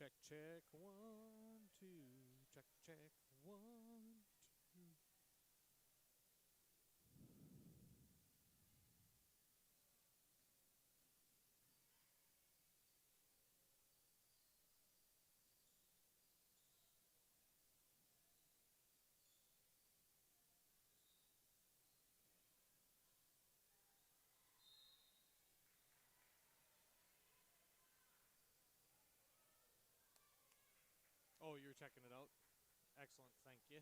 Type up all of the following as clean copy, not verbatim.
Check, check, 1, 2. Check, check, 1, 2. Oh, you're checking it out? Excellent, thank you.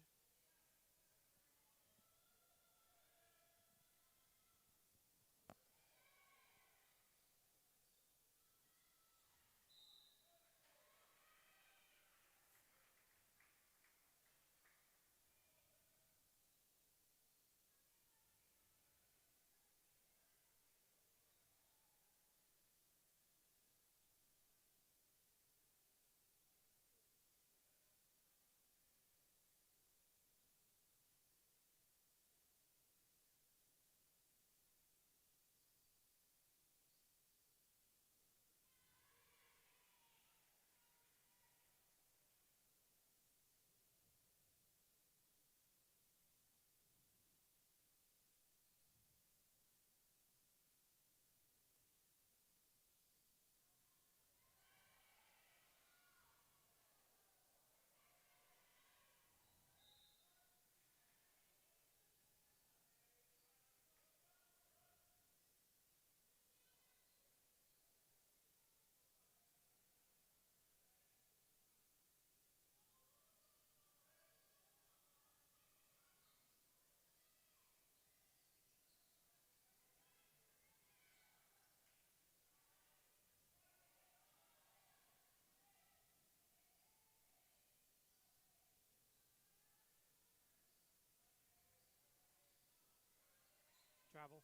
Travel.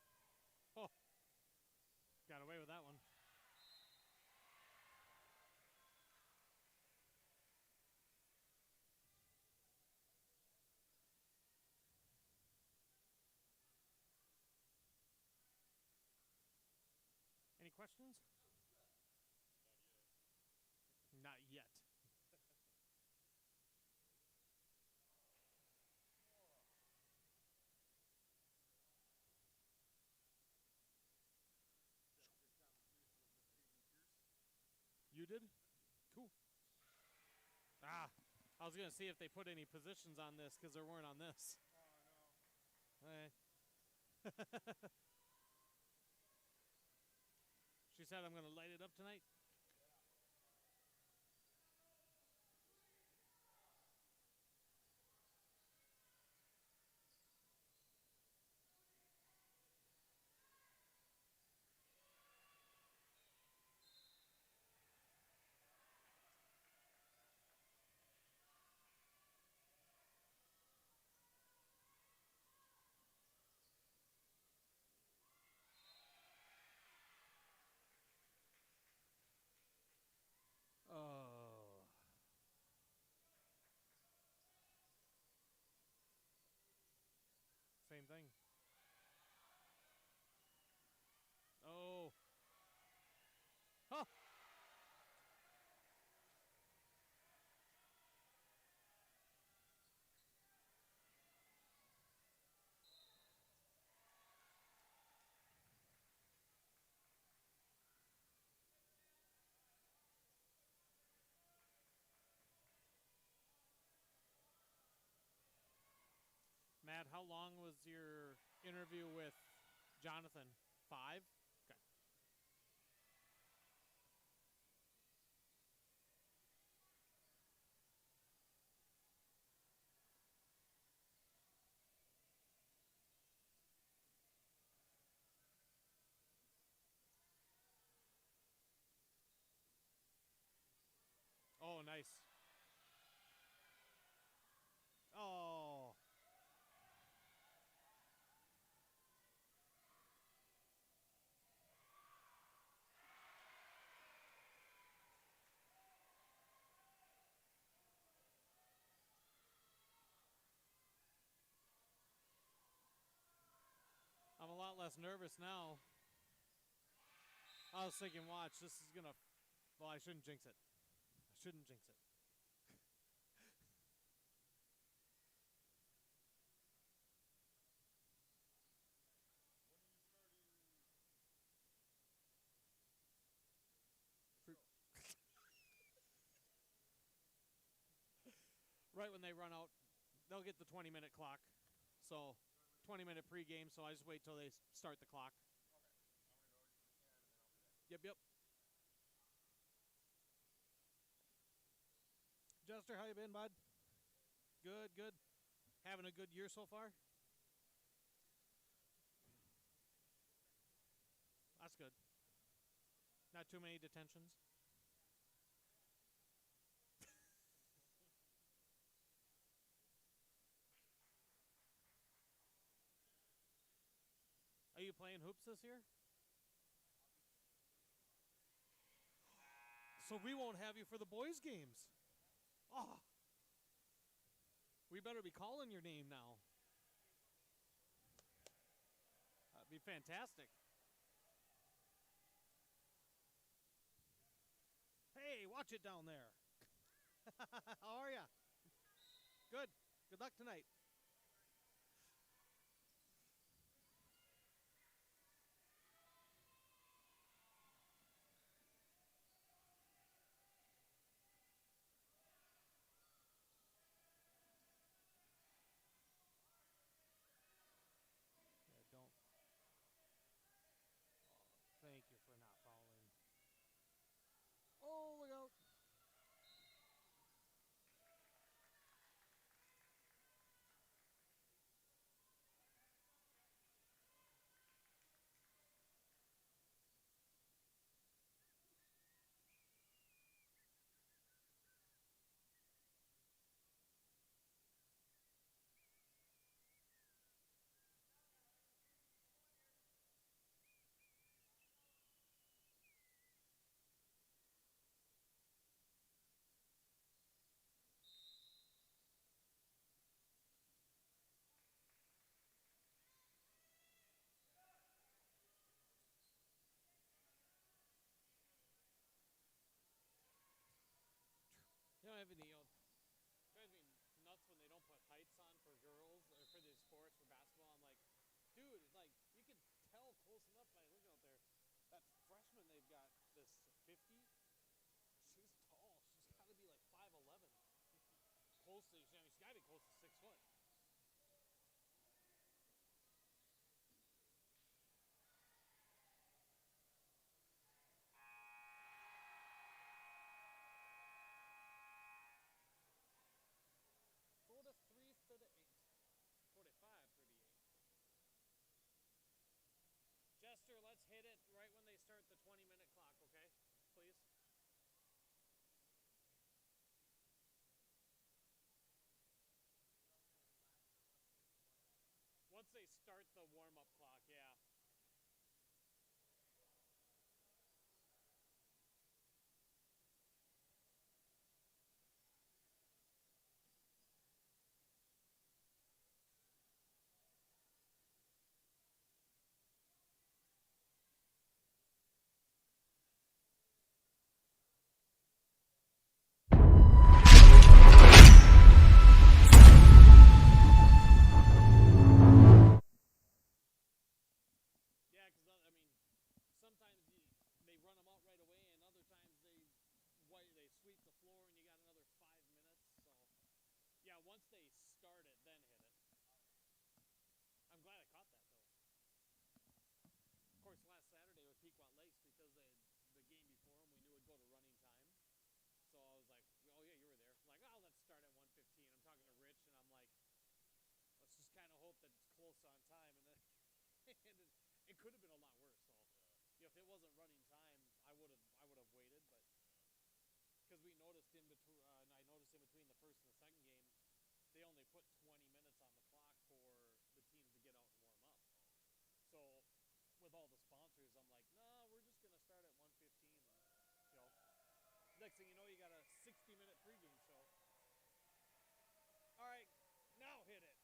Oh, got away with that one. Any questions? Not yet. You did? Cool. Ah, I was going to see if they put any positions on this because there weren't on this. Oh, no. Eh. She said I'm going to light it up tonight. Oh. Same thing. Oh. Huh. Matt, how long was your interview with Jonathan? 5? Okay. Oh, nice. Oh. I'm a lot less nervous now. I was thinking, watch, this is going to... Well, I shouldn't jinx it. I Shouldn't jinx it. Right when they run out, they'll get the 20-minute clock. So 20-minute pregame, so I just wait till they start the clock. Yep. Jester, how you been, bud? Good. Having a good year so far? That's good. Not too many detentions? Are you playing hoops this year? So we won't have you for the boys' games. Oh. We better be calling your name now. That'd be fantastic. Hey, watch it down there. How are ya? Good. Good luck tonight. Yeah, don't. Oh, thank you for not fouling. Oh, look out. You don't have any. Drives me nuts when they don't put heights on for girls or for these sports for basketball. I'm like, dude, it's like you can tell close enough by looking out there. That freshman they've got, this 50. She's tall. She's got to be like 5'11". Close to. I mean, she's got to be close to 6 foot. Four to 3:38. 45:38. Jester, let's hit it right when they start the 20-minute clock, okay? Please. Once they start the warm-up clock, yeah. Yeah, because I mean, sometimes they run them out right away, and other times they sweep the floor, and you got another 5 minutes. So yeah, once they start it, then hit it. I'm glad I caught that though. Of course, last Saturday with Pequot Lakes, because the game before them, we knew it'd go to running time. So I was like, oh yeah, you were there. I'm like, oh, let's start at 1:15. I'm talking to Rich, and I'm like, let's just kind of hope that it's close on time, and then and it could have been a lot worse. So if it wasn't running time, I would have waited, but because we noticed I noticed in between the first and the second game, they only put 20 minutes on the clock for the teams to get out and warm up. So with all the sponsors, I'm like, no, we're just gonna start at 1:15. Next thing you know, you got a 60-minute pregame show. All right, now hit it.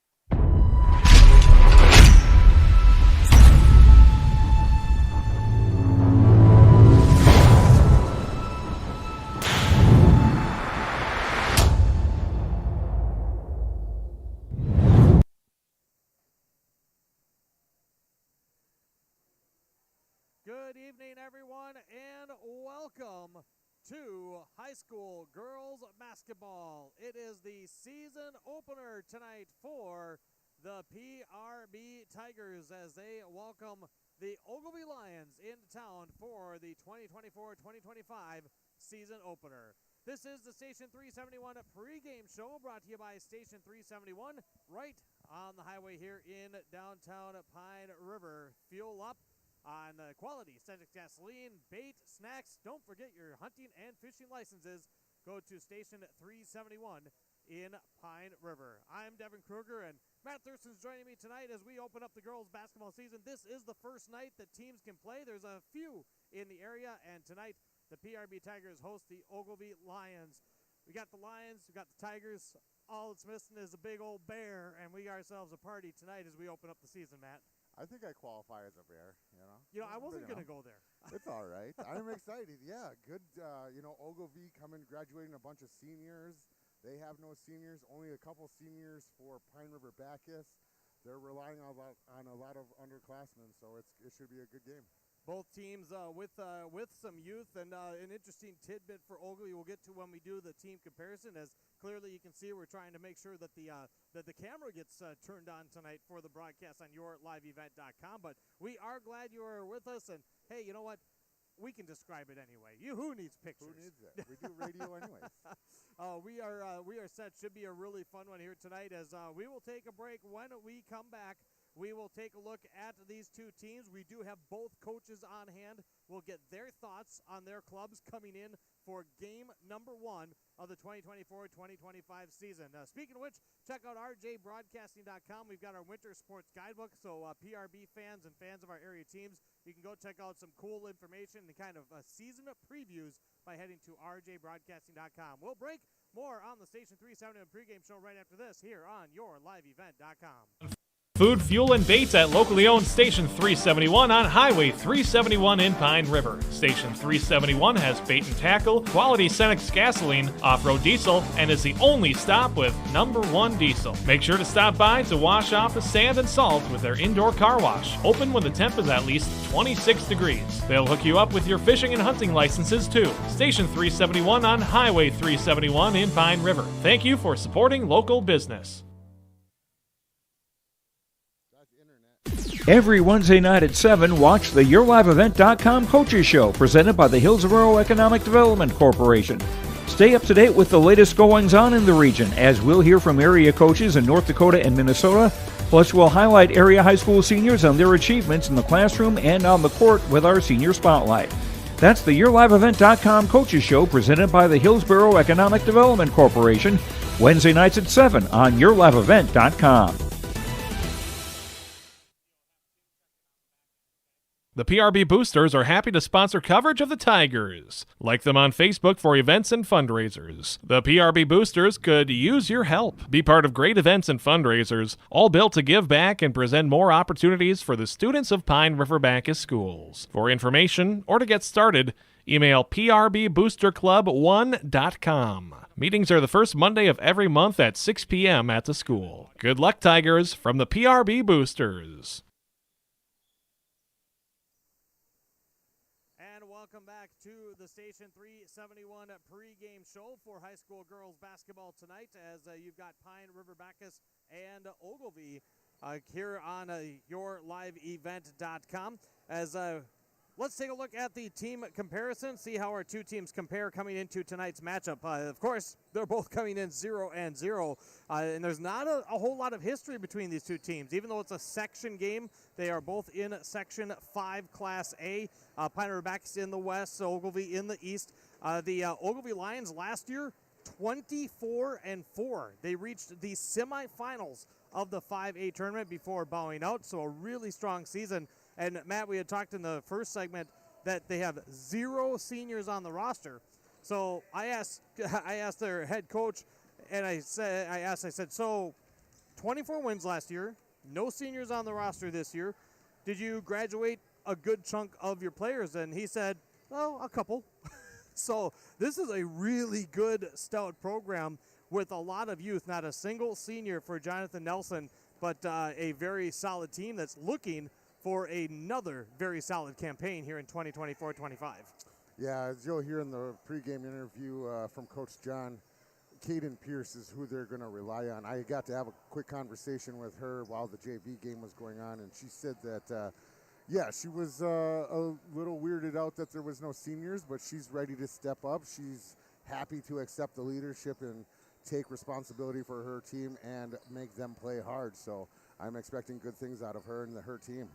Good evening, everyone, and welcome to high school girls basketball. It is the season opener tonight for the PRB Tigers as they welcome the Ogilvie Lions into town for the 2024-2025 season opener. This is the Station 371 pregame show brought to you by Station 371 right on the highway here in downtown Pine River. Fuel up on quality Cedric gasoline, bait, snacks. Don't forget your hunting and fishing licenses. Go to Station 371 in Pine River. I'm Devin Kruger, and Matt Thurston's joining me tonight as we open up the girls' basketball season. This is the first night that teams can play. There's a few in the area, and tonight the PRB Tigers host the Ogilvie Lions. We got the Lions, we got the Tigers. All it's missing is a big old bear, and we got ourselves a party tonight as we open up the season, Matt. I think I qualify as a bear, you know. I wasn't going to go there. It's all right. I'm excited. Yeah, good. Ogilvie graduating a bunch of seniors. They have no seniors, only a couple seniors for Pine River-Backus. They're relying on a lot of underclassmen, so it should be a good game. Both teams with some youth, and an interesting tidbit for Ogilvie we'll get to when we do the team comparison. As clearly you can see, we're trying to make sure that the camera gets turned on tonight for the broadcast on yourliveevent.com. But we are glad you are with us, and hey, you know what? We can describe it anyway. Who needs pictures? Who needs it? We do radio anyways. We are set. Should be a really fun one here tonight. As we will take a break. When we come back, we will take a look at these two teams. We do have both coaches on hand. We'll get their thoughts on their clubs coming in for game number 1 of the 2024-2025 season. Speaking of which, check out rjbroadcasting.com. We've got our winter sports guidebook, so PRB fans and fans of our area teams, you can go check out some cool information and kind of season previews by heading to rjbroadcasting.com. We'll break. More on the Station 370 pregame show right after this here on yourliveevent.com. Food, fuel, and baits at locally owned Station 371 on Highway 371 in Pine River. Station 371 has bait and tackle, quality Cenex gasoline, off-road diesel, and is the only stop with number 1 diesel. Make sure to stop by to wash off the sand and salt with their indoor car wash, open when the temp is at least 26 degrees. They'll hook you up with your fishing and hunting licenses too. Station 371 on Highway 371 in Pine River. Thank you for supporting local business. Every Wednesday night at 7, watch the YourLiveEvent.com Coaches Show presented by the Hillsborough Economic Development Corporation. Stay up to date with the latest goings-on in the region as we'll hear from area coaches in North Dakota and Minnesota. Plus, we'll highlight area high school seniors and their achievements in the classroom and on the court with our Senior Spotlight. That's the YourLiveEvent.com Coaches Show presented by the Hillsborough Economic Development Corporation. Wednesday nights at 7 on YourLiveEvent.com. The PRB Boosters are happy to sponsor coverage of the Tigers. Like them on Facebook for events and fundraisers. The PRB Boosters could use your help. Be part of great events and fundraisers, all built to give back and present more opportunities for the students of Pine River-Backus schools. For information or to get started, email prboosterclub1.com. Meetings are the first Monday of every month at 6 p.m. at the school. Good luck, Tigers, from the PRB Boosters. Welcome back to the Station 371 pregame show for high school girls basketball tonight as you've got Pine River-Backus and Ogilvie here on yourliveevent.com. As let's take a look at the team comparison, see how our two teams compare coming into tonight's matchup. Of course, they're both coming in 0-0, and there's not a whole lot of history between these two teams. Even though it's a section game, they are both in Section 5 Class A. Pine River-Backus in the west, so Ogilvie in the east. The Ogilvie Lions last year, 24-4. They reached the semifinals of the 5A tournament before bowing out, so a really strong season. And Matt, we had talked in the first segment that they have 0 seniors on the roster. So I asked their head coach, and I said, so 24 wins last year, no seniors on the roster this year. Did you graduate a good chunk of your players? And he said, oh, a couple. So this is a really good stout program with a lot of youth, not a single senior for Jonathan Nelson, but a very solid team that's looking for another very solid campaign here in 2024-25. Yeah, as you'll hear in the pregame interview from Coach John, Caden Pierce is who they're going to rely on. I got to have a quick conversation with her while the JV game was going on, and she said that, she was a little weirded out that there was no seniors, but she's ready to step up. She's happy to accept the leadership and take responsibility for her team and make them play hard. So I'm expecting good things out of her and her team.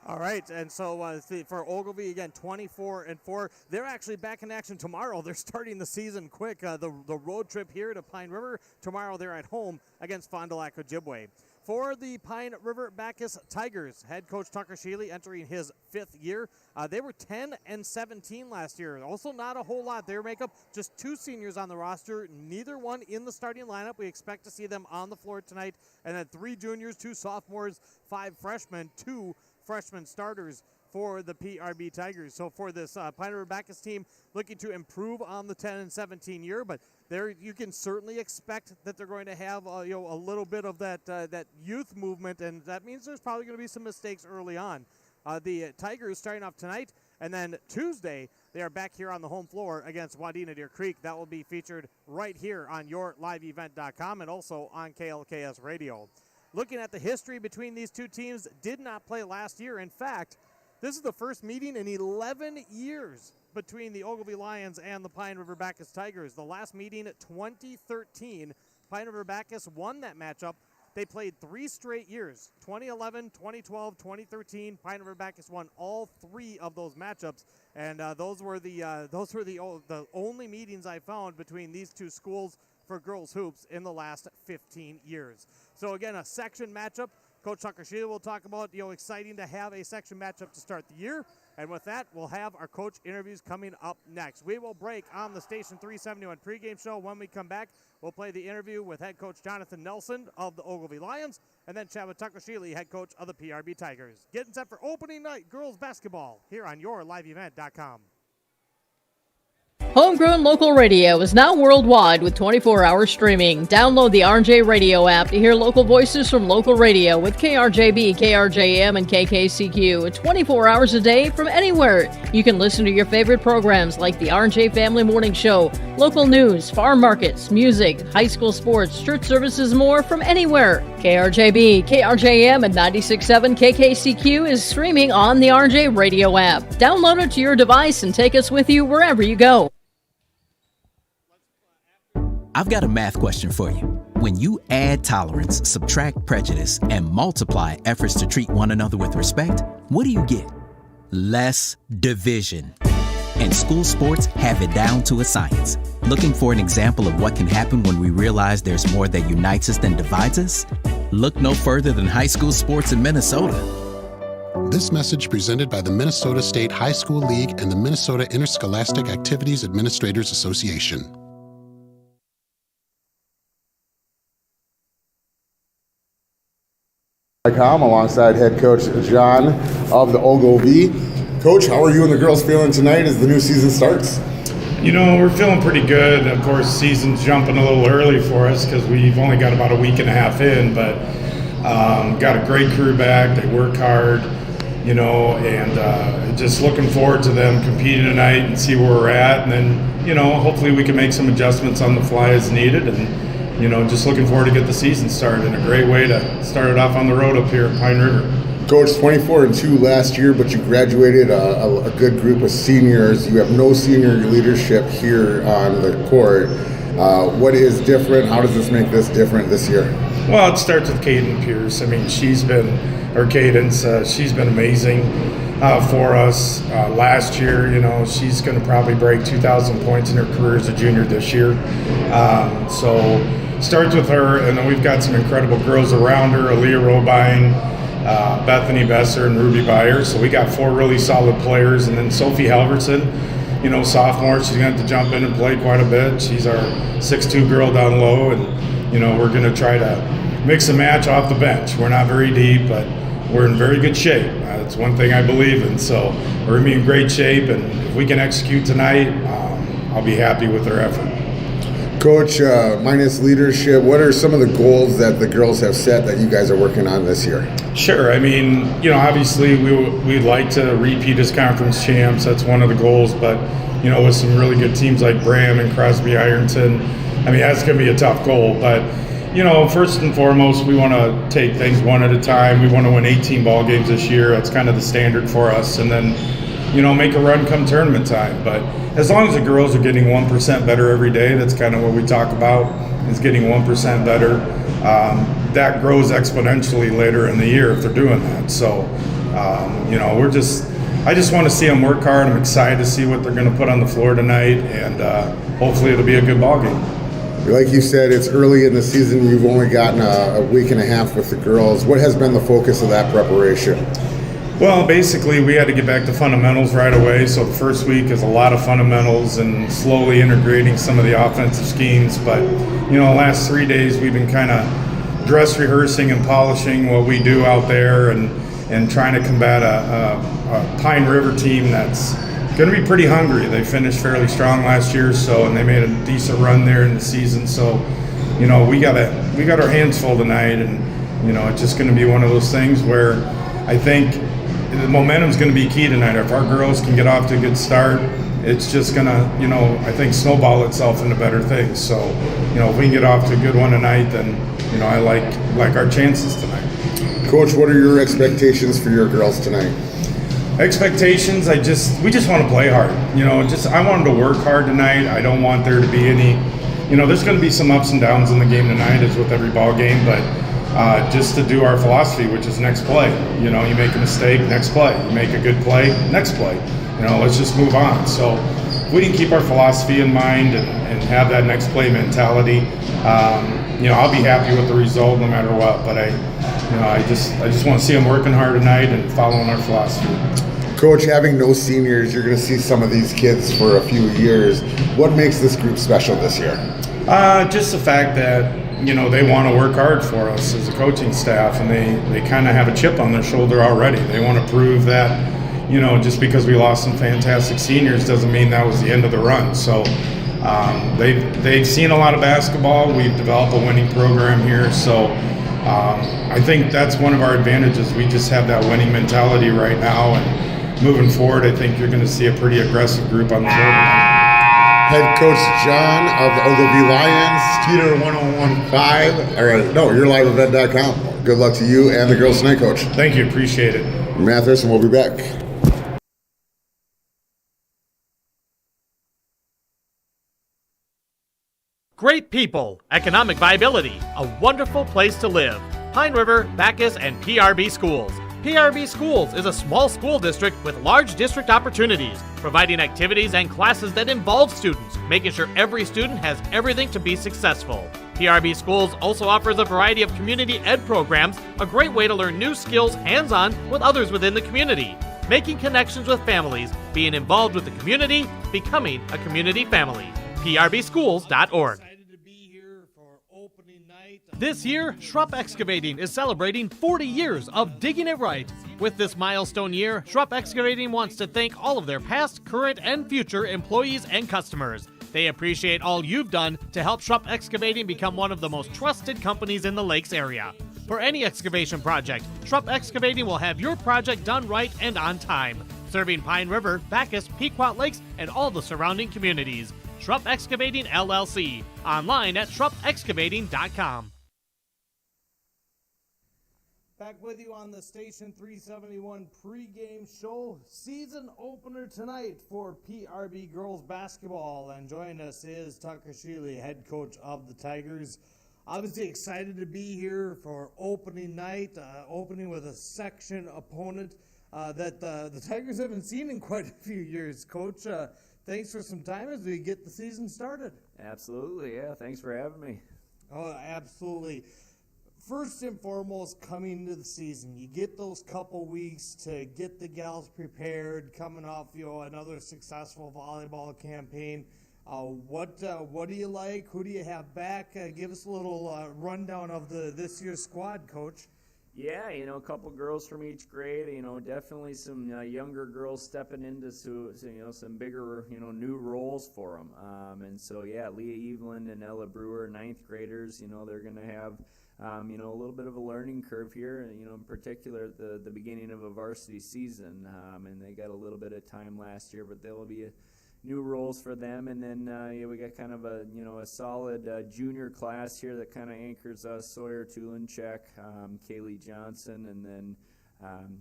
All right, and so for Ogilvie, again, 24-4. They're actually back in action tomorrow. They're starting the season quick. The road trip here to Pine River. Tomorrow they're at home against Fond du Lac Ojibwe. For the Pine River-Backus Tigers, head coach Tucker Sheely entering his 5th year. They were 10-17 last year. Also not a whole lot. They make up just 2 seniors on the roster, neither one in the starting lineup. We expect to see them on the floor tonight. And then 3 juniors, 2 sophomores, 5 freshmen, 2 freshman starters for the PRB Tigers. So for this Pine River-Backus team, looking to improve on the 10-17 year, but there you can certainly expect that they're going to have a little bit of that youth movement, and that means there's probably going to be some mistakes early on. The Tigers starting off tonight, and then Tuesday they are back here on the home floor against Wadena Deer Creek. That will be featured right here on yourliveevent.com and also on KLKS Radio. Looking at the history between these two teams, did not play last year. In fact, this is the first meeting in 11 years between the Ogilvie Lions and the Pine River-Backus Tigers. The last meeting, 2013, Pine River-Backus won that matchup. They played 3 straight years, 2011, 2012, 2013. Pine River-Backus won all 3 of those matchups, and those were the only meetings I found between these two schools for girls hoops in the last 15 years. So again, a section matchup. Coach Tucker Sheely will talk about, exciting to have a section matchup to start the year. And with that, we'll have our coach interviews coming up next. We will break on the Station 371 pregame show. When we come back, we'll play the interview with head coach Jonathan Nelson of the Ogilvie Lions, and then chat with Tucker Sheely, head coach of the PRB Tigers. Getting set for opening night girls basketball here on yourliveevent.com. Homegrown local radio is now worldwide with 24-hour streaming. Download the RJ Radio app to hear local voices from local radio with KRJB, KRJM, and KKCQ 24 hours a day from anywhere. You can listen to your favorite programs like the RJ Family Morning Show, local news, farm markets, music, high school sports, church services, more from anywhere. KRJB, KRJM, and 96.7 KKCQ is streaming on the RJ Radio app. Download it to your device and take us with you wherever you go. I've got a math question for you. When you add tolerance, subtract prejudice, and multiply efforts to treat one another with respect, what do you get? Less division. And school sports have it down to a science. Looking for an example of what can happen when we realize there's more that unites us than divides us? Look no further than high school sports in Minnesota. This message presented by the Minnesota State High School League and the Minnesota Interscholastic Activities Administrators Association. Alongside head coach John of the Ogilvie. Coach, how are you and the girls feeling tonight as the new season starts? We're feeling pretty good. Of course, season's jumping a little early for us because we've only got about a week and a half in, but got a great crew back. They work hard, and just looking forward to them competing tonight and see where we're at. And then, hopefully we can make some adjustments on the fly as needed. And just looking forward to get the season started, and a great way to start it off on the road up here at Pine River. Coach, 24-2 last year, but you graduated a good group of seniors. You have no senior leadership here on the court. What is different? How does this make this different this year? Well, it starts with Caden Pierce. She's been amazing for us. Last year, she's going to probably break 2,000 points in her career as a junior this year. So starts with her, and then we've got some incredible girls around her, Aaliyah Robine, Bethany Besser, and Ruby Byers. So we got 4 really solid players. And then Sophie Halverson, sophomore, she's going to have to jump in and play quite a bit. She's our 6'2" girl down low, and, we're going to try to mix and match off the bench. We're not very deep, but we're in very good shape. That's one thing I believe in. So we're going to be in great shape, and if we can execute tonight, I'll be happy with our effort. Coach, minus leadership, what are some of the goals that the girls have set that you guys are working on this year? Sure. I mean, obviously we'd like to repeat as conference champs. That's one of the goals. But, with some really good teams like Bram and Crosby Ironton, I mean, that's going to be a tough goal. But, first and foremost, we want to take things one at a time. We want to win 18 ball games this year. That's kind of the standard for us. And then, make a run come tournament time. But as long as the girls are getting 1% better every day, that's kind of what we talk about, is getting 1% better. That grows exponentially later in the year if they're doing that. So, I just want to see them work hard. I'm excited to see what they're going to put on the floor tonight, and hopefully it'll be a good ball game. Like you said, it's early in the season. You've only gotten a week and a half with the girls. What has been the focus of that preparation? Well, basically, we had to get back to fundamentals right away. So the first week is a lot of fundamentals and slowly integrating some of the offensive schemes. But, the last 3 days we've been kind of dress rehearsing and polishing what we do out there and trying to combat a Pine River team that's going to be pretty hungry. They finished fairly strong last year, and they made a decent run there in the season. So, we got our hands full tonight, and it's just going to be one of those things where I think the momentum's going to be key tonight. If our girls can get off to a good start, it's just going to, I think, snowball itself into better things. So, if we can get off to a good one tonight, then, I like our chances tonight. Coach, what are your expectations for your girls tonight? Expectations, we just want to play hard. I want them to work hard tonight. I don't want there to be any, there's going to be some ups and downs in the game tonight, as with every ball game, but just to do our philosophy, which is next play. You make a mistake, next play. You make a good play, next play. Let's just move on. So if we can keep our philosophy in mind and have that next play mentality, I'll be happy with the result no matter what. But I just want to see them working hard tonight and following our philosophy. Coach, having no seniors, you're going to see some of these kids for a few years. What makes this group special this year? Just the fact that they want to work hard for us as a coaching staff, and they kind of have a chip on their shoulder already. They want to prove that, just because we lost some fantastic seniors doesn't mean that was the end of the run. So they've seen a lot of basketball. We've developed a winning program here. So I think that's one of our advantages. We just have that winning mentality right now, and moving forward, I think you're going to see a pretty aggressive group on the floor tonight. Head Coach John of the Ogilvie Lions, Skeeter 1015. All right, you're liveevent.com. Good luck to you and the girls tonight, Coach. Thank you, appreciate it. Mathis, and we'll be back. Great people, economic viability, a wonderful place to live. Pine River-Backus, and PRB Schools. PRB Schools is a small school district with large district opportunities, providing activities and classes that involve students, making sure every student has everything to be successful. PRB Schools also offers a variety of community ed programs, a great way to learn new skills hands-on with others within the community, making connections with families, being involved with the community, becoming a community family. PRBschools.org. This year, Schrupp Excavating is celebrating 40 years of digging it right. With this milestone year, Schrupp Excavating wants to thank all of their past, current, and future employees and customers. They appreciate all you've done to help Schrupp Excavating become one of the most trusted companies in the Lakes area. For any excavation project, Schrupp Excavating will have your project done right and on time, serving Pine River, Backus, Pequot Lakes, and all the surrounding communities. Schrupp Excavating LLC. Online at schruppexcavating.com. Back with you on the Station 371 pregame show. Season opener tonight for PRB girls basketball. And joining us is Tucker Shealy, head coach of the Tigers. Obviously excited to be here for opening night, opening with a section opponent that the Tigers haven't seen in quite a few years. Coach, thanks for some time as we get the season started. Absolutely, yeah. Thanks for having me. Oh, absolutely. First and foremost, coming into the season, you get those couple weeks to get the gals prepared, coming off another successful volleyball campaign. What do you like? Who do you have back? Give us a little rundown of this year's squad, Coach. Yeah, a couple girls from each grade. Definitely some younger girls stepping into some bigger new roles for them. And so yeah, Leah Evelyn and Ella Brewer, ninth graders. They're going to have a little bit of a learning curve here. In particular at the beginning of a varsity season. And they got a little bit of time last year, but there will be new roles for them. And then we got kind of a solid junior class here that kind of anchors us: Sawyer Tulinchek, Kaylee Johnson, and then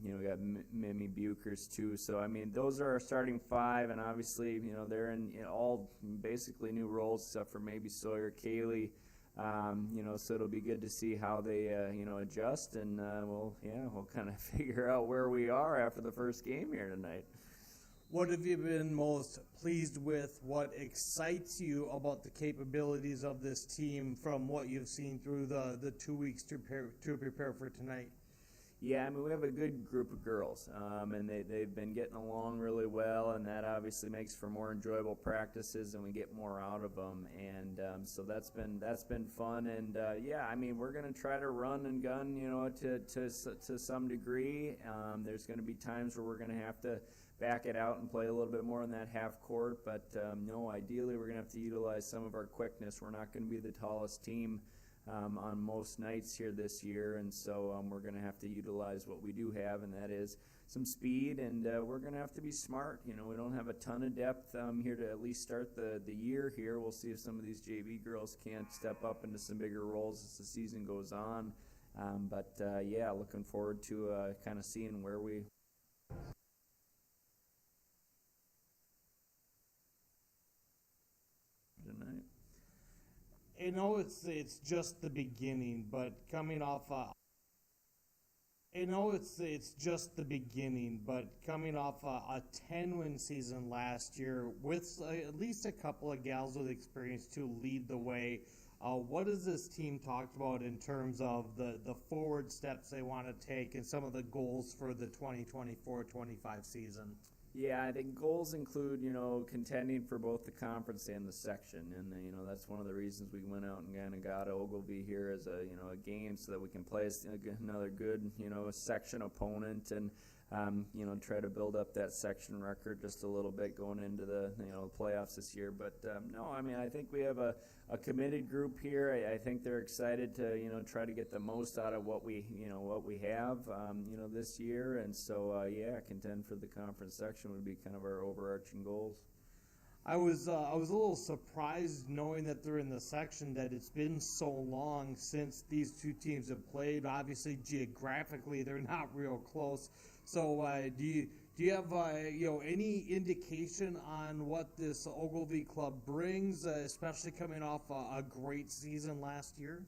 we got Mimi Bukers too. So I mean, those are our starting five, and obviously they're in all basically new roles except for maybe Sawyer, Kaylee. So it'll be good to see how they adjust, and we'll kind of figure out where we are after the first game here tonight. What have you been most pleased with? What excites you about the capabilities of this team from what you've seen through the 2 weeks to prepare for tonight? Yeah, I mean, we have a good group of girls, and they've been getting along really well, and that obviously makes for more enjoyable practices, and we get more out of them, and so that's been fun, and yeah, I mean, we're going to try to run and gun, to some degree. There's going to be times where we're going to have to back it out and play a little bit more in that half court, but no, ideally we're going to have to utilize some of our quickness. We're not going to be the tallest team on most nights here this year, and so we're going to have to utilize what we do have, and that is some speed, and we're going to have to be smart. We don't have a ton of depth here to at least start the year here. We'll see if some of these JV girls can't step up into some bigger roles as the season goes on, but yeah, looking forward to kind of seeing where we tonight. It's just the beginning, but coming off it's just the beginning, but coming off a 10-win season last year with at least a couple of gals with experience to lead the way, what has this team talked about in terms of the forward steps they want to take and some of the goals for the 2024-25 season? Yeah, I think goals include, contending for both the conference and the section, and that's one of the reasons we went out and kind of got Ogilvie here as a game so that we can play another good section opponent and try to build up that section record just a little bit going into the playoffs this year. But no, I mean, I think we have a committed group here. I think they're excited to try to get the most out of what we have this year, and so yeah, contend for the conference section would be kind of our overarching goals. I was a little surprised knowing that they're in the section, that it's been so long since these two teams have played. Obviously, geographically, they're not real close. So, do you have any indication on what this Ogilvie club brings, especially coming off a great season last year?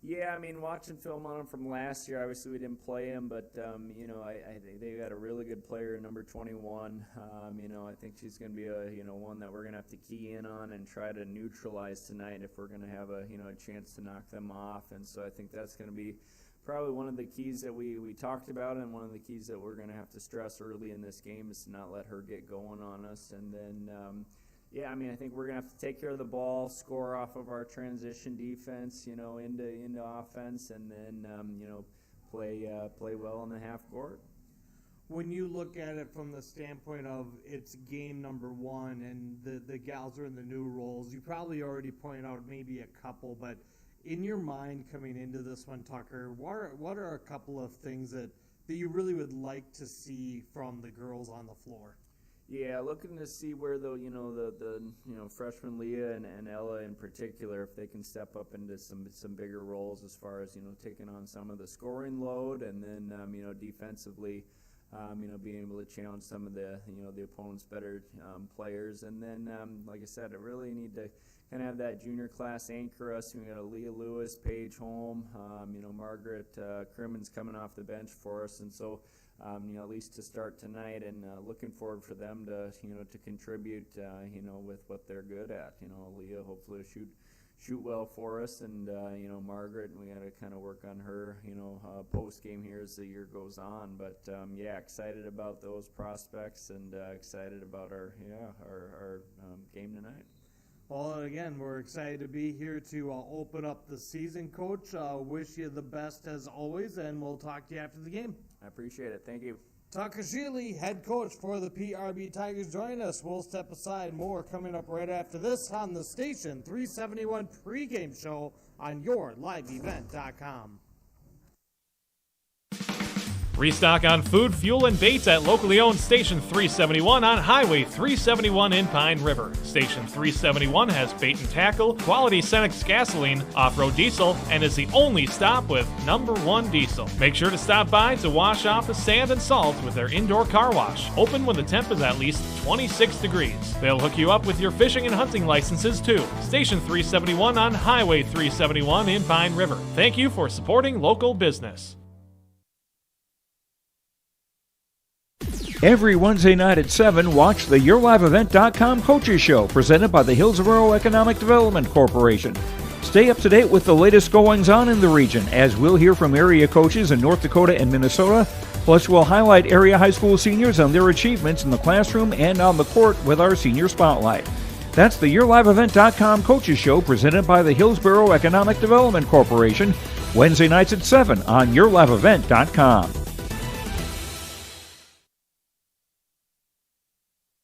Yeah, I mean, watching film on them from last year, obviously we didn't play him, but, I think they got a really good player, number 21. I think she's going to be one that we're going to have to key in on and try to neutralize tonight if we're going to have a chance to knock them off. And so I think that's going to be probably one of the keys that we talked about, and one of the keys that we're going to have to stress early in this game is to not let her get going on us. And then, yeah, I mean, I think we're going to have to take care of the ball, score off of our transition defense, into offense, and then, play well in the half court. When you look at it from the standpoint of it's game number one and the gals are in the new roles, you probably already pointed out maybe a couple, but in your mind coming into this one, Tucker, what are a couple of things that you really would like to see from the girls on the floor? Yeah, looking to see where the freshman Leah and Ella in particular, if they can step up into some bigger roles as far as taking on some of the scoring load, and then defensively, being able to challenge some of the the opponent's better players, and then like I said, I really need to kind of have that junior class anchor us. We got a Leah Lewis, Paige Holm, Margaret Crimmins coming off the bench for us, and so. At least to start tonight, and looking forward for them to to contribute with what they're good at. Leah hopefully shoot well for us, and Margaret, we got to kind of work on her post game here as the year goes on. But yeah, excited about those prospects, and excited about our game tonight. Well, again, we're excited to be here to open up the season, Coach. Wish you the best as always, and we'll talk to you after the game. I appreciate it. Thank you. Tucker Sheely, head coach for the PRB Tigers, join us. We'll step aside. More coming up right after this on the Station 371 pregame show on YourLiveEvent.com. Restock on food, fuel, and baits at locally owned Station 371 on Highway 371 in Pine River. Station 371 has bait and tackle, quality Cenex gasoline, off-road diesel, and is the only stop with #1 diesel. Make sure to stop by to wash off the sand and salt with their indoor car wash, open when the temp is at least 26 degrees. They'll hook you up with your fishing and hunting licenses too. Station 371 on Highway 371 in Pine River. Thank you for supporting local business. Every Wednesday night at 7, watch the YourLiveEvent.com Coaches Show, presented by the Hillsborough Economic Development Corporation. Stay up to date with the latest goings-on in the region, as we'll hear from area coaches in North Dakota and Minnesota. Plus, we'll highlight area high school seniors and their achievements in the classroom and on the court with our Senior Spotlight. That's the YourLiveEvent.com Coaches Show, presented by the Hillsborough Economic Development Corporation, Wednesday nights at 7 on YourLiveEvent.com.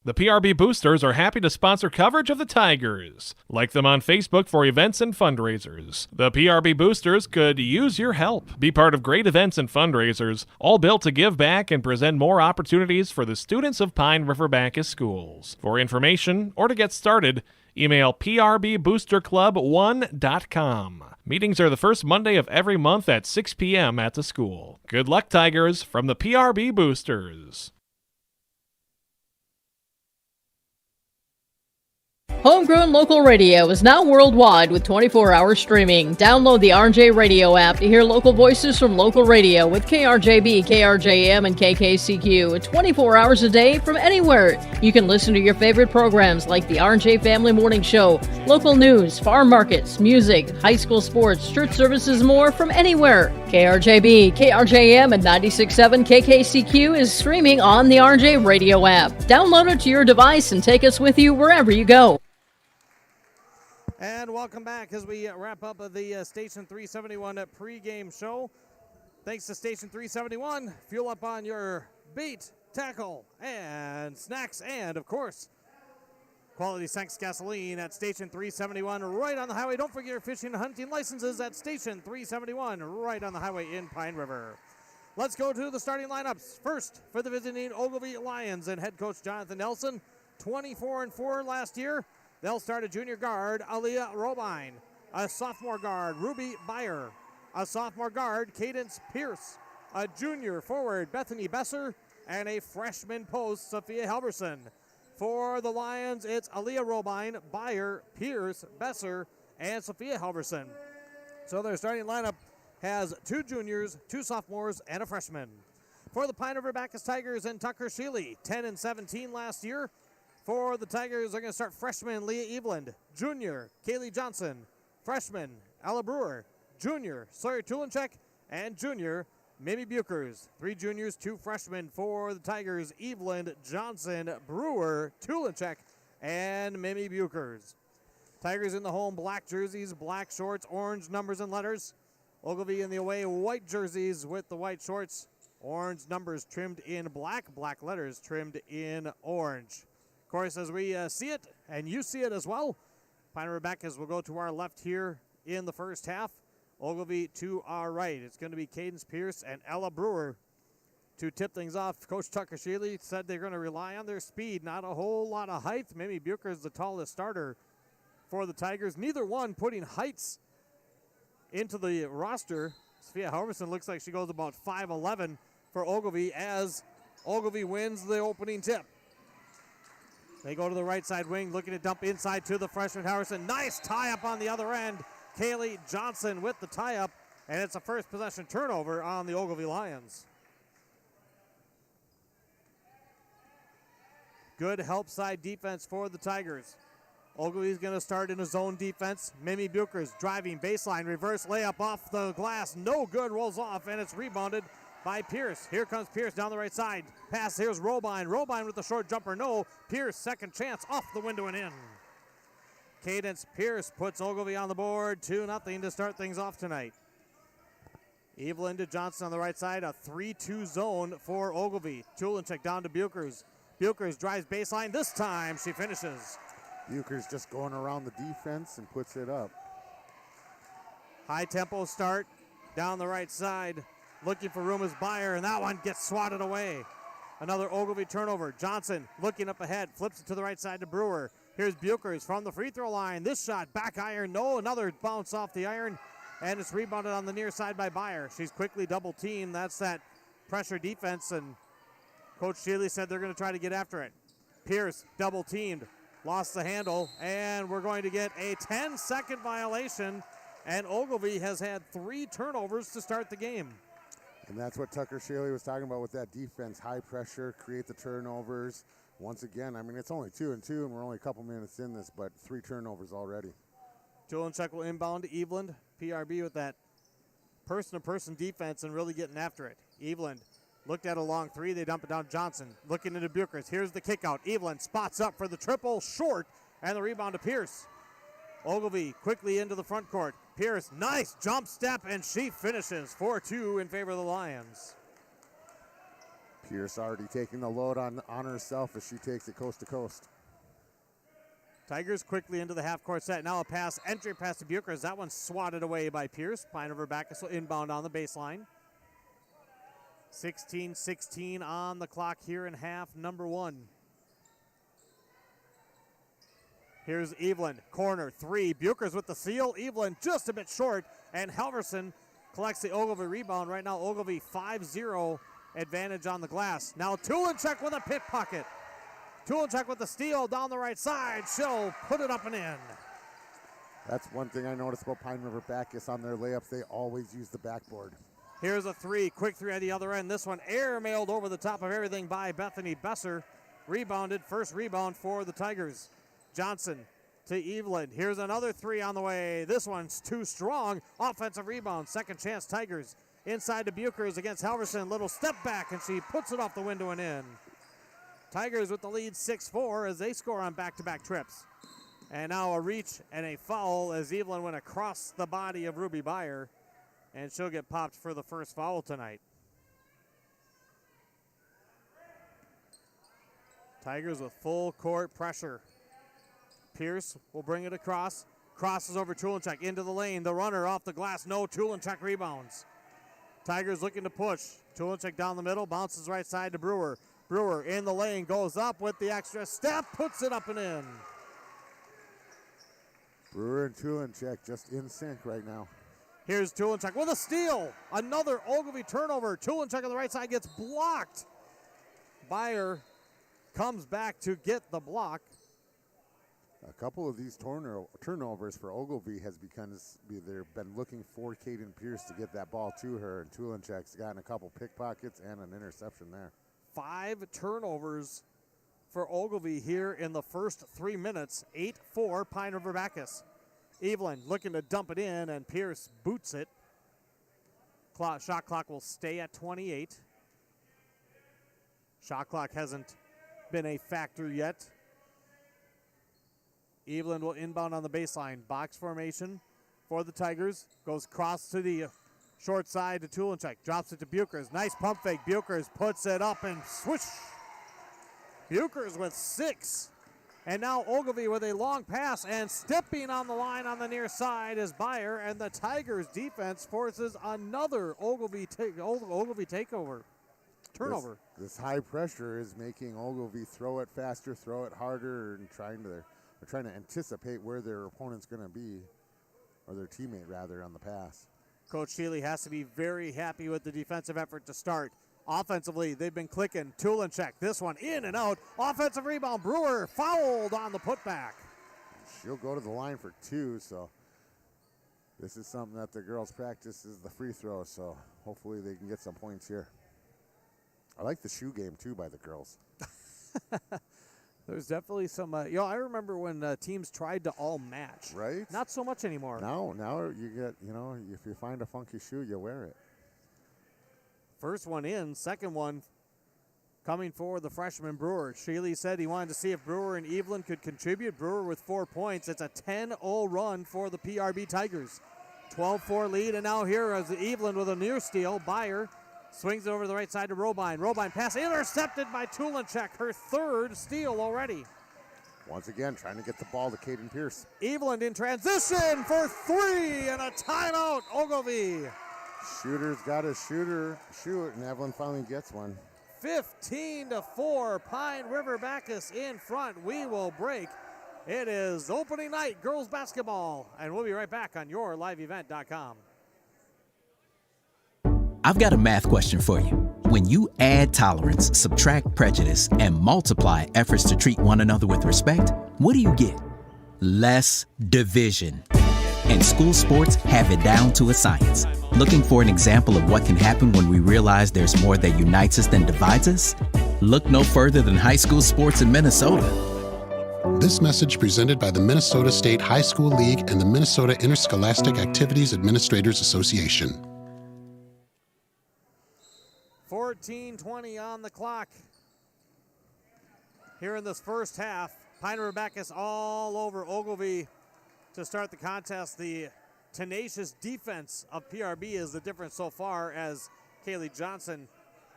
The PRB Boosters are happy to sponsor coverage of the Tigers. Like them on Facebook for events and fundraisers. The PRB Boosters could use your help. Be part of great events and fundraisers, all built to give back and present more opportunities for the students of Pine River-Backus schools. For information or to get started, email prboosterclub1.com. Meetings are the first Monday of every month at 6 p.m. at the school. Good luck, Tigers, from the PRB Boosters. Homegrown local radio is now worldwide with 24-hour streaming. Download the RJ Radio app to hear local voices from local radio with KRJB, KRJM, and KKCQ 24 hours a day from anywhere. You can listen to your favorite programs like the RJ Family Morning Show, local news, farm markets, music, high school sports, church services, more from anywhere. KRJB, KRJM, and 96.7 KKCQ is streaming on the RJ Radio app. Download it to your device and take us with you wherever you go. And welcome back as we wrap up the Station 371 pregame show. Thanks to Station 371, fuel up on your bait, tackle, and snacks, and of course, quality Cenex gasoline at Station 371 right on the highway. Don't forget your fishing and hunting licenses at Station 371 right on the highway in Pine River. Let's go to the starting lineups. First, for the visiting Ogilvie Lions and head coach Jonathan Nelson, 24-4 last year. They'll start a junior guard, Aaliyah Robine, a sophomore guard, Ruby Beyer, a sophomore guard, Cadence Pierce, a junior forward, Bethany Besser, and a freshman post, Sophia Halverson. For the Lions, it's Aaliyah Robine, Beyer, Pierce, Besser, and Sophia Halverson. So their starting lineup has 2 juniors, 2 sophomores, and a freshman. For the Pine River-Backus Tigers and Tucker Sheely, 10-17 last year. For the Tigers, they're going to start freshman Leah Eveland, junior Kaylee Johnson, freshman Ella Brewer, junior Sawyer Tulenchek, and junior Mimi Bukers. 3 juniors, 2 freshmen for the Tigers, Eveland, Johnson, Brewer, Tulenchek, and Mimi Bukers. Tigers in the home, black jerseys, black shorts, orange numbers and letters. Ogilvie in the away, white jerseys with the white shorts, orange numbers trimmed in black, black letters trimmed in orange. Of course, as we see it, and you see it as well, Pine River-Backus will go to our left here in the first half. Ogilvie to our right. It's going to be Cadence Pierce and Ella Brewer to tip things off. Coach Tucker Sheely said they're going to rely on their speed, not a whole lot of height. Mimi Bucher is the tallest starter for the Tigers. Neither one putting heights into the roster. Sophia Halverson looks like she goes about 5'11" for Ogilvie as Ogilvie wins the opening tip. They go to the right side wing, looking to dump inside to the freshman Halverson. Nice tie-up on the other end. Kaylee Johnson with the tie-up, and it's a first possession turnover on the Ogilvie Lions. Good help side defense for the Tigers. Ogilvie's going to start in a zone defense. Mimi Bucher's driving baseline, reverse layup off the glass. No good, rolls off, and it's rebounded by Pierce. Here comes Pierce down the right side. Pass, here's Robine. Robine with the short jumper, no. Pierce, second chance, off the window and in. cadence. Pierce puts Ogilvie on the board, 2-0 to start things off tonight. Evelyn to Johnson on the right side, a 3-2 zone for Ogilvie. Tulenchek down to Buchers. Buchers drives baseline. This time she finishes. Buchers just going around the defense and puts it up. High tempo start down the right side. Looking for room is Byer, and that one gets swatted away. Another Ogilvie turnover. Johnson looking up ahead, flips it to the right side to Brewer. Here's Buchers from the free throw line. This shot, back iron, no, another bounce off the iron, and it's rebounded on the near side by Byer. She's quickly double teamed. That's that pressure defense, and Coach Shealy said they're going to try to get after it. Pierce double teamed, lost the handle, and we're going to get a 10-second violation, and Ogilvie has had 3 turnovers to start the game. And that's what Tucker Shaley was talking about with that defense. High pressure, create the turnovers. Once again, I mean, it's only 2-2, and we're only a couple minutes in this, but 3 turnovers already. Tulenchuk will inbound to Eveland. PRB with that person-to-person defense and really getting after it. Eveland looked at a long 3. They dump it down to Johnson. Looking into Buchers. Here's the kick out. Eveland spots up for the triple, short, and the rebound to Pierce. Ogilvie quickly into the front court. Pierce, nice jump step, and she finishes 4-2 in favor of the Lions. Pierce already taking the load on herself as she takes it coast to coast. Tigers quickly into the half-court set. Now a pass, entry pass to Buchers. That one's swatted away by Pierce. River-Backus will inbound on the baseline. 16-16 on the clock here in half number 1. Here's Evelyn, corner 3. Buchers with the seal. Evelyn just a bit short, and Halverson collects the Ogilvie rebound. Right now, Ogilvie 5-0 advantage on the glass. Now Tulenchek with a pit pocket. Tulenchek with the steal down the right side. She'll put it up and in. That's one thing I noticed about Pine River-Backus on their layups. They always use the backboard. Here's a 3, quick 3 at the other end. This one air-mailed over the top of everything by Bethany Besser. Rebounded, first rebound for the Tigers. Johnson to Evelyn. Here's another 3 on the way. This one's too strong. Offensive rebound, second chance Tigers. Inside to Buchers against Halverson. Little step back, and she puts it off the window and in. Tigers with the lead 6-4 as they score on back-to-back trips. And now a reach and a foul as Evelyn went across the body of Ruby Byer, and she'll get popped for the first foul tonight. Tigers with full court pressure. Pierce will bring it across. Crosses over Tulenchek into the lane. The runner off the glass. No, Tulenchek rebounds. Tigers looking to push. Tulenchek down the middle. Bounces right side to Brewer. Brewer in the lane. Goes up with the extra step. Puts it up and in. Brewer and Tulenchek just in sync right now. Here's Tulenchek with a steal. Another Ogilvie turnover. Tulenchek on the right side gets blocked. Byer comes back to get the block. A couple of these turnovers for Ogilvie has because they've been looking for Caden Pierce to get that ball to her, and Tulenchek's gotten a couple pickpockets and an interception there. 5 turnovers for Ogilvie here in the first 3 minutes. 8-4 Pine River-Backus. Evelyn looking to dump it in, and Pierce boots it. Shot clock will stay at 28. Shot clock hasn't been a factor yet. Evelyn will inbound on the baseline. Box formation for the Tigers. Goes cross to the short side to Tulenchek. Drops it to Buchers. Nice pump fake. Buchers puts it up and swoosh. Buchers with 6. And now Ogilvie with a long pass, and stepping on the line on the near side is Byer, and the Tigers defense forces another Ogilvie takeover. Turnover. This high pressure is making Ogilvie throw it faster, throw it harder, and they're trying to anticipate where their opponent's going to be, or their teammate rather, on the pass. Coach Shealy has to be very happy with the defensive effort to start. Offensively, they've been clicking. Tulenchek, this one in and out. Offensive rebound. Brewer fouled on the putback. She'll go to the line for 2, so this is something that the girls practice is the free throw, so hopefully they can get some points here. I like the shoe game, too, by the girls. There's definitely some, I remember when teams tried to all match. Right? Not so much anymore. Now you get, if you find a funky shoe, you wear it. First one in, second one coming for the freshman Brewer. Shealy said he wanted to see if Brewer and Evelyn could contribute. Brewer with 4 points. It's a 10-0 run for the PRB Tigers. 12-4 lead, and now here is Evelyn with a near steal. Byer swings it over to the right side to Robine. Robine pass intercepted by Tulinchek, her 3rd steal already. Once again, trying to get the ball to Caden Pierce. Evelyn in transition for 3 and a timeout, Ogilvie. Shooter's got to shoot, and Evelyn finally gets one. 15-4, Pine River-Backus in front. We will break. It is opening night, girls basketball, and we'll be right back on yourliveevent.com. I've got a math question for you. When you add tolerance, subtract prejudice, and multiply efforts to treat one another with respect, what do you get? Less division. And school sports have it down to a science. Looking for an example of what can happen when we realize there's more that unites us than divides us? Look no further than high school sports in Minnesota. This message presented by the Minnesota State High School League and the Minnesota Interscholastic Activities Administrators Association. 14:20 on the clock. Here in this first half, Pine River-Backus all over Ogilvie to start the contest. The tenacious defense of PRB is the difference so far as Kaylee Johnson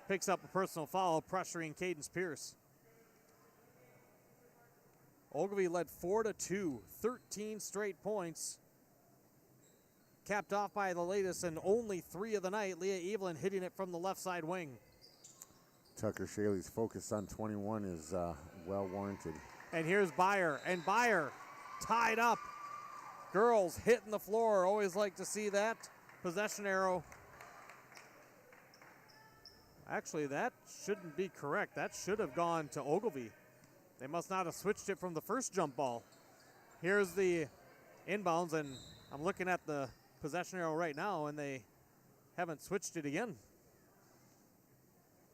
picks up a personal foul, pressuring Cadence Pierce. Ogilvie led 4-2, 13 straight points. Capped off by the latest and only 3 of the night. Leah Evelyn hitting it from the left side wing. Tucker Shaley's focus on 21 is well warranted. And here's Byer, and Byer tied up. Girls hitting the floor, always like to see that. Possession arrow. Actually, that shouldn't be correct. That should have gone to Ogilvie. They must not have switched it from the first jump ball. Here's the inbounds, and I'm looking at the possession arrow right now, and they haven't switched it again.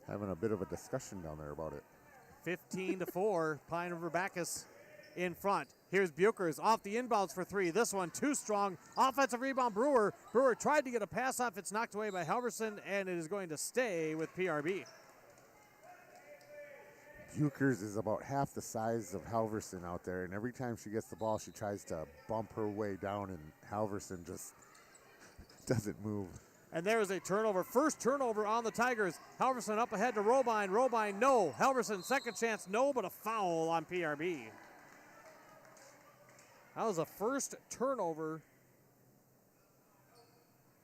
Having a bit of a discussion down there about it. 15-4, Pine River-Backus in front. Here's Buchers off the inbounds for 3. This one too strong. Offensive rebound, Brewer. Brewer tried to get a pass off. It's knocked away by Halverson, and it is going to stay with PRB. Buchers is about half the size of Halverson out there, and every time she gets the ball, she tries to bump her way down, and Halverson just doesn't move. And there is a turnover. First turnover on the Tigers. Halverson up ahead to Robine. Robine, no. Halverson, second chance, no, but a foul on PRB. That was a first turnover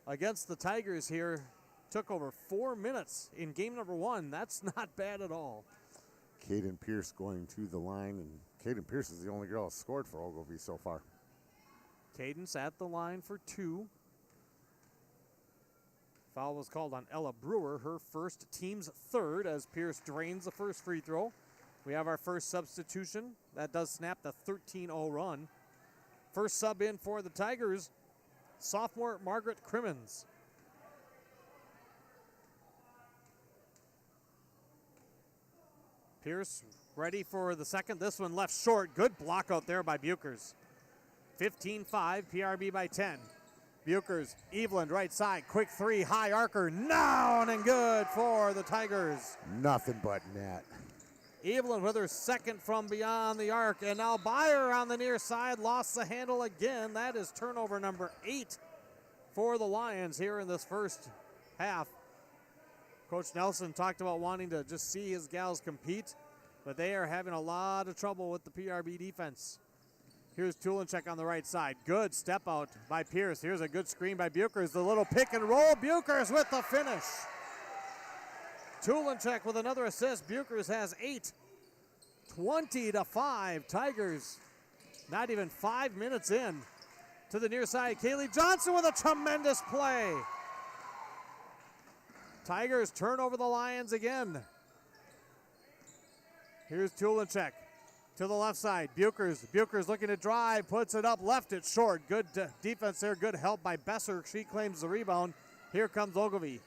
against the Tigers here. Took over 4 minutes in game number 1. That's not bad at all. Caden Pierce going to the line, and Caden Pierce is the only girl who scored for Ogilvie so far. Cadence at the line for 2. Foul was called on Ella Brewer, her first, team's 3rd, as Pierce drains the first free throw. We have our first substitution. That does snap the 13-0 run. First sub in for the Tigers, sophomore Margaret Crimmins. Pierce ready for the second. This one left short. Good block out there by Buchers. 15-5, PRB by 10. Buchers, Evelyn, right side, quick 3, high arcer, down and good for the Tigers. Nothing but net. Evelyn with her second from beyond the arc, and now Byer on the near side lost the handle again. That is turnover number 8 for the Lions here in this first half. Coach Nelson talked about wanting to just see his gals compete, but they are having a lot of trouble with the PRB defense. Here's Tulinchek on the right side. Good step out by Pierce. Here's a good screen by Buchers. The little pick and roll. Buchers with the finish. Tulinchek with another assist. Buchers has 8. 20-5. Tigers not even 5 minutes in. To the near side, Kaylee Johnson with a tremendous play. Tigers turn over the Lions again. Here's Tulinchek to the left side. Buchers looking to drive, puts it up, left it short. Good defense there, good help by Besser. She claims the rebound. Here comes Ogilvie.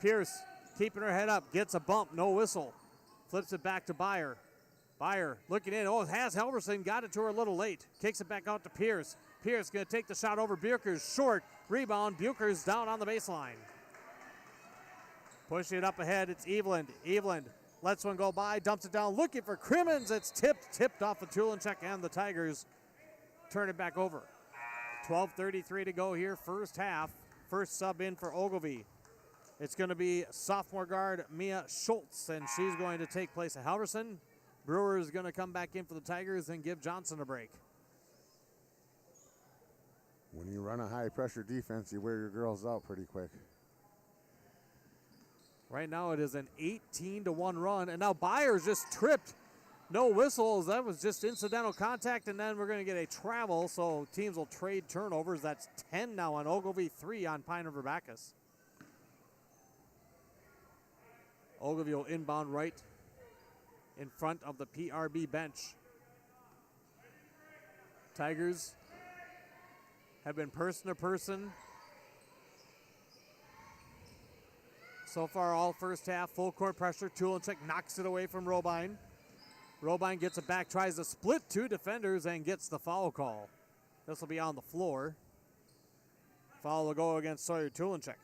Pierce keeping her head up, gets a bump, no whistle. Flips it back to Byer. Byer looking in, has Halverson, got it to her a little late. Kicks it back out to Pierce. Pierce gonna take the shot over Buchers, short. Rebound, Buchers down on the baseline. Pushing it up ahead, it's Evelyn. Evelyn Lets one go by, dumps it down, looking for Crimmins. It's tipped off the Tulenchek, and the Tigers turn it back over. 12:33 to go here, first half. First sub in for Ogilvie. It's going to be sophomore guard Mia Schultz, and she's going to take place of Halverson. Brewer is going to come back in for the Tigers and give Johnson a break. When you run a high-pressure defense, you wear your girls out pretty quick. Right now it is an 18-1 run, and now Byers just tripped. No whistles. That was just incidental contact, and then we're going to get a travel, so teams will trade turnovers. That's 10 now on Ogilvie, 3 on Pine River-Backus. Ogilvie will inbound right in front of the PRB bench. Tigers have been person to person so far all first half. Full court pressure. Tulenchek knocks it away from Robine. Robine gets it back, tries to split two defenders, and gets the foul call. This will be on the floor. Foul will go against Sawyer Tulenchek.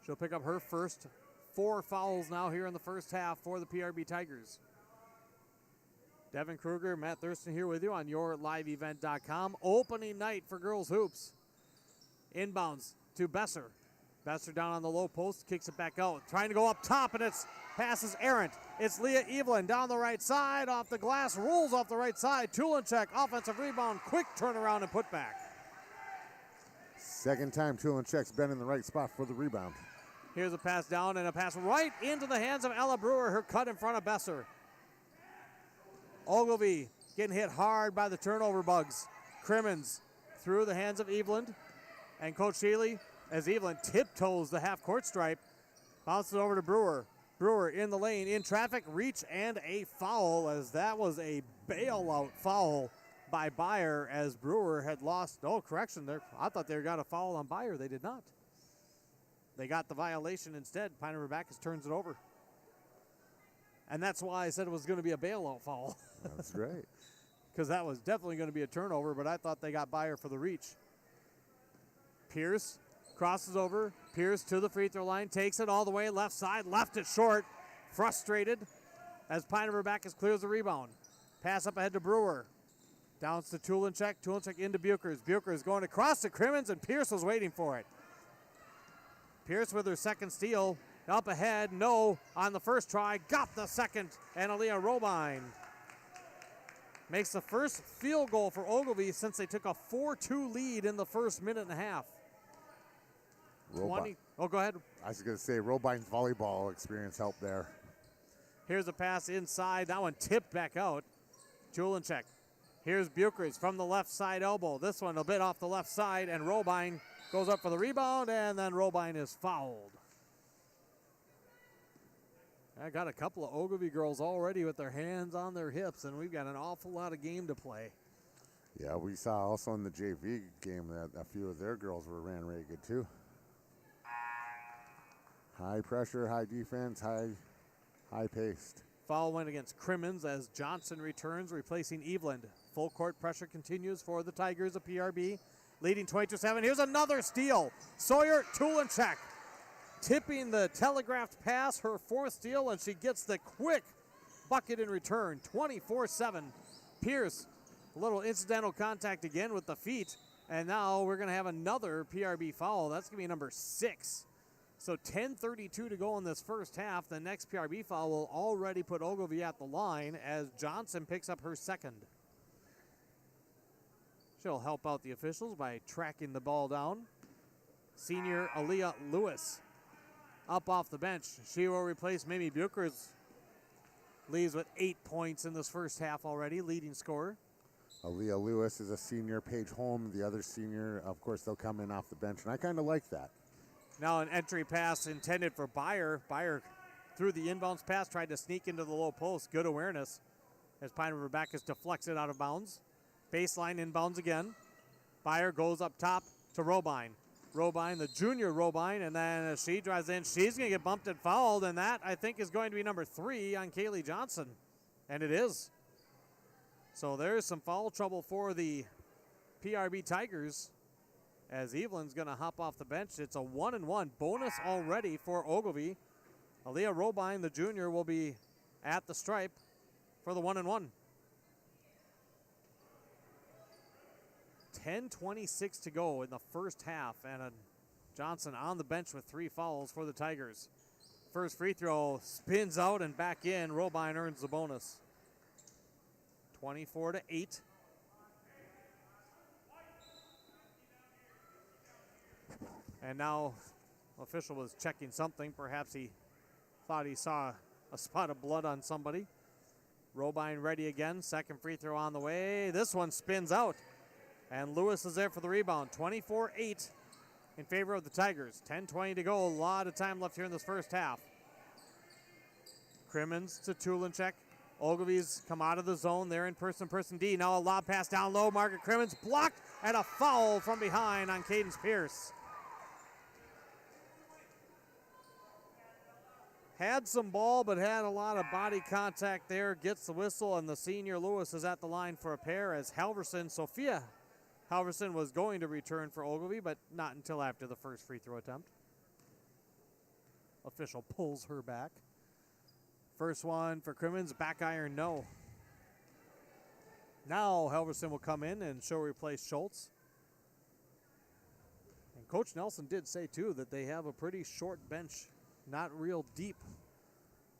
She'll pick up her first 4 fouls now here in the first half for the PRB Tigers. Devin Kruger, Matt Thurston here with you on yourliveevent.com. Opening night for girls hoops. Inbounds to Besser. Besser down on the low post, kicks it back out. Trying to go up top, and it's passes errant. It's Leah Evelyn down the right side, off the glass, rolls off the right side. Tulenchek, offensive rebound, quick turnaround and put back. Second time Tulenchek's been in the right spot for the rebound. Here's a pass down and a pass right into the hands of Ella Brewer. Her cut in front of Besser. Ogilvie getting hit hard by the turnover bugs. Crimmins through the hands of Evelyn. And Coach Shealy, as Evelyn tiptoes the half-court stripe, bounces over to Brewer. Brewer in the lane, in traffic, reach, and a foul, as that was a bailout foul by Byer, as Brewer had lost. No, correction there. I thought they got a foul on Byer. They did not. They got the violation instead. Pine River-Backus turns it over. And that's why I said it was going to be a bailout foul. That's right. Because that was definitely going to be a turnover, but I thought they got Byer for the reach. Pierce crosses over. Pierce to the free throw line, takes it all the way left side, left it short. Frustrated as Pine River-Backus clears the rebound. Pass up ahead to Brewer. Downs to Tulenchek. Tulenchek into Buchers. Buchers going across to Crimmins, and Pierce was waiting for it. Pierce with her second steal. Up ahead, no on the first try. Got the second, and Aaliyah Robine makes the first field goal for Ogilvie since they took a 4-2 lead in the first minute and a half. Oh, go ahead. I was going to say, Robine's volleyball experience helped there. Here's a pass inside. That one tipped back out. Tulenchek. Here's Buchers from the left side elbow. This one a bit off the left side, and Robine goes up for the rebound, and then Robine is fouled. I got a couple of Ogilvie girls already with their hands on their hips, and we've got an awful lot of game to play. Yeah, we saw also in the JV game that a few of their girls ran really good too. High pressure, high defense, high paced. Foul went against Crimmins as Johnson returns, replacing Eveland. Full court pressure continues for the Tigers of PRB, leading 22-7. Here's another steal. Sawyer Tulenchek tipping the telegraphed pass, her fourth steal, and she gets the quick bucket in return. 24-7. Pierce, a little incidental contact again with the feet, and now we're going to have another PRB foul. That's going to be number 6. So 10:32 to go in this first half. The next PRB foul will already put Ogilvie at the line as Johnson picks up her second. She'll help out the officials by tracking the ball down. Senior Aaliyah Lewis up off the bench. She will replace Mimi Buchers. Leaves with 8 points in this first half already, leading scorer. Aaliyah Lewis is a senior. Paige Holm, the other senior. Of course, they'll come in off the bench, and I kind of like that. Now an entry pass intended for Byer. Byer threw the inbounds pass, tried to sneak into the low post. Good awareness as Pine River-Backus deflects it out of bounds. Baseline inbounds again. Byer goes up top to Robine. Robine, the junior Robine, and then as she drives in, she's going to get bumped and fouled, and that, I think, is going to be number 3 on Kaylee Johnson. And it is. So there's some foul trouble for the PRB Tigers as Evelyn's going to hop off the bench. It's a 1-and-1 bonus already for Ogilvie. Aaliyah Robine, the junior, will be at the stripe for the 1-1. 10:26 to go in the first half, and Johnson on the bench with 3 fouls for the Tigers. First free throw spins out and back in. Robine earns the bonus. 24-8. And now, official was checking something. Perhaps he thought he saw a spot of blood on somebody. Robine ready again. Second free throw on the way. This one spins out. And Lewis is there for the rebound. 24-8 in favor of the Tigers. 10:20 to go. A lot of time left here in this first half. Crimmins to Tulinchek. Ogilvie's come out of the zone. They're in person D. Now a lob pass down low. Margaret Crimmins blocked, and a foul from behind on Cadence Pierce. Had some ball, but had a lot of body contact there. Gets the whistle, and the senior Lewis is at the line for a pair as Sophia Halverson was going to return for Ogilvie, but not until after the first free throw attempt. Official pulls her back. First one for Crimmins, back iron, no. Now Halverson will come in and she'll replace Schultz. And Coach Nelson did say, too, that they have a pretty short bench, not real deep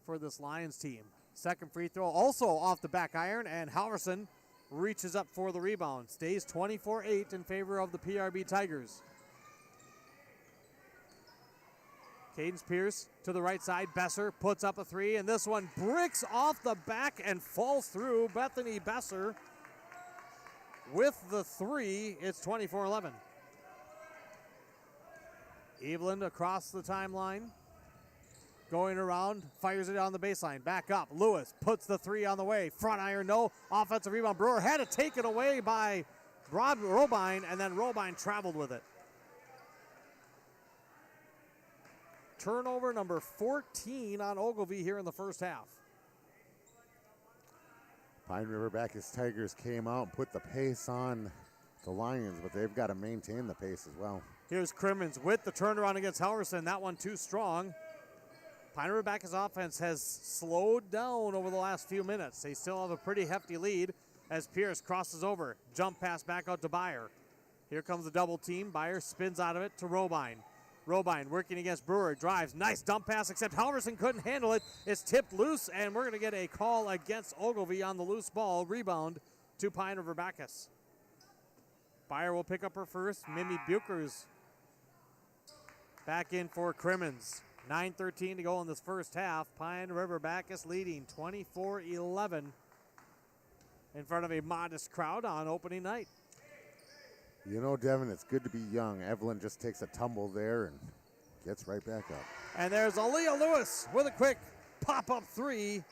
for this Lions team. Second free throw also off the back iron, and Halverson reaches up for the rebound. Stays 24-8 in favor of the PRB Tigers. Cadence Pierce to the right side. Besser puts up a 3, and this one bricks off the back and falls through. Bethany Besser with the 3. It's 24-11. Evelyn across the timeline. Going around, fires it on the baseline. Back up. Lewis puts the 3 on the way. Front iron, no. Offensive rebound. Brewer had it taken away by Robine, and then Robine traveled with it. Turnover number 14 on Ogilvie here in the first half. Pine River-Backus Tigers came out and put the pace on the Lions, but they've got to maintain the pace as well. Here's Crimmins with the turnaround against Halverson. That one too strong. Pine River-Backus offense has slowed down over the last few minutes. They still have a pretty hefty lead as Pierce crosses over. Jump pass back out to Byer. Here comes the double team. Byer spins out of it to Robine. Robine working against Brewer, drives, nice dump pass, except Halverson couldn't handle it. It's tipped loose, and we're going to get a call against Ogilvie on the loose ball. Rebound to Pine River-Backus. Byer will pick up her first. Mimi Buchers back in for Crimmins. 9:13 to go in this first half. Pine River-Backus leading 24-11 in front of a modest crowd on opening night. You know, Devin, it's good to be young. Evelyn just takes a tumble there and gets right back up. And there's Aaliyah Lewis with a quick pop-up 3.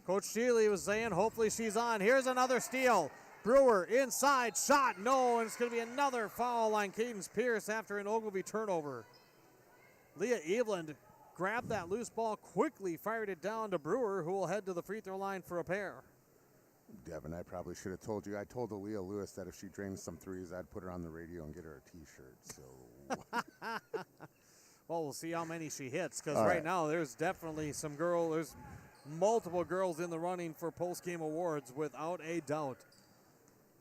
Coach Shealy was saying hopefully she's on. Here's another steal. Brewer inside, shot, no, and it's going to be another foul on Cadence Pierce after an Ogilvie turnover. Leah Eveland grabbed that loose ball quickly, fired it down to Brewer, who will head to the free throw line for a pair. Devin, I probably should have told you. I told Aaliyah Lewis that if she drains some threes, I'd put her on the radio and get her a T-shirt. So, well, we'll see how many she hits, because right now there's definitely there's multiple girls in the running for post-game awards without a doubt.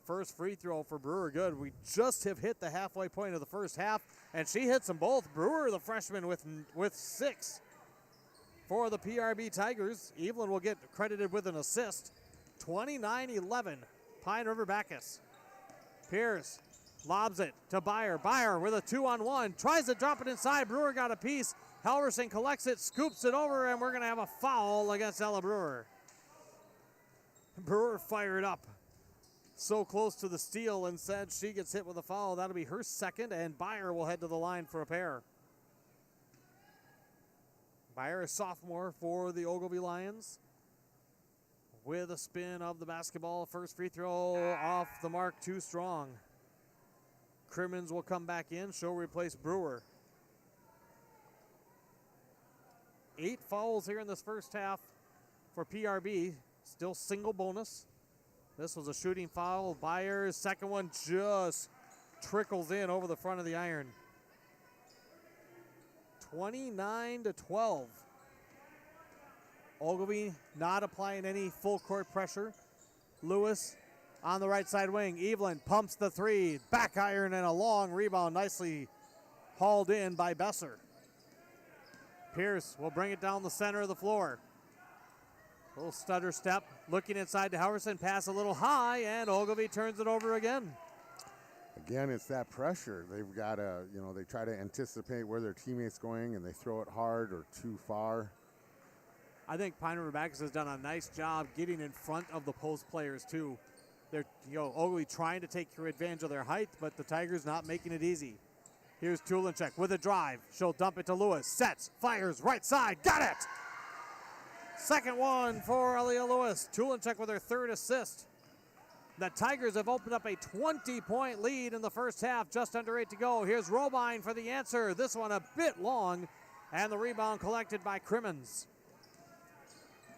First free throw for Brewer, good. We just have hit the halfway point of the first half, and she hits them both. Brewer, the freshman, with 6 for the PRB Tigers. Evelyn will get credited with an assist. 29-11, Pine River-Backus. Pierce lobs it to Byer. Byer with a 2-on-1, tries to drop it inside. Brewer got a piece. Halverson collects it, scoops it over, and we're going to have a foul against Ella Brewer. Brewer fired up. So close to the steal, and said she gets hit with a foul. That'll be her second, and Byer will head to the line for a pair. Byer, a sophomore for the Ogilvie Lions. With a spin of the basketball. First free throw off the mark, too strong. Crimmins will come back in. She'll replace Brewer. 8 fouls here in this first half for PRB. Still single bonus. This was a shooting foul. Byers' second one just trickles in over the front of the iron. 29-12. Ogilvie not applying any full court pressure. Lewis on the right side wing. Evelyn pumps the three. Back iron and a long rebound. Nicely hauled in by Besser. Pierce will bring it down the center of the floor. Little stutter step. Looking inside to Howerson. Pass a little high, and Ogilvie turns it over again. Again, it's that pressure. They've got to, they try to anticipate where their teammate's going, and they throw it hard or too far. I think Pine River-Backus has done a nice job getting in front of the post players, too. They're, Ogilvie trying to take advantage of their height, but the Tigers not making it easy. Here's Tulinchek with a drive. She'll dump it to Lewis. Sets, fires, right side. Got it! Second one for Aaliyah Lewis. Tulinchek with her third assist. The Tigers have opened up a 20-point lead in the first half, just under 8 to go. Here's Robine for the answer. This one a bit long, and the rebound collected by Crimmins.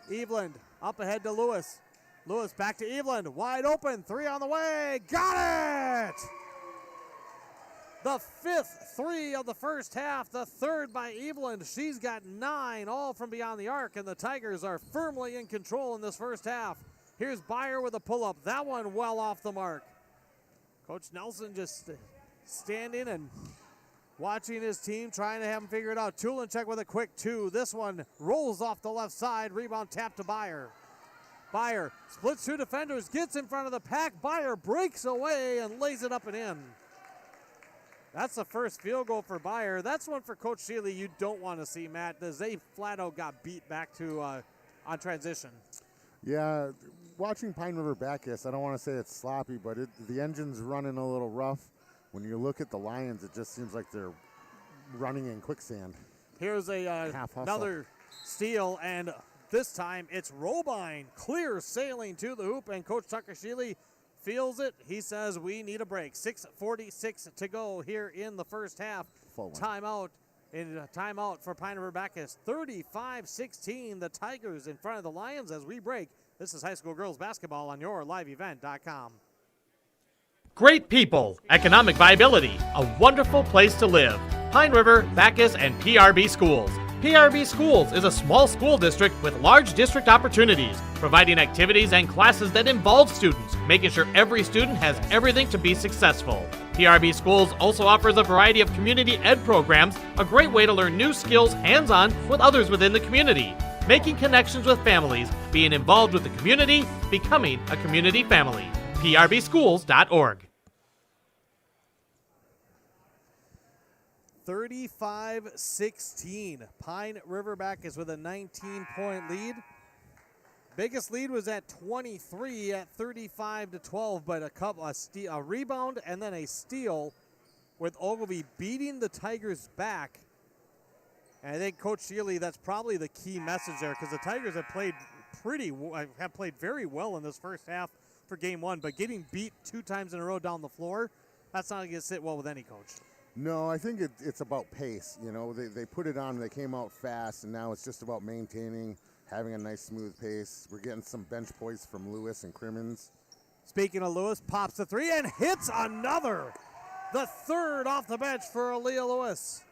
Eveland up ahead to Lewis. Lewis back to Eveland. Wide open. Three on the way. Got it! The fifth three of the first half. The third by Eveland. She's got 9, all from beyond the arc, and the Tigers are firmly in control in this first half. Here's Byer with a pull-up. That one well off the mark. Coach Nelson just standing and watching his team, trying to have him figure it out. Tulinchek with a quick 2. This one rolls off the left side. Rebound tap to Byer. Byer splits 2 defenders, gets in front of the pack. Byer breaks away and lays it up and in. That's the first field goal for Byer. That's one for Coach Shealy you don't want to see, Matt, as they flat out got beat back to on transition. Yeah, watching Pine River-Backus, I don't want to say it's sloppy, but the engine's running a little rough. When you look at the Lions, it just seems like they're running in quicksand. Here's another steal, and this time it's Robine clear sailing to the hoop, and Coach Tucker Shealy feels it. He says we need a break. 6:46 to go here in the first half. Timeout for Pine River-Backus. 35-16, the Tigers in front of the Lions as we break. This is high school girls basketball on yourliveevent.com. Great people, economic viability, a wonderful place to live. Pine River, Backus, and PRB Schools. PRB Schools is a small school district with large district opportunities, providing activities and classes that involve students, making sure every student has everything to be successful. PRB Schools also offers a variety of community ed programs, a great way to learn new skills hands-on with others within the community, making connections with families, being involved with the community, becoming a community family. PRBschools.org. 35-16. Pine River-Backus with a 19-point lead. Biggest lead was at 23 at 35-12, but a rebound and then a steal with Ogilvie beating the Tigers back. And I think Coach Shealy, that's probably the key message there, because the Tigers have played very well in this first half for game one, but getting beat 2 times in a row down the floor, that's not going to sit well with any coach. No, I think it's about pace. They put it on, they came out fast, and now it's just about maintaining, having a nice smooth pace. We're getting some bench points from Lewis and Crimmins. Speaking of Lewis, pops the 3 and hits another. The third off the bench for Aaliyah Lewis.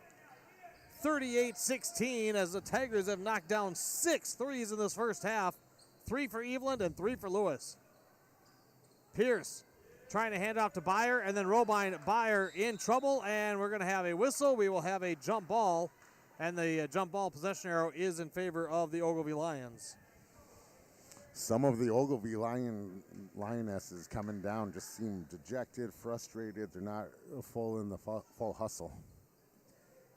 38-16 as the Tigers have knocked down 6 threes in this first half. 3 for Eveland and 3 for Lewis. Pierce trying to hand off to Byer, and then Robine. Byer in trouble, and we're going to have a whistle. We will have a jump ball, and the jump ball possession arrow is in favor of the Ogilvie Lions. Some of the Ogilvie Lionesses coming down just seem dejected, frustrated. They're not full in the full hustle.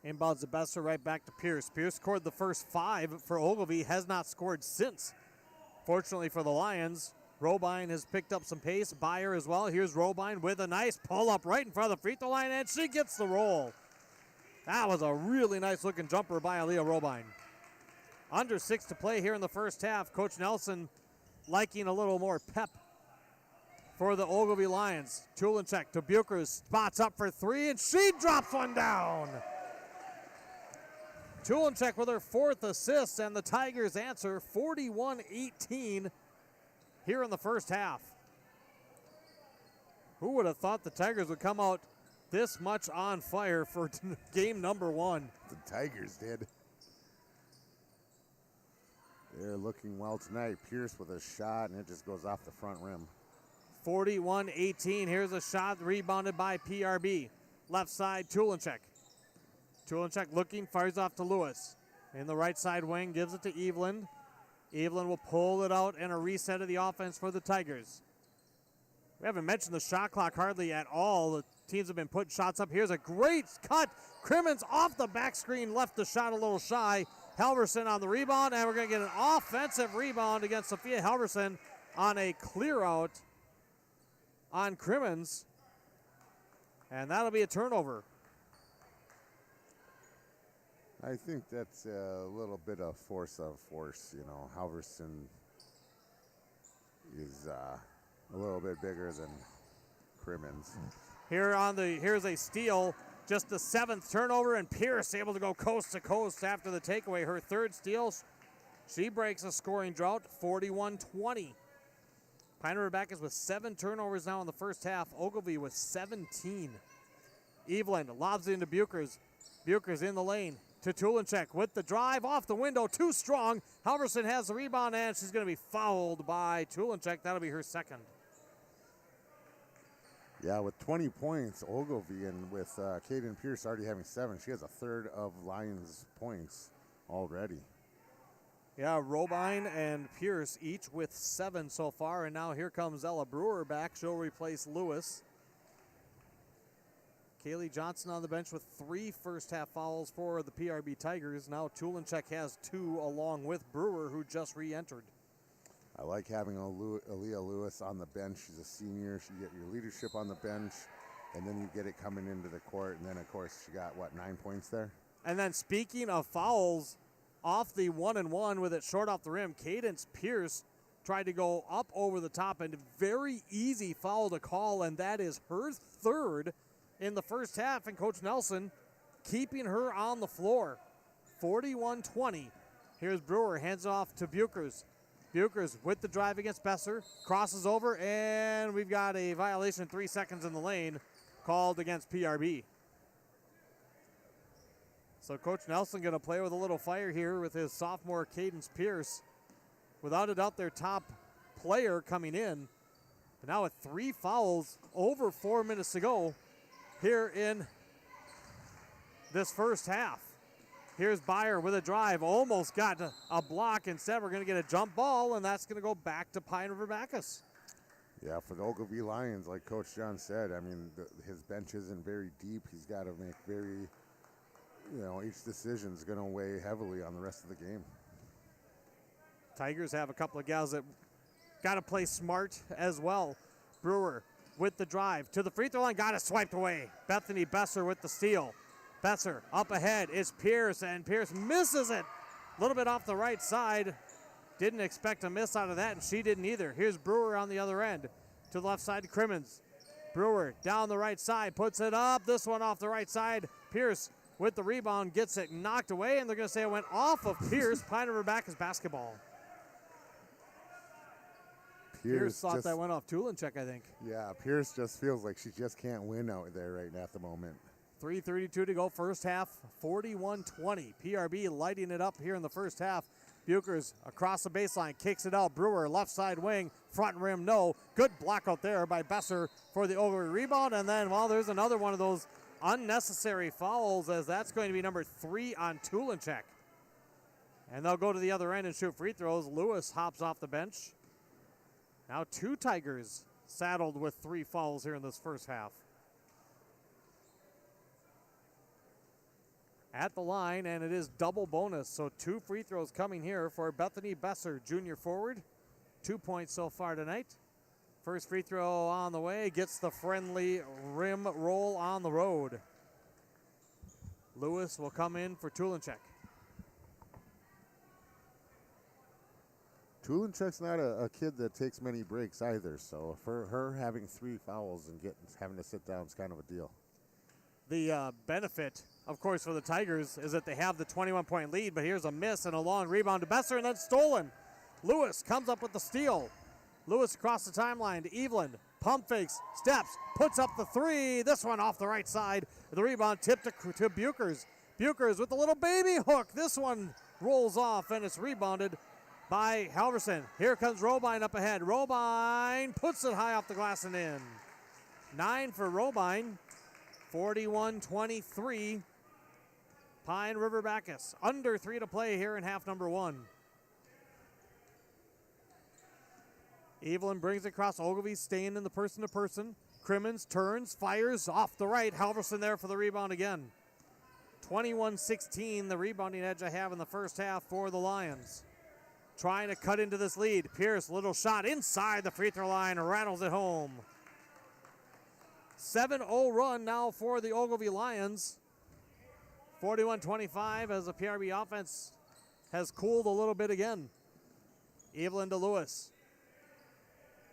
Inbounds the Besser right back to Pierce. Pierce scored the first 5 for Ogilvie, has not scored since. Fortunately for the Lions, Robine has picked up some pace. Byer as well. Here's Robine with a nice pull-up right in front of the free throw line, and she gets the roll. That was a really nice-looking jumper by Aaliyah Robine. Under 6 to play here in the first half. Coach Nelson liking a little more pep for the Ogilvie Lions. Tulinchek to Buchers, spots up for 3, and she drops one down. Tulinchek with her 4th assist, and the Tigers answer 41-18 here in the first half. Who would have thought the Tigers would come out this much on fire for game number 1. The Tigers did. They're looking well tonight. Pierce with a shot, and it just goes off the front rim. 41-18. Here's a shot rebounded by PRB. Left side, Tulinchek. Tulinchek looking, fires off to Lewis. In the right side wing, gives it to Evelyn. Evelyn will pull it out and a reset of the offense for the Tigers. We haven't mentioned the shot clock hardly at all. The teams have been putting shots up. Here's a great cut. Crimmins off the back screen, left the shot a little shy. Halverson on the rebound, and we're going to get an offensive rebound against Sophia Halverson on a clear out on Crimmins. And that'll be a turnover. I think that's a little bit of force. You know, Halverson is a little bit bigger than Crimmins. Here's a steal, just the 7th turnover, and Pierce able to go coast to coast after the takeaway. Her 3rd steal, she breaks a scoring drought, 41-20. Pine River-Backus with 7 turnovers now in the first half. Ogilvie with 17. Evelyn lobs it into Buchers. Buchers in the lane to Tulinchek with the drive off the window, too strong. Halverson has the rebound, and she's going to be fouled by Tulinchek. That'll be her 2nd. Yeah, with 20 points, Ogilvie, and with Kaden Pierce already having 7, she has a 3rd of Lions' points already. Yeah, Robine and Pierce each with 7 so far, and now here comes Ella Brewer back. She'll replace Lewis. Kaylee Johnson on the bench with 3 first-half fouls for the PRB Tigers. Now Tulinchek has 2 along with Brewer, who just re-entered. I like having Aaliyah Lewis on the bench. She's a senior. She get your leadership on the bench, and then you get it coming into the court. And then, of course, she got, 9 points there? And then speaking of fouls, off the 1-and-1 with it short off the rim, Cadence Pierce tried to go up over the top, and very easy foul to call, and that is her 3rd in the first half, and Coach Nelson keeping her on the floor. 41-20. Here's Brewer, hands off to Buchers. Buchers with the drive against Besser, crosses over, and we've got a violation, 3 seconds in the lane, called against PRB. So Coach Nelson going to play with a little fire here with his sophomore Cadence Pierce. Without a doubt, their top player coming in. But now with 3 fouls, over 4 minutes to go here in this first half. Here's Byer with a drive, almost got a block. Instead, we're going to get a jump ball, and that's going to go back to Pine River-Backus. Yeah, for the Ogilvie Lions, like Coach John said, I mean, his bench isn't very deep. He's got to make each decision is going to weigh heavily on the rest of the game. Tigers have a couple of gals that got to play smart as well. Brewer with the drive to the free throw line, got it swiped away. Bethany Besser with the steal. Besser up ahead is Pierce, and Pierce misses it. A little bit off the right side. Didn't expect a miss out of that, and she didn't either. Here's Brewer on the other end. To the left side to Crimmins. Brewer down the right side, puts it up. This one off the right side. Pierce with the rebound, gets it knocked away, and they're going to say it went off of Pierce. Pine River-Backus basketball. Pierce thought that went off Tulinchek, I think. Yeah, Pierce just feels like she just can't win out there right now at the moment. 3:32 to go, first half, 41-20. PRB lighting it up here in the first half. Buchers across the baseline, kicks it out. Brewer, left side wing, front rim, no. Good block out there by Besser for the over rebound. And then, there's another one of those unnecessary fouls, as that's going to be number 3 on Tulinchek. And they'll go to the other end and shoot free throws. Lewis hops off the bench. Now 2 Tigers saddled with 3 fouls here in this first half. At the line, and it is double bonus, so 2 free throws coming here for Bethany Besser, junior forward. 2 points so far tonight. First free throw on the way, gets the friendly rim roll on the road. Lewis will come in for Tulinchek. Tulinchek's not a kid that takes many breaks either, so for her having 3 fouls and having to sit down is kind of a deal. The benefit, of course, for the Tigers is that they have the 21-point lead, but here's a miss and a long rebound to Besser, and then stolen. Lewis comes up with the steal. Lewis across the timeline to Evelyn. Pump fakes, steps, puts up the three. This one off the right side. The rebound tipped to Buchers. Buchers with the little baby hook. This one rolls off, and it's rebounded by Halverson. Here comes Robine up ahead. Robine puts it high off the glass and in. 9 for Robine. 41-23. Pine River-Backus. Under 3 to play here in half number 1. Evelyn brings it across. Ogilvie staying in the person-to-person. Crimmins turns, fires off the right. Halverson there for the rebound again. 21-16, the rebounding edge I have in the first half for the Lions. Trying to cut into this lead. Pierce, little shot inside the free throw line, rattles it home. 7-0 run now for the Ogilvie Lions. 41-25 as the PRB offense has cooled a little bit again. Evelyn to Lewis.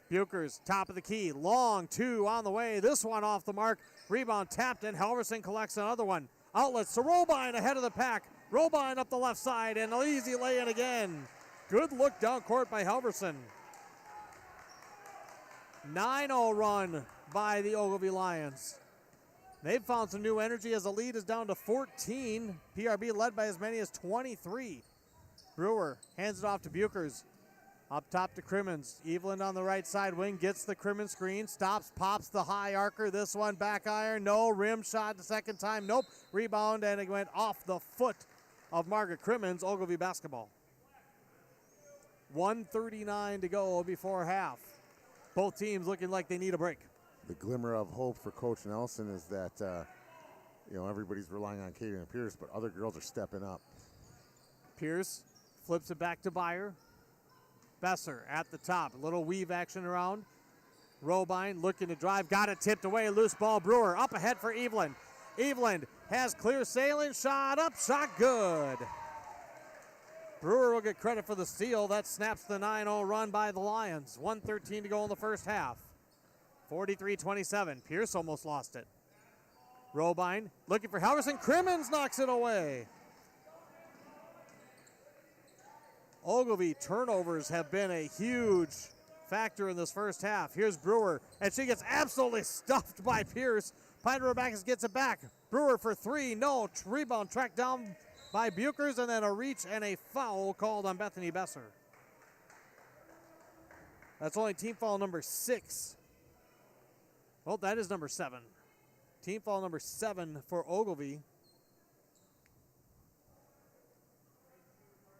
Buchers, top of the key. Long two on the way. This one off the mark. Rebound tapped in. Halverson collects another one. Outlets to Robine ahead of the pack. Robine up the left side and an easy lay-in again. Good look down court by Halverson. 9-0 run by the Ogilvie Lions. They've found some new energy as the lead is down to 14. PRB led by as many as 23. Brewer hands it off to Buchers. Up top to Crimmins. Evelyn on the right side wing gets the Crimmins screen. Stops, pops the high arcer. This one back iron. No. Rim shot the second time. Nope. Rebound, and it went off the foot of Margaret Crimmins. Ogilvie basketball. 1:39 to go before half. Both teams looking like they need a break. The glimmer of hope for Coach Nelson is that, everybody's relying on Katie and Pierce, but other girls are stepping up. Pierce flips it back to Byer. Besser at the top. A little weave action around. Robine looking to drive. Got it tipped away. Loose ball. Brewer up ahead for Evelyn. Evelyn has clear sailing. Shot up. Shot good. Brewer will get credit for the steal. That snaps the 9-0 run by the Lions. 1:13 to go in the first half. 43-27. Pierce almost lost it. Robine looking for Halverson. Crimmins knocks it away. Ogilvie turnovers have been a huge factor in this first half. Here's Brewer, and she gets absolutely stuffed by Pierce. Pine River-Backus gets it back. Brewer for three, no. Rebound tracked down by Buchers, and then a reach and a foul called on Bethany Besser. That's only team foul number 6. Well, that is number 7. Team foul number 7 for Ogilvie.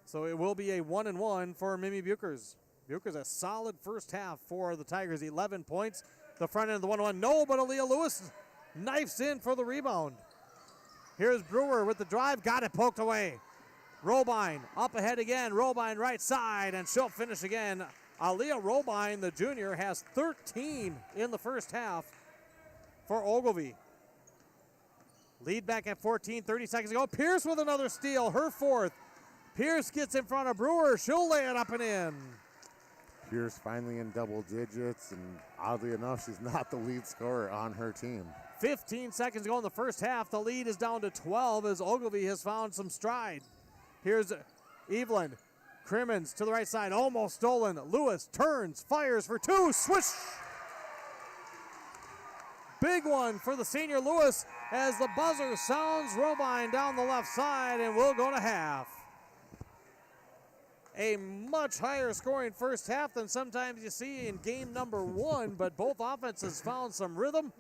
So it will be a 1-1 for Mimi Buchers. Buchers a solid first half for the Tigers. 11 points. The front end of the 1-1. No, but Aaliyah Lewis knifes in for the rebound. Here's Brewer with the drive. Got it poked away. Robine up ahead again. Robine right side, and she'll finish again. Aaliyah Robine, the junior, has 13 in the first half for Ogilvie. Lead back at 14, 30 seconds to go. Pierce with another steal, her 4th. Pierce gets in front of Brewer. She'll lay it up and in. Pierce finally in double digits, and oddly enough, she's not the lead scorer on her team. 15 seconds to go in the first half. The lead is down to 12 as Ogilvie has found some stride. Here's Evelyn. Crimmins to the right side, almost stolen. Lewis turns, fires for 2. Swish! Big one for the senior Lewis as the buzzer sounds. Robine down the left side, and we'll go to half. A much higher scoring first half than sometimes you see in game number 1, but both offenses found some rhythm,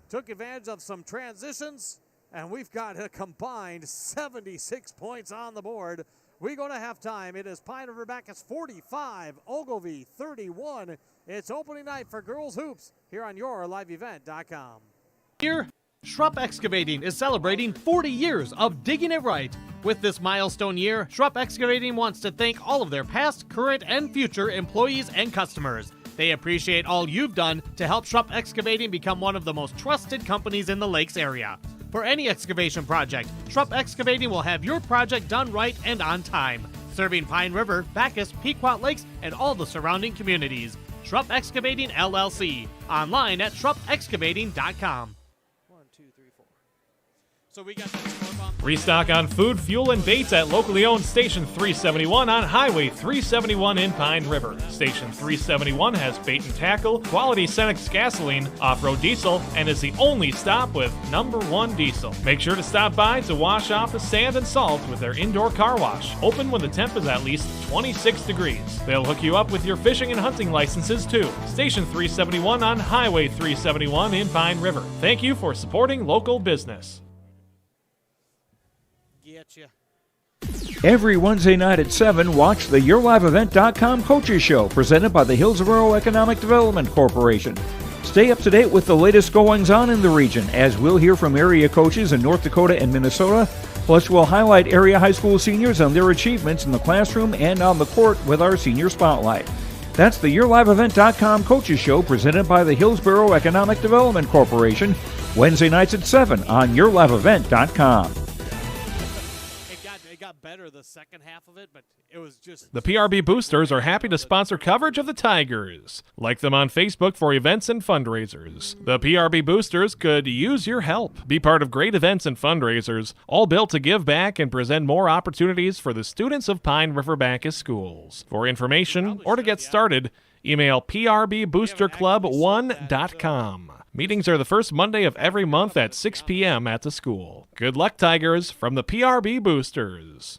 took advantage of some transitions, and we've got a combined 76 points on the board. We go to halftime. It is Pine River-Backus 45, Ogilvie 31. It's opening night for girls hoops here on YourLiveEvent.com. Here, Schrupp Excavating is celebrating 40 years of digging it right. With this milestone year, Schrupp Excavating wants to thank all of their past, current, and future employees and customers. They appreciate all you've done to help Schrupp Excavating become one of the most trusted companies in the Lakes area. For any excavation project, Schrupp Excavating will have your project done right and on time, serving Pine River, Backus, Pequot Lakes, and all the surrounding communities. Schrupp Excavating LLC, online at SchruppExcavating.com. So we got some score bump. Restock on food, fuel, and baits at locally owned Station 371 on Highway 371 in Pine River. Station 371 has bait and tackle, quality Cenex gasoline, off-road diesel, and is the only stop with #1 diesel. Make sure to stop by to wash off the sand and salt with their indoor car wash, open when the temp is at least 26 degrees. They'll hook you up with your fishing and hunting licenses too. Station 371 on Highway 371 in Pine River. Thank you for supporting local business. Get you. Every Wednesday night at 7, watch the YourLiveEvent.com Coaches Show, presented by the Hillsborough Economic Development Corporation. Stay up to date with the latest goings-on in the region, as we'll hear from area coaches in North Dakota and Minnesota. Plus, we'll highlight area high school seniors and their achievements in the classroom and on the court with our Senior Spotlight. That's the YourLiveEvent.com Coaches Show, presented by the Hillsborough Economic Development Corporation, Wednesday nights at 7 on YourLiveEvent.com. It got better the second half of it, but it was just... The PRB Boosters are happy to sponsor coverage of the Tigers. Like them on Facebook for events and fundraisers. The PRB Boosters could use your help. Be part of great events and fundraisers, all built to give back and present more opportunities for the students of Pine River-Backus schools. For information or to get started, email prboosterclub1.com. Meetings are the first Monday of every month at 6 p.m. at the school. Good luck, Tigers, from the PRB Boosters.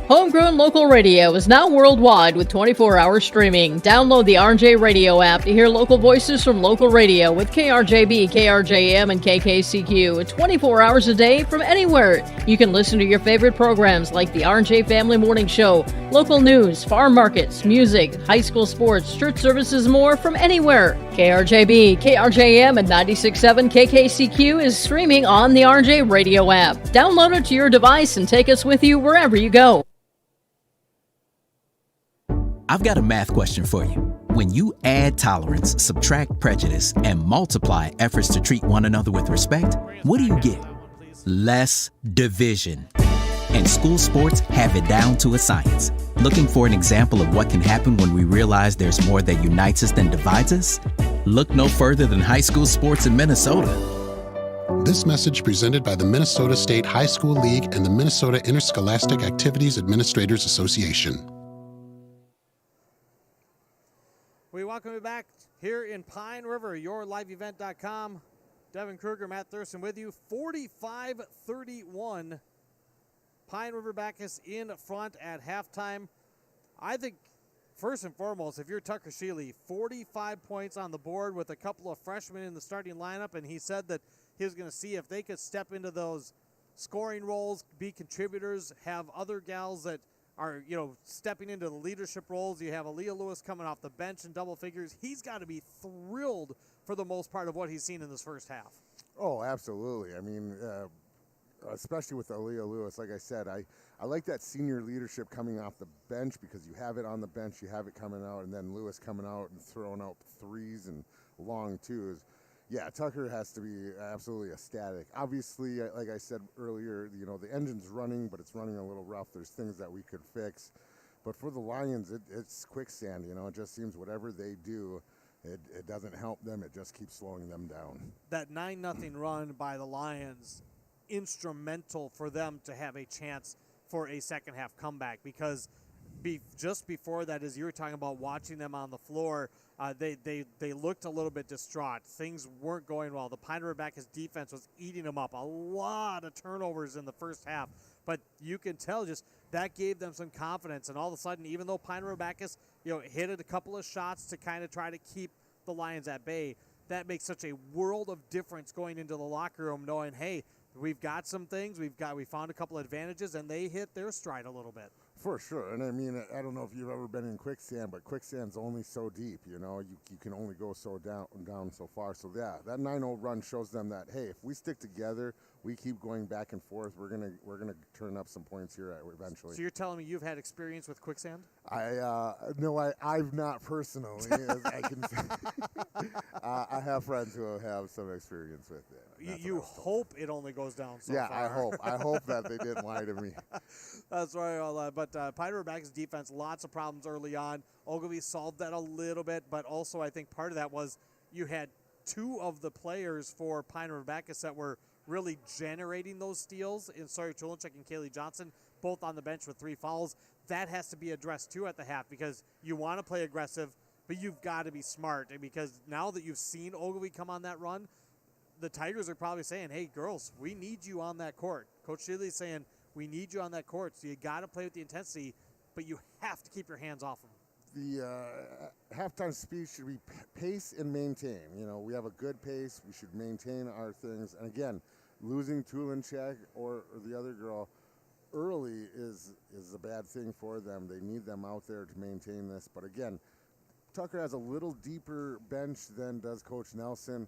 Homegrown local radio is now worldwide with 24-hour streaming. Download the RJ Radio app to hear local voices from local radio with KRJB, KRJM, and KKCQ 24 hours a day from anywhere. You can listen to your favorite programs like the RJ Family Morning Show, local news, farm markets, music, high school sports, church services, more from anywhere. KRJB, KRJM, and 96.7 KKCQ is streaming on the RJ Radio app. Download it to your device and take us with you wherever you go. I've got a math question for you. When you add tolerance, subtract prejudice, and multiply efforts to treat one another with respect, what do you get? Less division. And school sports have it down to a science. Looking for an example of what can happen when we realize there's more that unites us than divides us? Look no further than high school sports in Minnesota. This message presented by the Minnesota State High School League and the Minnesota Interscholastic Activities Administrators Association. We welcome you back here in Pine River, yourliveevent.com. Devin Kruger, Matt Thurston with you. 45-31. Pine River-Backus in front at halftime. I think, first and foremost, if you're Tucker Sheely, 45 points on the board with a couple of freshmen in the starting lineup, and he said that he was going to see if they could step into those scoring roles, be contributors, have other gals that are, stepping into the leadership roles. You have Aaliyah Lewis coming off the bench in double figures. He's got to be thrilled for the most part of what he's seen in this first half. Oh, absolutely. I mean, especially with Aaliyah Lewis, like I said, I like that senior leadership coming off the bench because you have it on the bench, you have it coming out, and then Lewis coming out and throwing out threes and long twos. Yeah, Tucker has to be absolutely ecstatic. Obviously, like I said earlier, the engine's running, but it's running a little rough. There's things that we could fix. But for the Lions, it's quicksand. It just seems whatever they do, it doesn't help them. It just keeps slowing them down. That 9-0 run by the Lions, instrumental for them to have a chance for a second-half comeback because just before that, as you were talking about watching them on the floor, they looked a little bit distraught. Things weren't going well. The Pine River-Backus defense was eating them up. A lot of turnovers in the first half. But you can tell just that gave them some confidence. And all of a sudden, even though Pine River-Backus hit a couple of shots to kind of try to keep the Lions at bay, that makes such a world of difference going into the locker room knowing, hey, we've got some things. We found a couple of advantages, and they hit their stride a little bit. For sure. And I mean, I don't know if you've ever been in quicksand, but quicksand's only so deep, you can only go so down so far. So yeah, that 9-0 run shows them that, hey, if we stick together, we keep going back and forth, we're gonna turn up some points here eventually. So you're telling me you've had experience with quicksand? I've not personally. I can say. I have friends who have some experience with it. You hope it only goes down so far. Yeah, I hope that they didn't lie to me. That's right. But Pine River-Backus defense, lots of problems early on. Ogilvie solved that a little bit, but also I think part of that was you had two of the players for Pine River-Backus that were really generating those steals in Sawyer Tulinchek and Kaylee Johnson, both on the bench with 3 fouls. That has to be addressed too at the half, because you want to play aggressive, but you've got to be smart. And because now that you've seen Ogilvie come on that run, the Tigers are probably saying, hey, girls, we need you on that court. Coach Shidley's saying, we need you on that court, so you got to play with the intensity, but you have to keep your hands off them. The halftime speech should be pace and maintain. You know, we have a good pace. We should maintain our things. And again, losing Tulinchek or the other girl early is a bad thing for them. They need them out there to maintain this. But again, Tucker has a little deeper bench than does Coach Nelson.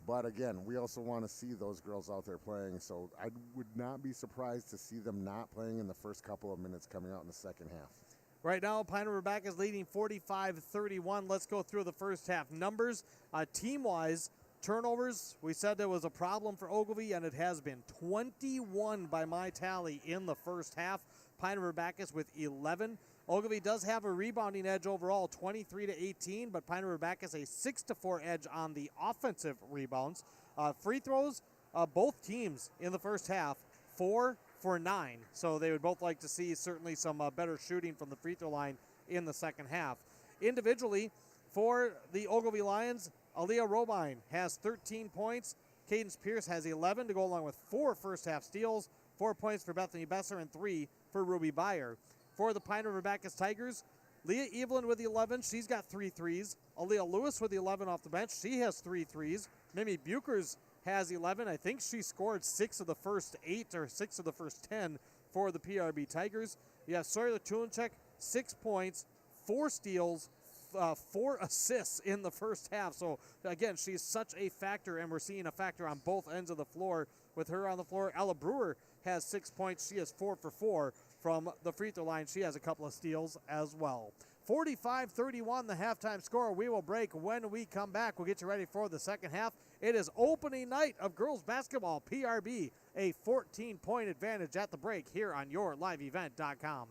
But again, we also want to see those girls out there playing. So I would not be surprised to see them not playing in the first couple of minutes coming out in the second half. Right now, Pine River-Backus leading 45-31. Let's go through the first half numbers. Team-wise, turnovers, we said there was a problem for Ogilvie, and it has been 21 by my tally in the first half. Pine River-Backus with 11. Ogilvie does have a rebounding edge overall, 23-18, but Pine River-Backus a 6-4 edge on the offensive rebounds. Free throws, both teams in the first half, 4 for 9. So they would both like to see certainly some better shooting from the free throw line in the second half. Individually, for the Ogilvie Lions, Aaliyah Robine has 13 points. Cadence Pierce has 11 to go along with 4 first half steals, 4 points for Bethany Besser and 3 for Ruby Beyer. For the Pine River-Backus Tigers, Leah Evelyn with the 11. She's got 3 threes. Aaliyah Lewis with the 11 off the bench. She has 3 threes. Mimi Buchers has 11. I think she scored 6 of the first 8 or 6 of the first 10 for the PRB Tigers. You have Sawyer Tulinchek, 6 points, 4 steals, 4 assists in the first half. So, again, she's such a factor, and we're seeing a factor on both ends of the floor with her on the floor. Ella Brewer has 6 points. She is 4 for 4 from the free throw line. She has a couple of steals as well. 45-31 the halftime score. We will break. When we come back, we'll get you ready for the second half. It is opening night of girls basketball. PRB, a 14-point advantage at the break here on YourLiveEvent.com.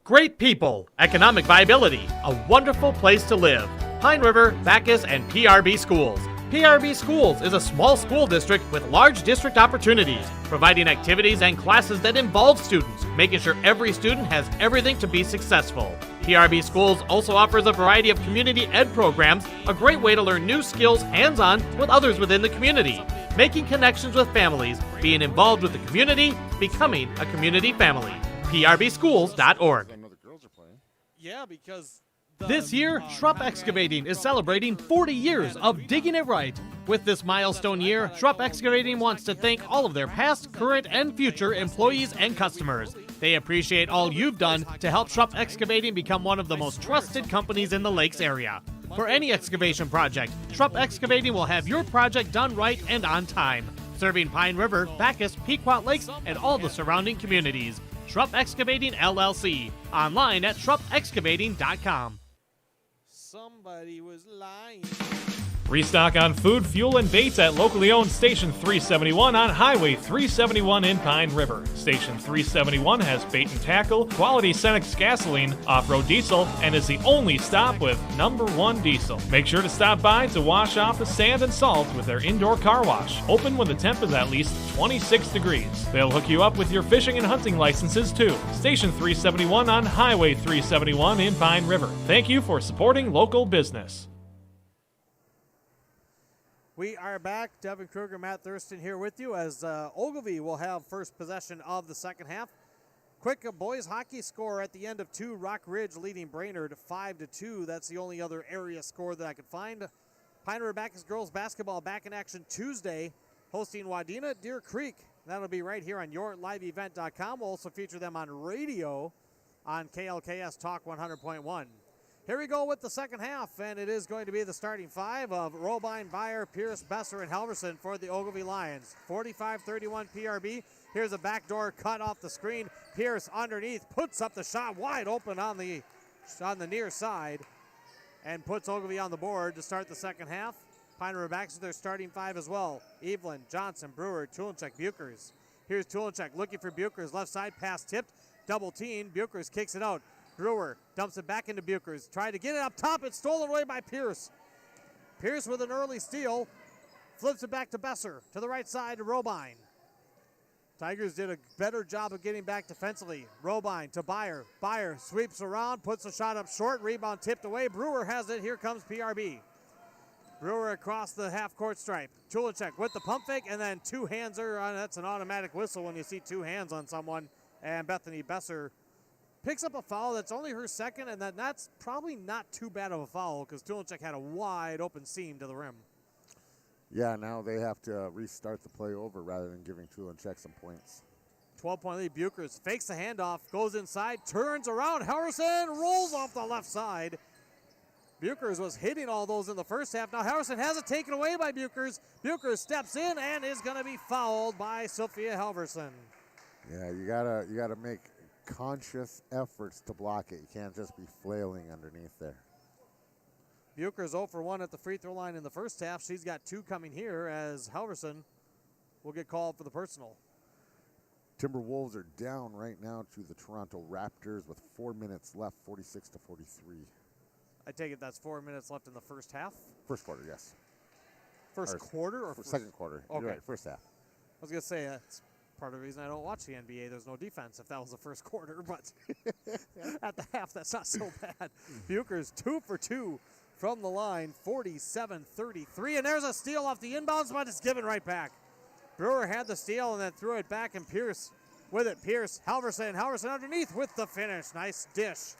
Great people, economic viability, a wonderful place to live. Pine River, Backus, and PRB Schools. PRB Schools is a small school district with large district opportunities, providing activities and classes that involve students, making sure every student has everything to be successful. PRB Schools also offers a variety of community ed programs, a great way to learn new skills hands-on with others within the community, making connections with families, being involved with the community, becoming a community family. PRBschools.org. Yeah, because this year, Schrupp Excavating is celebrating 40 years of digging it right. With this milestone year, Schrupp Excavating wants to thank all of their past, current, and future employees and customers. They appreciate all you've done to help Schrupp Excavating become one of the most trusted companies in the Lakes area. For any excavation project, Schrupp Excavating will have your project done right and on time, serving Pine River, Backus, Pequot Lakes, and all the surrounding communities. Schrupp Excavating LLC. Online at schruppexcavating.com. Somebody was lying. Restock on food, fuel, and baits at locally owned Station 371 on Highway 371 in Pine River. Station 371 has bait and tackle, quality Cenex gasoline, off-road diesel, and is the only stop with #1 diesel. Make sure to stop by to wash off the sand and salt with their indoor car wash, open when the temp is at least 26 degrees. They'll hook you up with your fishing and hunting licenses too. Station 371 on Highway 371 in Pine River. Thank you for supporting local business. We are back. Devin Kruger, Matt Thurston here with you as Ogilvie will have first possession of the second half. Quick boys hockey score at the end of 2. Rock Ridge leading Brainerd 5-2. That's the only other area score that I could find. Pine River-Backus girls basketball back in action Tuesday, hosting Wadena at Deer Creek. That'll be right here on YourLiveEvent.com. We'll also feature them on radio on KLKS Talk 100.1. Here we go with the second half, and it is going to be the starting 5 of Robine, Beyer, Pierce, Besser, and Helverson for the Ogilvie Lions. 45-31 PRB. Here's a backdoor cut off the screen. Pierce underneath puts up the shot wide open on the near side and puts Ogilvie on the board to start the second half. Pine River-Backus their starting 5 as well. Evelyn, Johnson, Brewer, Tulinchek, Buchers. Here's Tulinchek looking for Buchers. Left side pass tipped. Double team. Buchers kicks it out. Brewer dumps it back into Buchers. Tried to get it up top. It's stolen away by Pierce. Pierce with an early steal. Flips it back to Besser. To the right side to Robine. Tigers did a better job of getting back defensively. Robine to Byer. Byer sweeps around, puts the shot up short. Rebound tipped away. Brewer has it. Here comes PRB. Brewer across the half-court stripe. Chulicek with the pump fake, and then two hands are on. That's an automatic whistle when you see two hands on someone. And Bethany Besser picks up a foul that's only her second, and that's probably not too bad of a foul because Chulicek had a wide open seam to the rim. Yeah, now they have to restart the play over rather than giving Chulicek some points. 12-point lead. Buchers fakes the handoff, goes inside, turns around. Harrison rolls off the left side. Buchers was hitting all those in the first half. Now Harrison has it taken away by Buchers. Buchers steps in and is going to be fouled by Sophia Halverson. Yeah, you gotta make conscious efforts to block it. You can't just be flailing underneath there. Buchers 0 for 1 at the free throw line in the first half. She's got 2 coming here as Halverson will get called for the personal. Timberwolves are down right now to the Toronto Raptors with 4 minutes left, 46 to 43. I take it that's 4 minutes left in the first half? First quarter, yes. First quarter or second quarter? Okay. You're right, first half. I was going to say, that's part of the reason I don't watch the NBA. There's no defense if that was the first quarter, but at the half, that's not so bad. Buchers 2 for 2 from the line, 47-33. And there's a steal off the inbounds, but it's given right back. Brewer had the steal and then threw it back, and Pierce with it. Pierce, Halverson underneath with the finish. Nice dish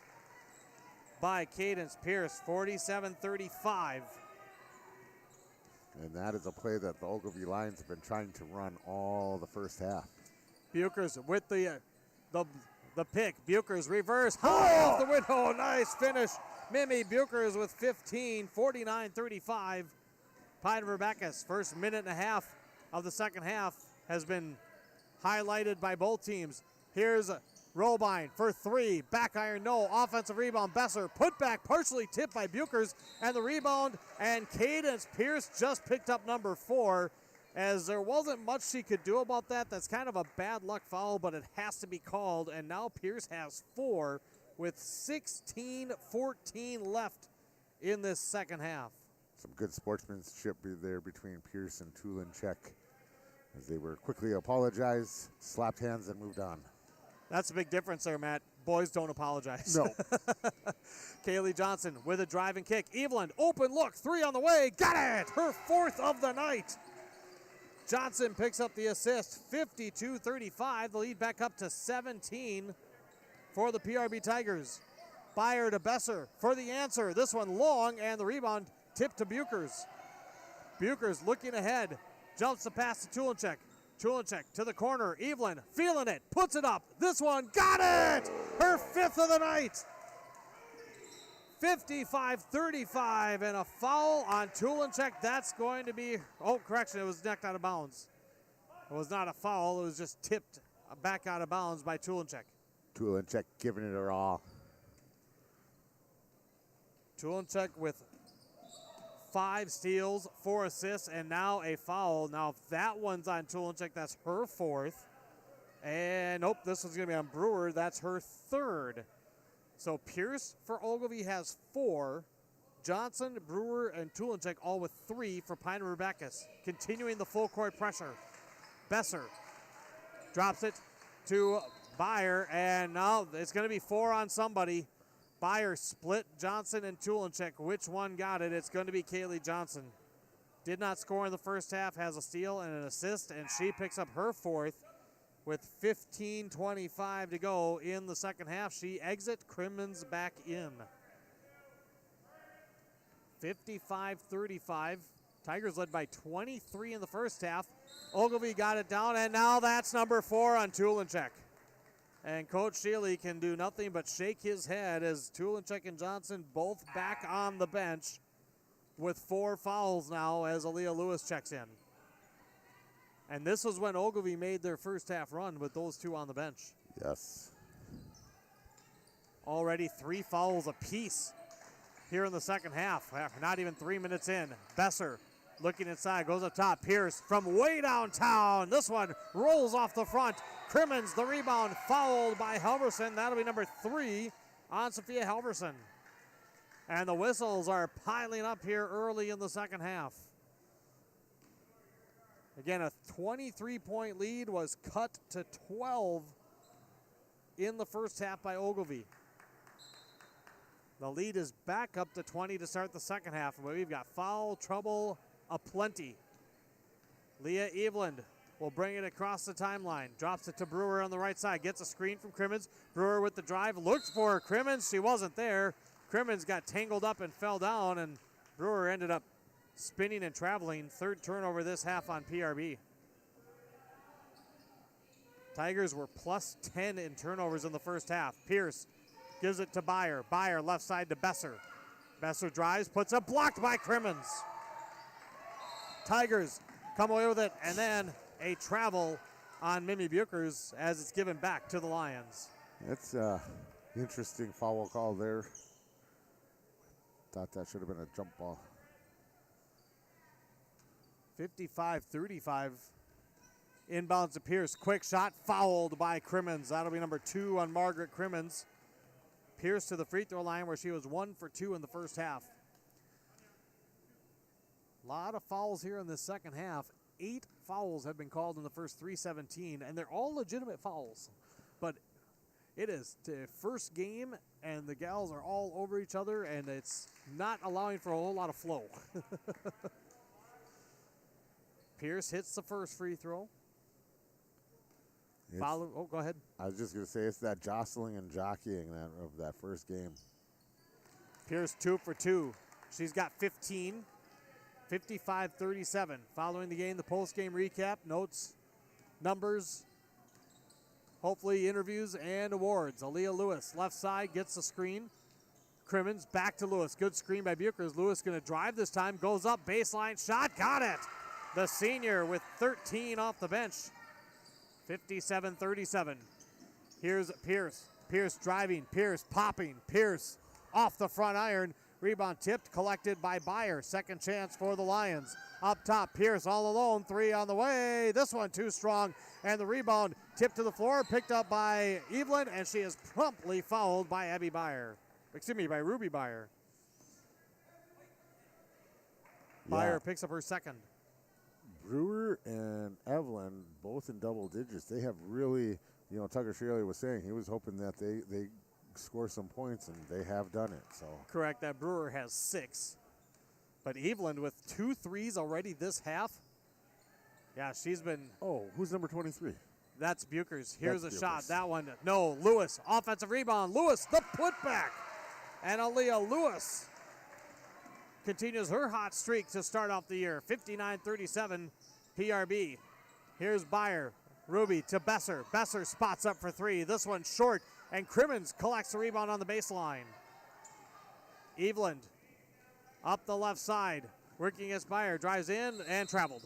by Cadence Pierce, 47-35. And that is a play that the Ogilvie Lions have been trying to run all the first half. Buchers with the pick. Buchers reverse. High off the window. Nice finish. Mimi Buchers with 15, 49-35. Pine River-Backus, first minute and a half of the second half has been highlighted by both teams. Here's Robine for 3. Back iron, no. Offensive rebound. Besser put back, partially tipped by Buchers. And the rebound, and Cadence Pierce just picked up number 4. As there wasn't much she could do about that. That's kind of a bad luck foul, but it has to be called. And now Pierce has 4 with 16-14 left in this second half. Some good sportsmanship there between Pierce and Tulinchek as they were quickly apologized, slapped hands, and moved on. That's a big difference there, Matt. Boys don't apologize. No. Kaylee Johnson with a drive and kick. Evelyn, open look, 3 on the way. Got it! Her 4th of the night. Johnson picks up the assist, 52-35. The lead back up to 17 for the PRB Tigers. Byer to Besser for the answer. This one long, and the rebound tipped to Buchers. Buchers looking ahead. Jumps the pass to Tulinchek. Tulinchek to the corner. Evelyn feeling it. Puts it up. This one got it! Her 5th of the night. 55-35 and a foul on Tulinchek. That's going to be, oh, correction, it was knocked out of bounds. It was not a foul. It was just tipped back out of bounds by Tulinchek. Tulinchek giving it her all. Tulinchek with 5 steals, 4 assists, and now a foul. Now, if that one's on Tulinchek, that's her 4th. And nope, this one's going to be on Brewer. That's her 3rd. So Pierce for Ogilvie has 4. Johnson, Brewer, and Tulinchek all with 3 for Pine River-Backus. Continuing the full court pressure. Besser drops it to Byer, and now it's going to be 4 on somebody. Byer split Johnson and Tulinchek. Which one got it? It's going to be Kaylee Johnson. Did not score in the first half, has a steal and an assist, and she picks up her 4th with 15:25 to go in the second half. She exits Crimmins back in. 55-35. Tigers led by 23 in the first half. Ogilvie got it down, and now that's number 4 on Tulinchek. And Coach Shealy can do nothing but shake his head as Tulinchek and Johnson both back on the bench with 4 fouls now as Aaliyah Lewis checks in. And this was when Ogilvie made their first half run with those 2 on the bench. Yes. Already 3 fouls apiece here in the second half. Not even 3 minutes in. Besser looking inside, goes up top. Pierce from way downtown. This one rolls off the front. Crimmins, the rebound, fouled by Halverson. That'll be number 3 on Sophia Halverson. And the whistles are piling up here early in the second half. Again, a 23-point lead was cut to 12 in the first half by Ogilvie. The lead is back up to 20 to start the second half, but we've got foul trouble aplenty. Leah Eveland will bring it across the timeline. Drops it to Brewer on the right side. Gets a screen from Crimmins. Brewer with the drive. Looks for Crimmins. She wasn't there. Crimmins got tangled up and fell down, and Brewer ended up spinning and traveling. Third turnover this half on PRB. Tigers were plus 10 in turnovers in the first half. Pierce gives it to Byer. Byer left side to Besser. Besser drives, puts it blocked by Crimmins. Tigers come away with it, and then a travel on Mimi Buchers as it's given back to the Lions. That's an interesting foul call there. Thought that should have been a jump ball. 55-35. Inbounds to Pierce. Quick shot, fouled by Crimmins. That'll be number 2 on Margaret Crimmins. Pierce to the free throw line where she was 1 for 2 in the first half. A lot of fouls here in the second half. 8 fouls have been called in the first 3:17, and they're all legitimate fouls. But it is the first game, and the gals are all over each other, and it's not allowing for a whole lot of flow. Pierce hits the first free throw. Go ahead. I was just going to say it's that jostling and jockeying of that first game. Pierce 2 for 2. She's got 15. 55-37. Following the game, the post-game recap, notes, numbers, hopefully interviews and awards. Aaliyah Lewis, left side, gets the screen. Crimmins back to Lewis. Good screen by Buchers. Lewis going to drive this time. Goes up, baseline shot, got it. The senior with 13 off the bench. 57-37. Here's Pierce. Pierce driving. Pierce popping. Pierce off the front iron. Rebound tipped, collected by Byer. Second chance for the Lions. Up top, Pierce all alone. 3 on the way. This one too strong. And the rebound tipped to the floor, picked up by Evelyn, and she is promptly fouled by Abby Byer. Excuse me, by Ruby Byer. Byer picks up her second. Brewer and Evelyn, both in double digits. They have really, Tucker Shirley was saying he was hoping that they score some points, and they have done it. So correct, that Brewer has 6. But Evelyn with 2 threes already this half. Yeah, she's been. Oh, who's number 23? That's Buchers. Here's That's a Buchers. shot. That one. No, Lewis. Offensive rebound. Lewis, the putback. And Aaliyah Lewis continues her hot streak to start off the year. 59-37 PRB. Here's Byer. Ruby to Besser. Besser spots up for 3. This one short, and Crimmins collects the rebound on the baseline. Eveland up the left side, working against Byer. Drives in and traveled.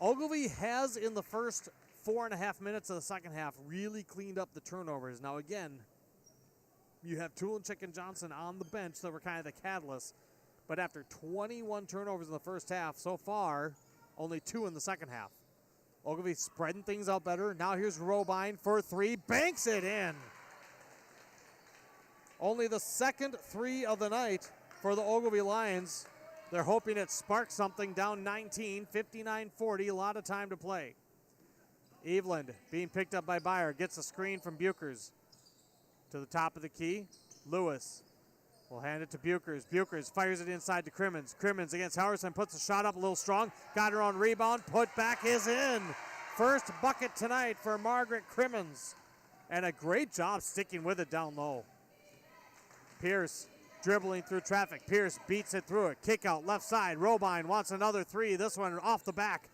Ogilvie has, in the first 4.5 minutes of the second half, really cleaned up the turnovers. Now, again, you have Tulenchik and Johnson on the bench that were kind of the catalyst. But after 21 turnovers in the first half, so far, only 2 in the second half. Ogilvie spreading things out better. Now here's Robine for 3. Banks it in. Only the second 3 of the night for the Ogilvie Lions. They're hoping it sparks something down 19, 59-40, a lot of time to play. Eveland being picked up by Byer, gets a screen from Buchers. To the top of the key, Lewis will hand it to Buchers. Buchers fires it inside to Crimmins. Crimmins against Howerson, puts a shot up a little strong. Got her on rebound, put back is in. First bucket tonight for Margaret Crimmins. And a great job sticking with it down low. Pierce dribbling through traffic. Pierce beats it through it. Kick out left side. Robine wants another 3. This one off the back.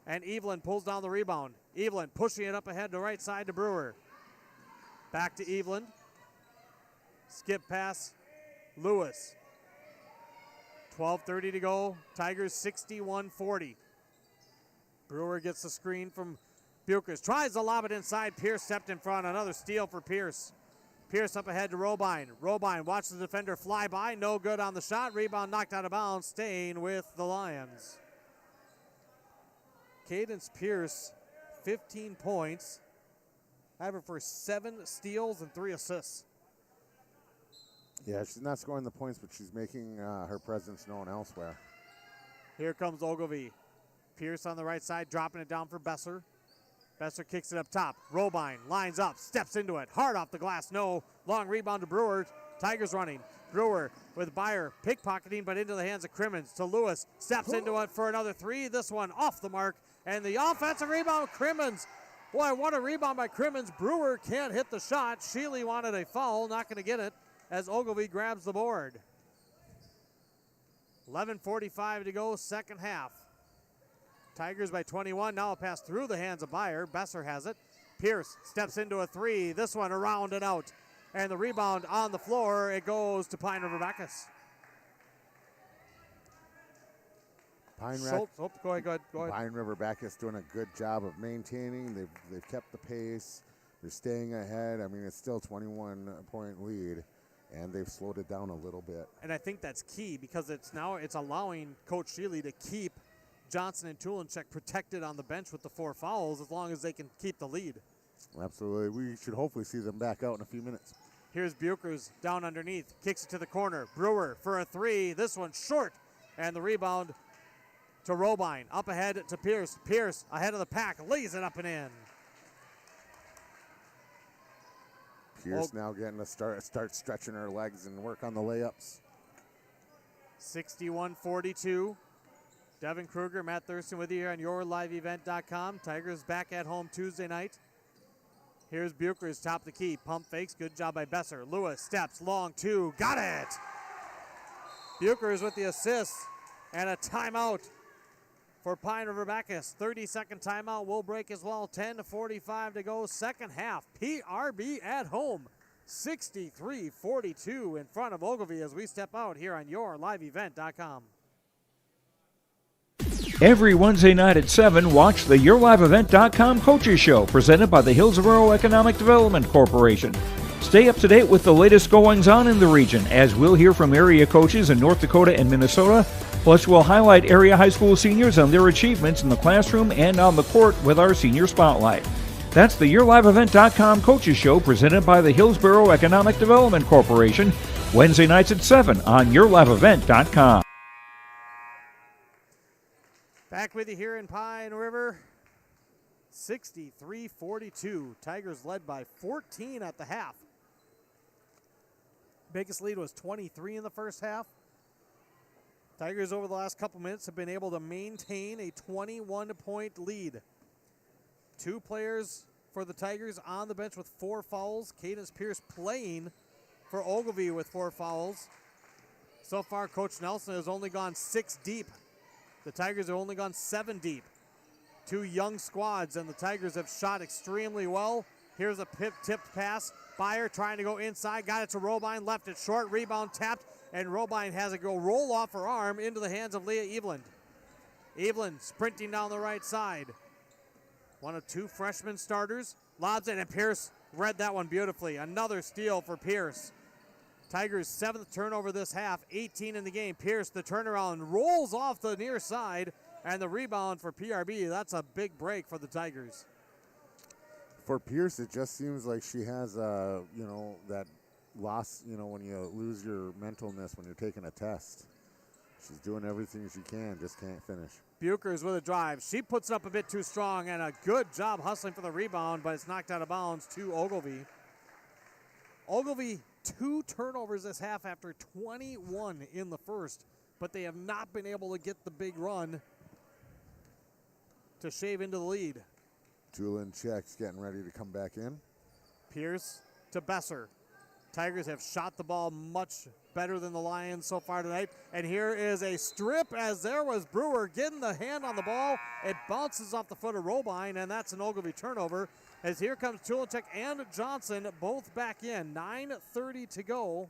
And Evelyn pulls down the rebound. Evelyn pushing it up ahead to right side to Brewer. Back to Evelyn. Skip pass. Lewis. 12:30 to go. Tigers 61-40. Brewer gets the screen from Buchers. Tries to lob it inside. Pierce stepped in front. Another steal for Pierce. Pierce up ahead to Robine. Robine watches the defender fly by. No good on the shot. Rebound knocked out of bounds. Staying with the Lions. Cadence Pierce, 15 points. Have her for 7 steals and 3 assists. Yeah, she's not scoring the points, but she's making her presence known elsewhere. Here comes Ogilvie. Pierce on the right side, dropping it down for Besser. Besser kicks it up top. Robine lines up, steps into it. Hard off the glass, no. Long rebound to Brewer. Tigers running. Brewer with Byer pickpocketing, but into the hands of Crimmins. To Lewis, steps into it for another three. This one off the mark, and the offensive rebound, Crimmins. Boy, what a rebound by Crimmins. Brewer can't hit the shot. Sheely wanted a foul, not going to get it as Ogilvie grabs the board. 11:45 to go, second half. Tigers by 21. Now a pass through the hands of Byer. Besser has it. Pierce steps into a three. This one around and out. And the rebound on the floor. It goes to Pine River-Backus. Go ahead. Pine River-Backus doing a good job of maintaining. They've kept the pace. They're staying ahead. I mean, it's still a 21-point lead, and they've slowed it down a little bit. And I think that's key because it's allowing Coach Sheely to keep Johnson and Tulenchek protected on the bench with the 4 fouls as long as they can keep the lead. Absolutely. We should hopefully see them back out in a few minutes. Here's Buchers down underneath, kicks it to the corner. Brewer for a three. This one short, and the rebound to Robine. Up ahead to Pierce. Pierce ahead of the pack, lays it up and in. Pierce now getting to start stretching her legs and work on the layups. 61-42. Devin Kruger, Matt Thurston with you here on yourliveevent.com. Tigers back at home Tuesday night. Here's Buchers, top of the key. Pump fakes. Good job by Besser. Lewis steps long two. Got it! Buchers with the assist and a timeout for Pine River-Backus. 30-second timeout will break as well. 10:45 to go. Second half. PRB at home. 63-42 in front of Ogilvie as we step out here on yourliveevent.com. Every Wednesday night at 7, watch the YourLiveEvent.com Coaches Show, presented by the Hillsborough Economic Development Corporation. Stay up to date with the latest goings-on in the region, as we'll hear from area coaches in North Dakota and Minnesota. Plus, we'll highlight area high school seniors and their achievements in the classroom and on the court with our Senior Spotlight. That's the YourLiveEvent.com Coaches Show, presented by the Hillsborough Economic Development Corporation, Wednesday nights at 7 on YourLiveEvent.com. Back with you here in Pine River. 63-42. Tigers led by 14 at the half. Biggest lead was 23 in the first half. Tigers over the last couple minutes have been able to maintain a 21-point lead. 2 players for the Tigers on the bench with 4 fouls. Cadence Pierce playing for Ogilvie with 4 fouls. So far, Coach Nelson has only gone 6 deep. The Tigers have only gone 7 deep. 2 young squads, and the Tigers have shot extremely well. Here's a tipped pass. Byer trying to go inside, got it to Robine, left it short, rebound tapped, and Robine has it go roll off her arm into the hands of Leah Eveland. Eveland sprinting down the right side. One of 2 freshman starters, lobs it, and Pierce read that one beautifully. Another steal for Pierce. Tigers' 7th turnover this half, 18 in the game. Pierce, the turnaround, rolls off the near side, and the rebound for PRB. That's a big break for the Tigers. For Pierce, it just seems like she has, that loss, when you lose your mentalness when you're taking a test. She's doing everything she can, just can't finish. Buchers with a drive. She puts it up a bit too strong, and a good job hustling for the rebound, but it's knocked out of bounds to Ogilvie. Ogilvie, 2 turnovers this half after 21 in the first, but they have not been able to get the big run to shave into the lead. Tulenchek's getting ready to come back in. Pierce to Besser. Tigers have shot the ball much better than the Lions so far tonight. And here is a strip as there was Brewer getting the hand on the ball. It bounces off the foot of Robine, and that's an Ogilvie turnover. As here comes Tulenchek and Johnson both back in. 9:30 to go.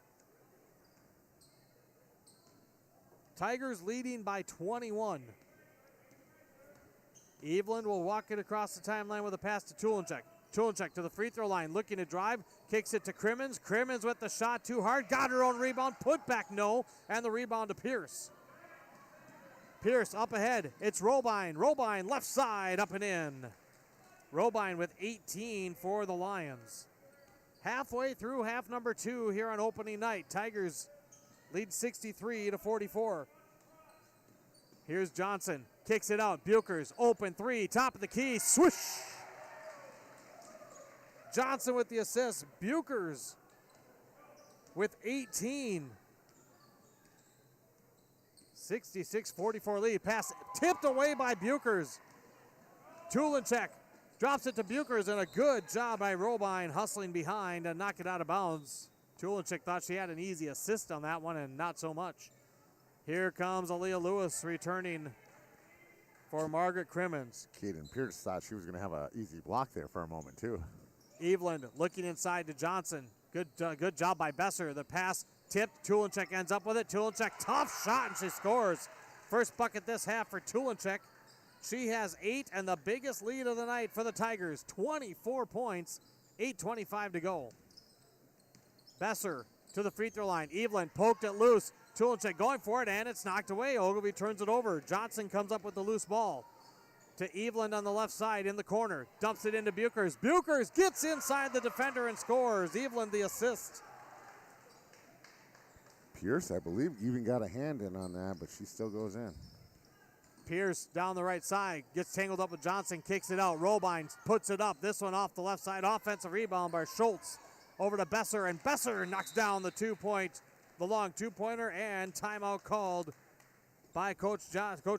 Tigers leading by 21. Eveland will walk it across the timeline with a pass to Tulenchek. Tulenchek to the free throw line, looking to drive, kicks it to Crimmins. Crimmins with the shot too hard, got her own rebound, put back no, and the rebound to Pierce. Pierce up ahead, it's Robine. Robine left side, up and in. Robine with 18 for the Lions. halfway through half number 2 here on opening night. Tigers lead 63-44. Here's Johnson, kicks it out. Buchers, open 3, top of the key, swoosh! Johnson with the assist. Buchers with 18. 66-44 lead. Pass tipped away by Buchers. Tulinchek drops it to Buchers, and a good job by Robine hustling behind and knock it out of bounds. Tulinchek thought she had an easy assist on that one, and not so much. Here comes Aaliyah Lewis returning for Margaret Crimmins. Kaden Pierce thought she was going to have an easy block there for a moment, too. Eveland looking inside to Johnson. Good job by Besser. The pass tipped. Tulinchek ends up with it. Tulinchek, tough shot, and she scores. First bucket this half for Tulinchek. She has 8 and the biggest lead of the night for the Tigers. 24 points, 8:25 to go. Besser to the free throw line. Eveland poked it loose. Tulinchek going for it, and it's knocked away. Ogilvie turns it over. Johnson comes up with the loose ball. To Eveland on the left side in the corner. Dumps it into Buchers. Buchers gets inside the defender and scores. Eveland the assist. Pierce, I believe, even got a hand in on that, but she still goes in. Pierce down the right side. Gets tangled up with Johnson. Kicks it out. Robine puts it up. This one off the left side. Offensive rebound by Schultz. Over to Besser, and Besser knocks down the long two-pointer, and timeout called by Coach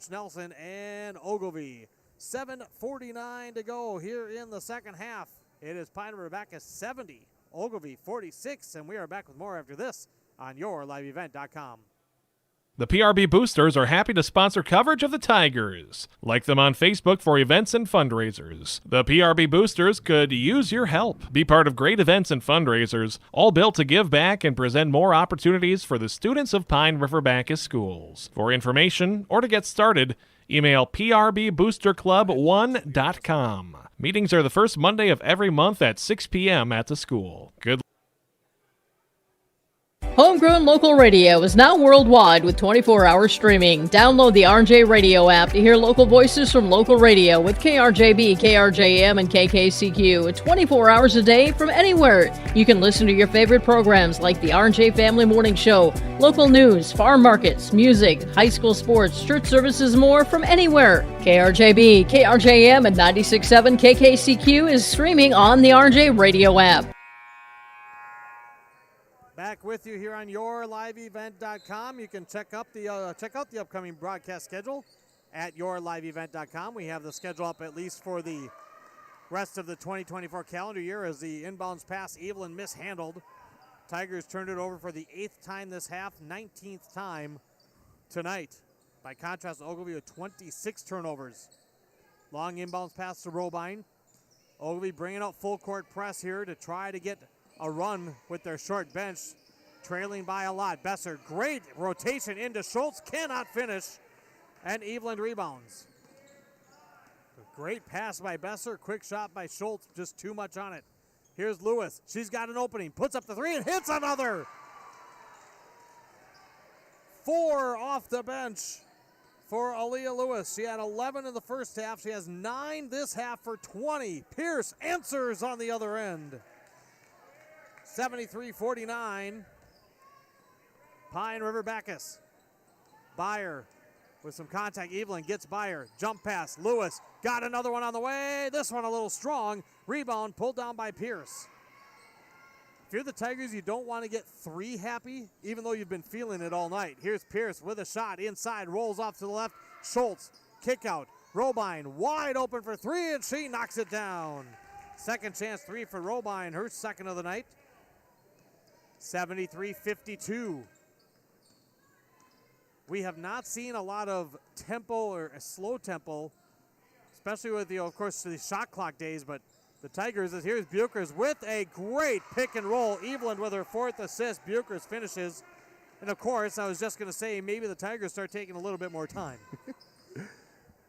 Nelson and Ogilvie. 7:49 to go here in the second half. It is Pine River-Backus 70, Ogilvie 46, and we are back with more after this on YourLiveEvent.com. The PRB Boosters are happy to sponsor coverage of the Tigers. Like them on Facebook for events and fundraisers. The PRB Boosters could use your help. Be part of great events and fundraisers, all built to give back and present more opportunities for the students of Pine River-Backus schools. For information or to get started, email prboosterclub1.com. Meetings are the first Monday of every month at 6 p.m. at the school. Good. Homegrown local radio is now worldwide with 24-hour streaming. Download the RJ Radio app to hear local voices from local radio with KRJB, KRJM, and KKCQ 24 hours a day from anywhere. You can listen to your favorite programs like the RJ Family Morning Show, local news, farm markets, music, high school sports, church services, more from anywhere. KRJB, KRJM, and 96.7 KKCQ is streaming on the RJ Radio app. Back with you here on YourLiveEvent.com. You can check out the upcoming broadcast schedule at YourLiveEvent.com. We have the schedule up at least for the rest of the 2024 calendar year as the inbounds pass Evelyn mishandled. Tigers turned it over for the 8th time this half, 19th time tonight. By contrast, Ogilvie with 26 turnovers. Long inbounds pass to Robine. Ogilvie bringing out full court press here to try to get a run with their short bench, trailing by a lot. Besser, great rotation into Schultz, cannot finish, and Eveland rebounds. A great pass by Besser, quick shot by Schultz, just too much on it. Here's Lewis, she's got an opening, puts up the 3 and hits another. 4 off the bench for Aaliyah Lewis. She had 11 in the first half, she has 9 this half for 20. Pierce answers on the other end. 73-49, Pine River-Backus. Byer with some contact. Evelyn gets Byer. Jump pass. Lewis got another one on the way. This one a little strong. Rebound pulled down by Pierce. If you're the Tigers, you don't want to get 3 happy, even though you've been feeling it all night. Here's Pierce with a shot inside. Rolls off to the left. Schultz, kick out. Robine wide open for 3, and she knocks it down. Second chance 3 for Robine, her second of the night. 73-52. We have not seen a lot of tempo or a slow tempo, especially with of course, the shot clock days, but the Tigers, here's Buchers with a great pick and roll. Eveland with her 4th assist. Buchers finishes. And of course, I was just going to say maybe the Tigers start taking a little bit more time.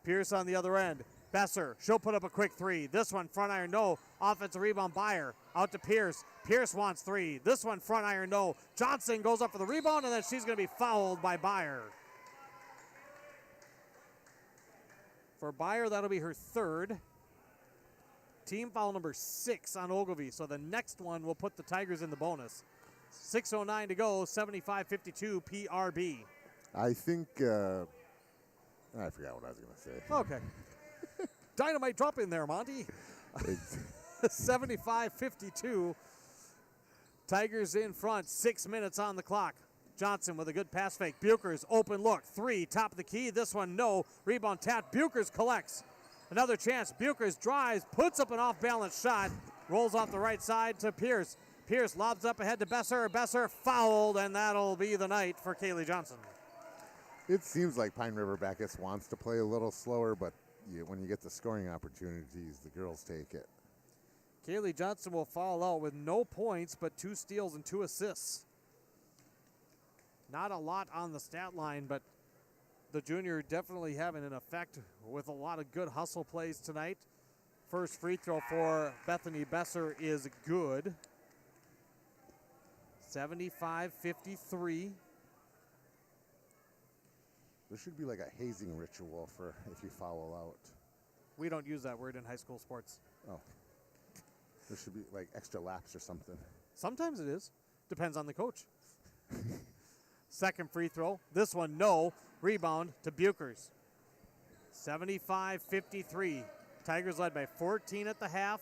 Pierce on the other end. Besser, she'll put up a quick 3. This one, front iron, no. Offensive rebound, Byer. Out to Pierce. Pierce wants 3. This one, front iron, no. Johnson goes up for the rebound, and then she's going to be fouled by Byer. For Byer, that'll be her 3rd. team foul number 6 on Ogilvie. So the next one will put the Tigers in the bonus. 6:09 to go, 75-52 PRB. I think, I forgot what I was going to say. Okay. Dynamite drop in there, Monty. 75-52. Tigers in front, 6 minutes on the clock. Johnson with a good pass fake. Buchers, open look, 3, top of the key. This one, no. Rebound tap. Buchers collects. Another chance. Buchers drives, puts up an off-balance shot, rolls off the right side to Pierce. Pierce lobs up ahead to Besser. Besser fouled, and that'll be the night for Kaylee Johnson. It seems like Pine River-Backus wants to play a little slower, but when you get the scoring opportunities, the girls take it. Kaylee Johnson will foul out with no points, but 2 steals and 2 assists. Not a lot on the stat line, but the junior definitely having an effect with a lot of good hustle plays tonight. First free throw for Bethany Besser is good. 75-53. There should be like a hazing ritual for if you foul out. We don't use that word in high school sports. Oh. There should be like extra laps or something. Sometimes it is. Depends on the coach. Second free throw. This one, no. Rebound to Buchers. 75-53. Tigers led by 14 at the half.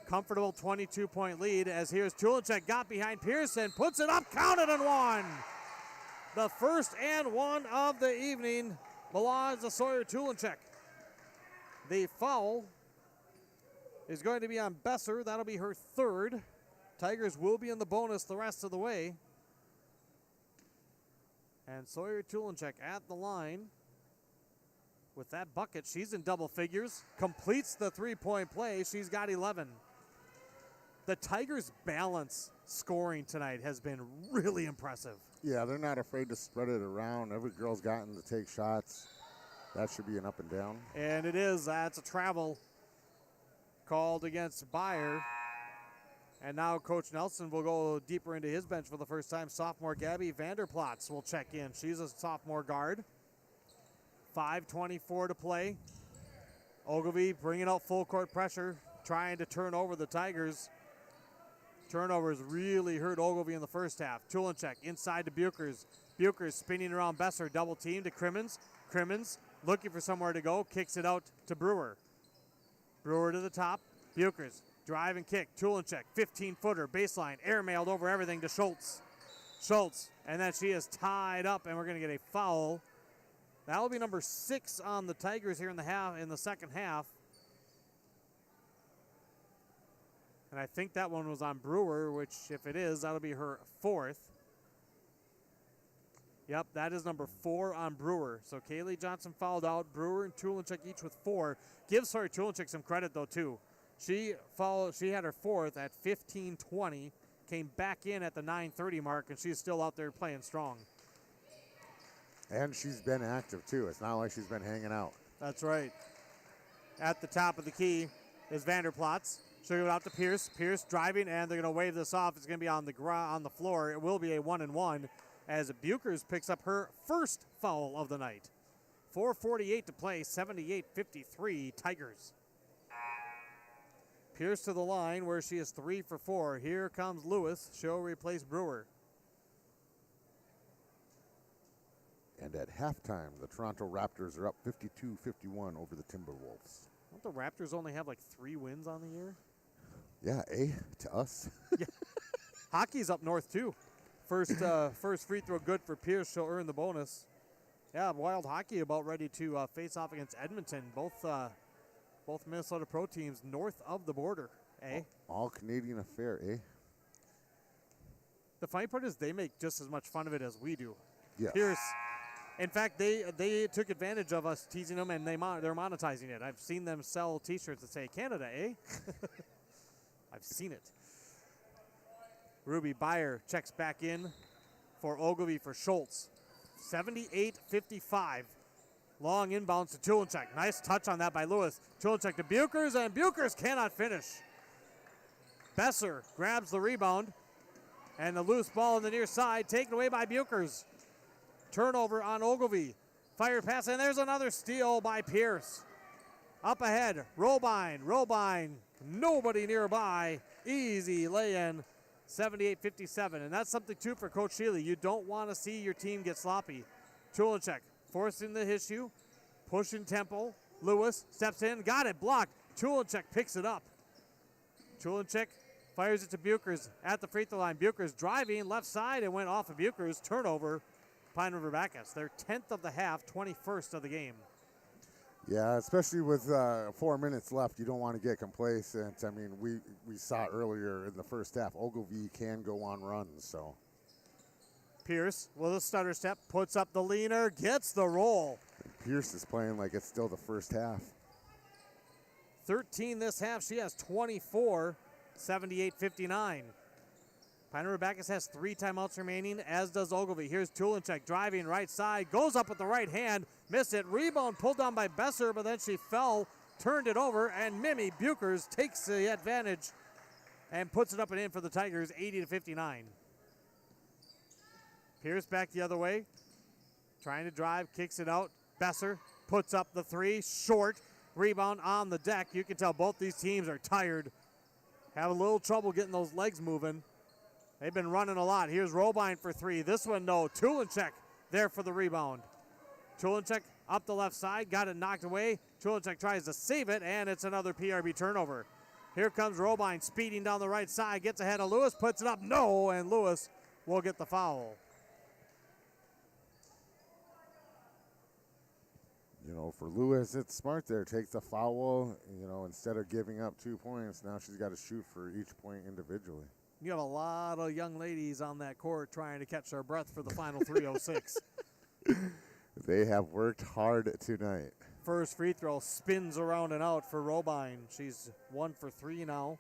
Comfortable 22-point lead as here's Tulinchek, got behind Pearson, puts it up, counted and one. The first and one of the evening belongs to Sawyer Tulinchek. The foul is going to be on Besser. That'll be her 3rd. Tigers will be in the bonus the rest of the way. And Sawyer Tulinchek at the line with that bucket. She's in double figures, completes the 3-point play. She's got 11. The Tigers' balance scoring tonight has been really impressive. Yeah, they're not afraid to spread it around. Every girl's gotten to take shots. That should be an up and down. And it is. That's a travel called against Bayer. And now Coach Nelson will go deeper into his bench for the first time. Sophomore Gabby Vanderplatz will check in. She's a sophomore guard. 5:24 to play. Ogilvie bringing out full court pressure, trying to turn over the Tigers. Turnovers really hurt Ogilvie in the first half. Tulinchek inside to Buchers. Buchers spinning around Besser, double team to Crimmins. Crimmins looking for somewhere to go, kicks it out to Brewer. Brewer to the top. Buchers drive and kick. Tulinchek, 15-footer, baseline, airmailed over everything to Schultz. Schultz, and then she is tied up, and we're going to get a foul. That will be number 6 on the Tigers here in the second half. And I think that one was on Brewer, which if it is, that'll be her 4th. Yep, that is number 4 on Brewer. So Kaylee Johnson fouled out. Brewer and Tulinchek each with 4. Give Sawyer Tulinchek some credit, though, too. She had her 4th at 15:20, came back in at the 9:30 mark, and she's still out there playing strong. And she's been active, too. It's not like she's been hanging out. That's right. At the top of the key is Vanderplatz. She'll give it out to Pierce. Pierce driving, and they're going to wave this off. It's going to be on the floor. It will be a 1-and-1 as Buchers picks up her 1st foul of the night. 4:48 to play, 78-53 Tigers. Pierce to the line where she is 3 for 4. Here comes Lewis. She'll replace Brewer. And at halftime, the Toronto Raptors are up 52-51 over the Timberwolves. Don't the Raptors only have like 3 wins on the year? Yeah, to us. Yeah. Hockey's up north, too. First free throw good for Pierce. She'll earn the bonus. Yeah, Wild Hockey about ready to face off against Edmonton. Both Minnesota Pro teams north of the border, eh? All Canadian affair, eh? The funny part is they make just as much fun of it as we do. Yeah. Pierce, in fact, they took advantage of us teasing them, and they're monetizing it. I've seen them sell T-shirts that say Canada, eh? I've seen it. Ruby Bayer checks back in for Ogilvie for Schultz. 78-55. Long inbounds to Tulinchek. Nice touch on that by Lewis. Tulinchek to Buchers, and Buchers cannot finish. Besser grabs the rebound, and the loose ball on the near side taken away by Buchers. Turnover on Ogilvie. Fire pass, and there's another steal by Pierce. Up ahead, Robine, nobody nearby. Easy lay-in, 78-57. And that's something, too, for Coach Shealy. You don't want to see your team get sloppy. Chulinchek forcing the issue, pushing tempo. Lewis steps in, got it, blocked. Chulinchek picks it up. Chulinchek fires it to Buchers at the free throw line. Buchers driving left side and went off of Buchers. Turnover, Pine River-Backus. Their 10th of the half, 21st of the game. Yeah, especially with 4 minutes left, you don't want to get complacent. I mean, we saw earlier in the first half, Ogilvie can go on runs, so. Pierce with a stutter step, puts up the leaner, gets the roll. Pierce is playing like it's still the first half. 13 this half, she has 24, 78-59. Pine River-Backus has 3 timeouts remaining, as does Ogilvie. Here's Tulinchek driving right side, goes up with the right hand, missed it, rebound pulled down by Besser, but then she fell, turned it over, and Mimi Buchers takes the advantage and puts it up and in for the Tigers, 80-59. Pierce back the other way, trying to drive, kicks it out. Besser puts up the 3, short, rebound on the deck. You can tell both these teams are tired, have a little trouble getting those legs moving. They've been running a lot. Here's Robine for 3. This one, no. Tulinchek there for the rebound. Tulinchek up the left side, got it knocked away. Tulinchek tries to save it, and it's another PRB turnover. Here comes Robine speeding down the right side, gets ahead of Lewis, puts it up, no, and Lewis will get the foul. You know, for Lewis, it's smart there. Takes the foul, you know, instead of giving up 2 points, now she's got to shoot for each point individually. You have a lot of young ladies on that court trying to catch their breath for the final 3:06. They have worked hard tonight. First free throw spins around and out for Robine. She's 1 for 3 now.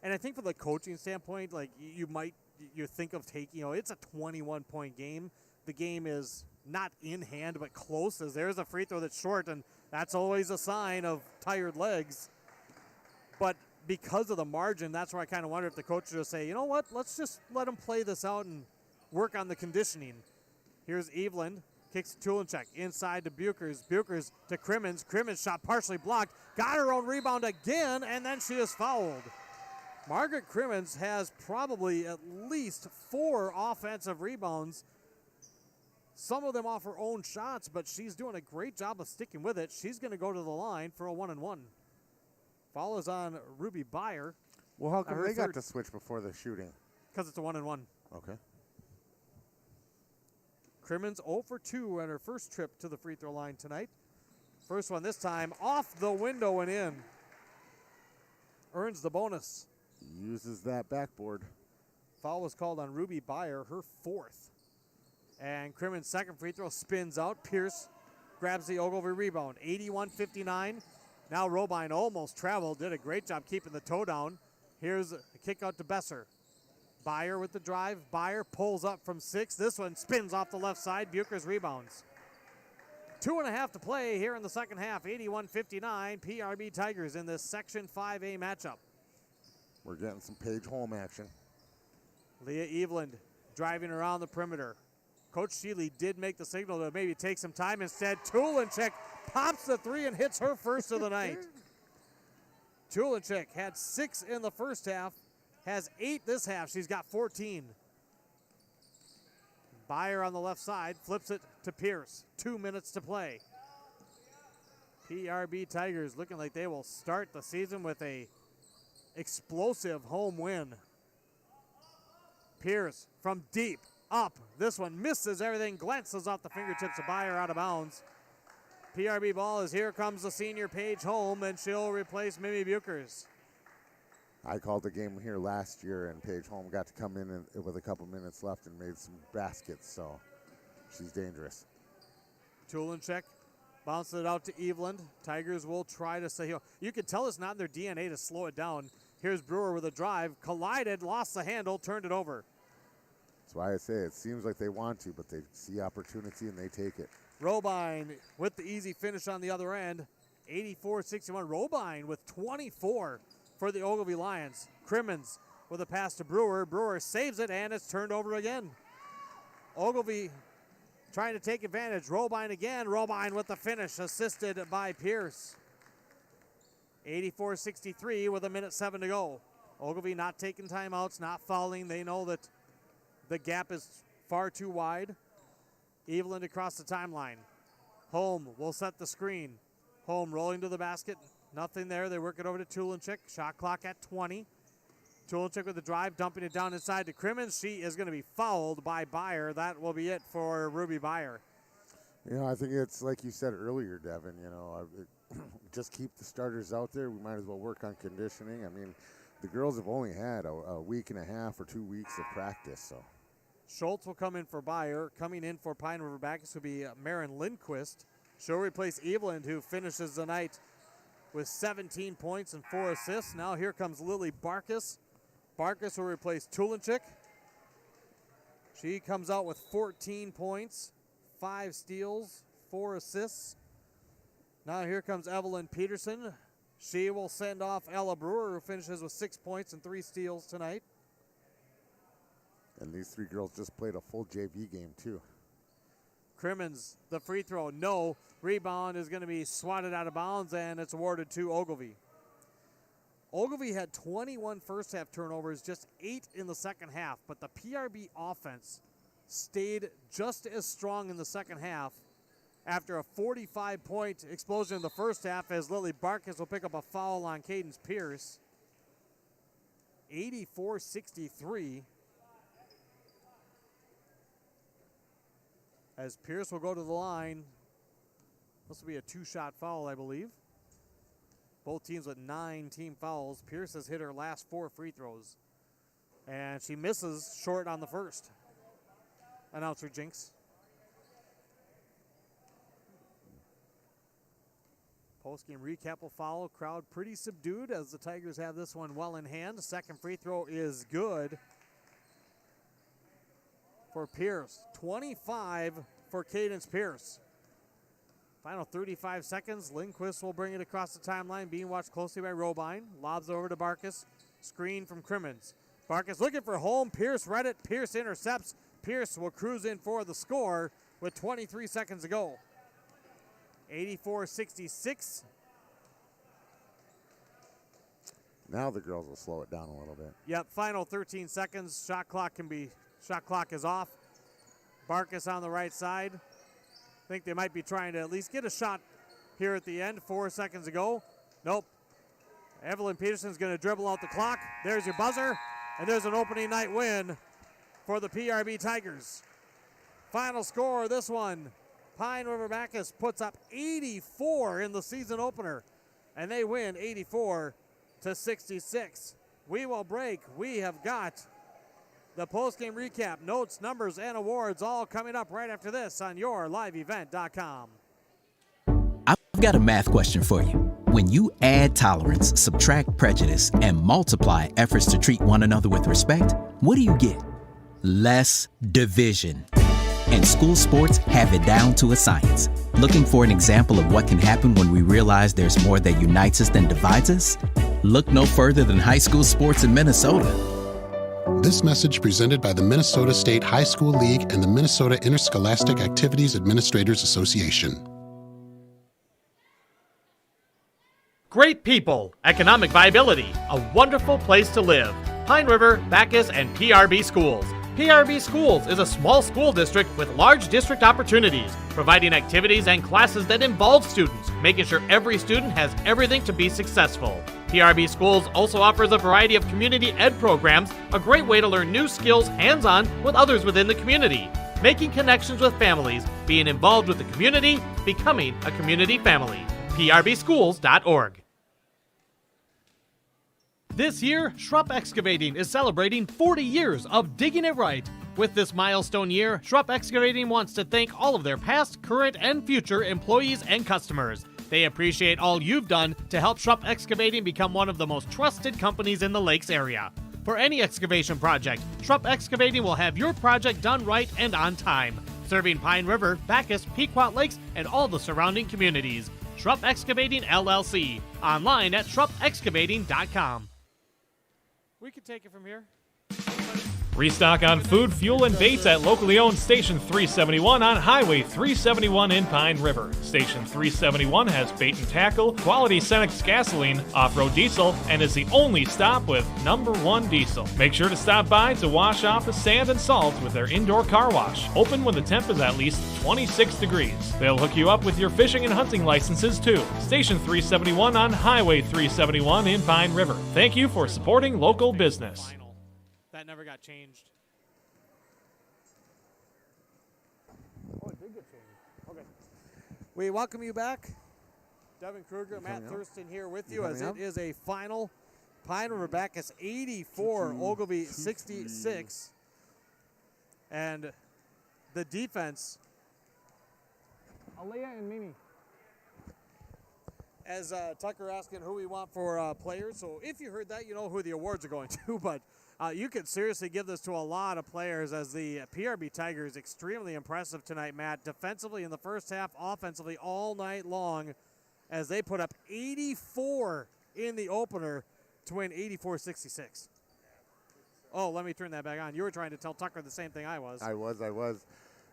And I think from the coaching standpoint, like you think of taking, you know, it's a 21-point game. The game is not in hand, but close, as there's a free throw that's short, and that's always a sign of tired legs. But because of the margin, that's where I kind of wonder if the coach will say, you know what, let's just let them play this out and work on the conditioning. Here's Evelyn, kicks to Tulinchek, inside to Buchers. Buchers to Crimmins. Crimmins shot partially blocked, got her own rebound again, and then she is fouled. Margaret Crimmins has probably at least 4 offensive rebounds, some of them off her own shots, but she's doing a great job of sticking with it. She's going to go to the line for a 1-and-1. Foul is on Ruby Byer. Well, how come they got to switch before the shooting? Because it's a 1-and-1. Okay. Crimmins 0 for 2 on her first trip to the free throw line tonight. First one this time off the window and in. Earns the bonus. Uses that backboard. Foul was called on Ruby Byer, her 4th. And Crimmins' second free throw spins out. Pierce grabs the Ogilvie rebound. 81-59. Now Robine almost traveled. Did a great job keeping the toe down. Here's a kick out to Besser. Byer with the drive. Byer pulls up from 6. This one spins off the left side. Buchers rebounds. 2.5 to play here in the second half. 81-59. PRB Tigers in this Section 5A matchup. We're getting some Paige Holm action. Leah Eveland driving around the perimeter. Coach Shealy did make the signal to maybe take some time. Instead, Tulinchek pops the 3 and hits her first of the night. Tulinchek had 6 in the first half, has 8 this half. She's got 14. Byer on the left side flips it to Pierce. 2 minutes to play. PRB Tigers looking like they will start the season with a explosive home win. Pierce from deep. Up. This one misses everything, glances off the fingertips of Byer out of bounds. PRB ball is here comes the senior Paige Holm, and she'll replace Mimi Buchers. I called the game here last year, and Paige Holm got to come in with a couple minutes left and made some baskets, so she's dangerous. Tulinchek bounces it out to Eveland. Tigers will try to say, you can tell it's not in their DNA to slow it down. Here's Brewer with a drive, collided, lost the handle, turned it over. That's why I say it seems like they want to, but they see opportunity and they take it. Robine with the easy finish on the other end. 84-61. Robine with 24 for the Ogilvie Lions. Crimmins with a pass to Brewer. Brewer saves it, and it's turned over again. Ogilvie trying to take advantage. Robine again. Robine with the finish, assisted by Pierce. 84-63 with 1:07 to go. Ogilvie not taking timeouts, not fouling. They know that the gap is far too wide. Evelyn across the timeline. Holm will set the screen. Holm rolling to the basket. Nothing there. They work it over to Tulenchik. Shot clock at 20. Tulenchik with the drive, dumping it down inside to Crimmins. She is going to be fouled by Byer. That will be it for Ruby Byer. You know, I think it's like you said earlier, Devin, you know, just keep the starters out there. We might as well work on conditioning. I mean, the girls have only had a week and a half or 2 weeks of practice, so. Schultz will come in for Byer. Coming in for Pine River-Backus will be Marin Lindquist. She'll replace Evelyn, who finishes the night with 17 points and 4 assists. Now here comes Lily Barkus. Barkus will replace Tulenchik. She comes out with 14 points, 5 steals, 4 assists. Now here comes Evelyn Peterson. She will send off Ella Brewer, who finishes with 6 points and 3 steals tonight. And these 3 girls just played a full JV game, too. Crimmins, the free throw, no. Rebound is going to be swatted out of bounds, and it's awarded to Ogilvie. Ogilvie had 21 first half turnovers, just 8 in the second half, but the PRB offense stayed just as strong in the second half after a 45-point explosion in the first half, as Lily Barkus will pick up a foul on Cadence Pierce. 84-63. As Pierce will go to the line. This will be a 2-shot foul, I believe. Both teams with 9 team fouls. Pierce has hit her last 4 free throws. And she misses short on the first. Announcer Jinx. Post-game recap will follow. Crowd pretty subdued as the Tigers have this one well in hand. The second free throw is good for Pierce. 25 for Cadence Pierce. Final 35 seconds. Lindquist will bring it across the timeline, being watched closely by Robine. Lobs over to Barkus. Screen from Crimmins. Barkus looking for home. Pierce read it. Pierce intercepts. Pierce will cruise in for the score with 23 seconds to go. 84-66. Now the girls will slow it down a little bit. Yep, final 13 seconds. Shot clock is off. Barkus on the right side. I think they might be trying to at least get a shot here at the end. 4 seconds to go. Nope. Evelyn Peterson's going to dribble out the clock. There's your buzzer. And there's an opening night win for the PRB Tigers. Final score, this one. Pine River-Backus puts up 84 in the season opener. And they win 84-66. We will break. We have got the post-game recap, notes, numbers, and awards all coming up right after this on YourLiveEvent.com. I've got a math question for you. When you add tolerance, subtract prejudice, and multiply efforts to treat one another with respect, what do you get? Less division. And school sports have it down to a science. Looking for an example of what can happen when we realize there's more that unites us than divides us? Look no further than high school sports in Minnesota. This message presented by the Minnesota State High School League and the Minnesota Interscholastic Activities Administrators Association. Great people, economic viability, a wonderful place to live. Pine River, Backus, and PRB Schools. PRB Schools is a small school district with large district opportunities, providing activities and classes that involve students, making sure every student has everything to be successful. PRB Schools also offers a variety of community ed programs, a great way to learn new skills hands-on with others within the community, making connections with families, being involved with the community, becoming a community family. PRBschools.org. This year, Schrupp Excavating is celebrating 40 years of digging it right. With this milestone year, Schrupp Excavating wants to thank all of their past, current, and future employees and customers. They appreciate all you've done to help Schrupp Excavating become one of the most trusted companies in the Lakes area. For any excavation project, Schrupp Excavating will have your project done right and on time, serving Pine River, Backus, Pequot Lakes, and all the surrounding communities. Schrupp Excavating LLC. Online at schruppexcavating.com. We can take it from here. Restock on food, fuel, and baits at locally owned Station 371 on Highway 371 in Pine River. Station 371 has bait and tackle, quality Cenex gasoline, off-road diesel, and is the only stop with #1 diesel. Make sure to stop by to wash off the sand and salt with their indoor car wash, open when the temp is at least 26 degrees. They'll hook you up with your fishing and hunting licenses too. Station 371 on Highway 371 in Pine River. Thank you for supporting local business. That never got changed. Oh, it did get changed. Okay. We welcome you back. Devin Kruger, Matt Thurston here with you as it is a final. Pine River-Backus 84, Ogilvie 66. And the defense. Aaliyah and Mimi. As Tucker asking who we want for players. So if you heard that, you know who the awards are going to. But you could seriously give this to a lot of players as the PRB Tigers extremely impressive tonight, Matt. Defensively in the first half, offensively all night long as they put up 84 in the opener to win 84-66. Oh, let me turn that back on. You were trying to tell Tucker the same thing I was. I was.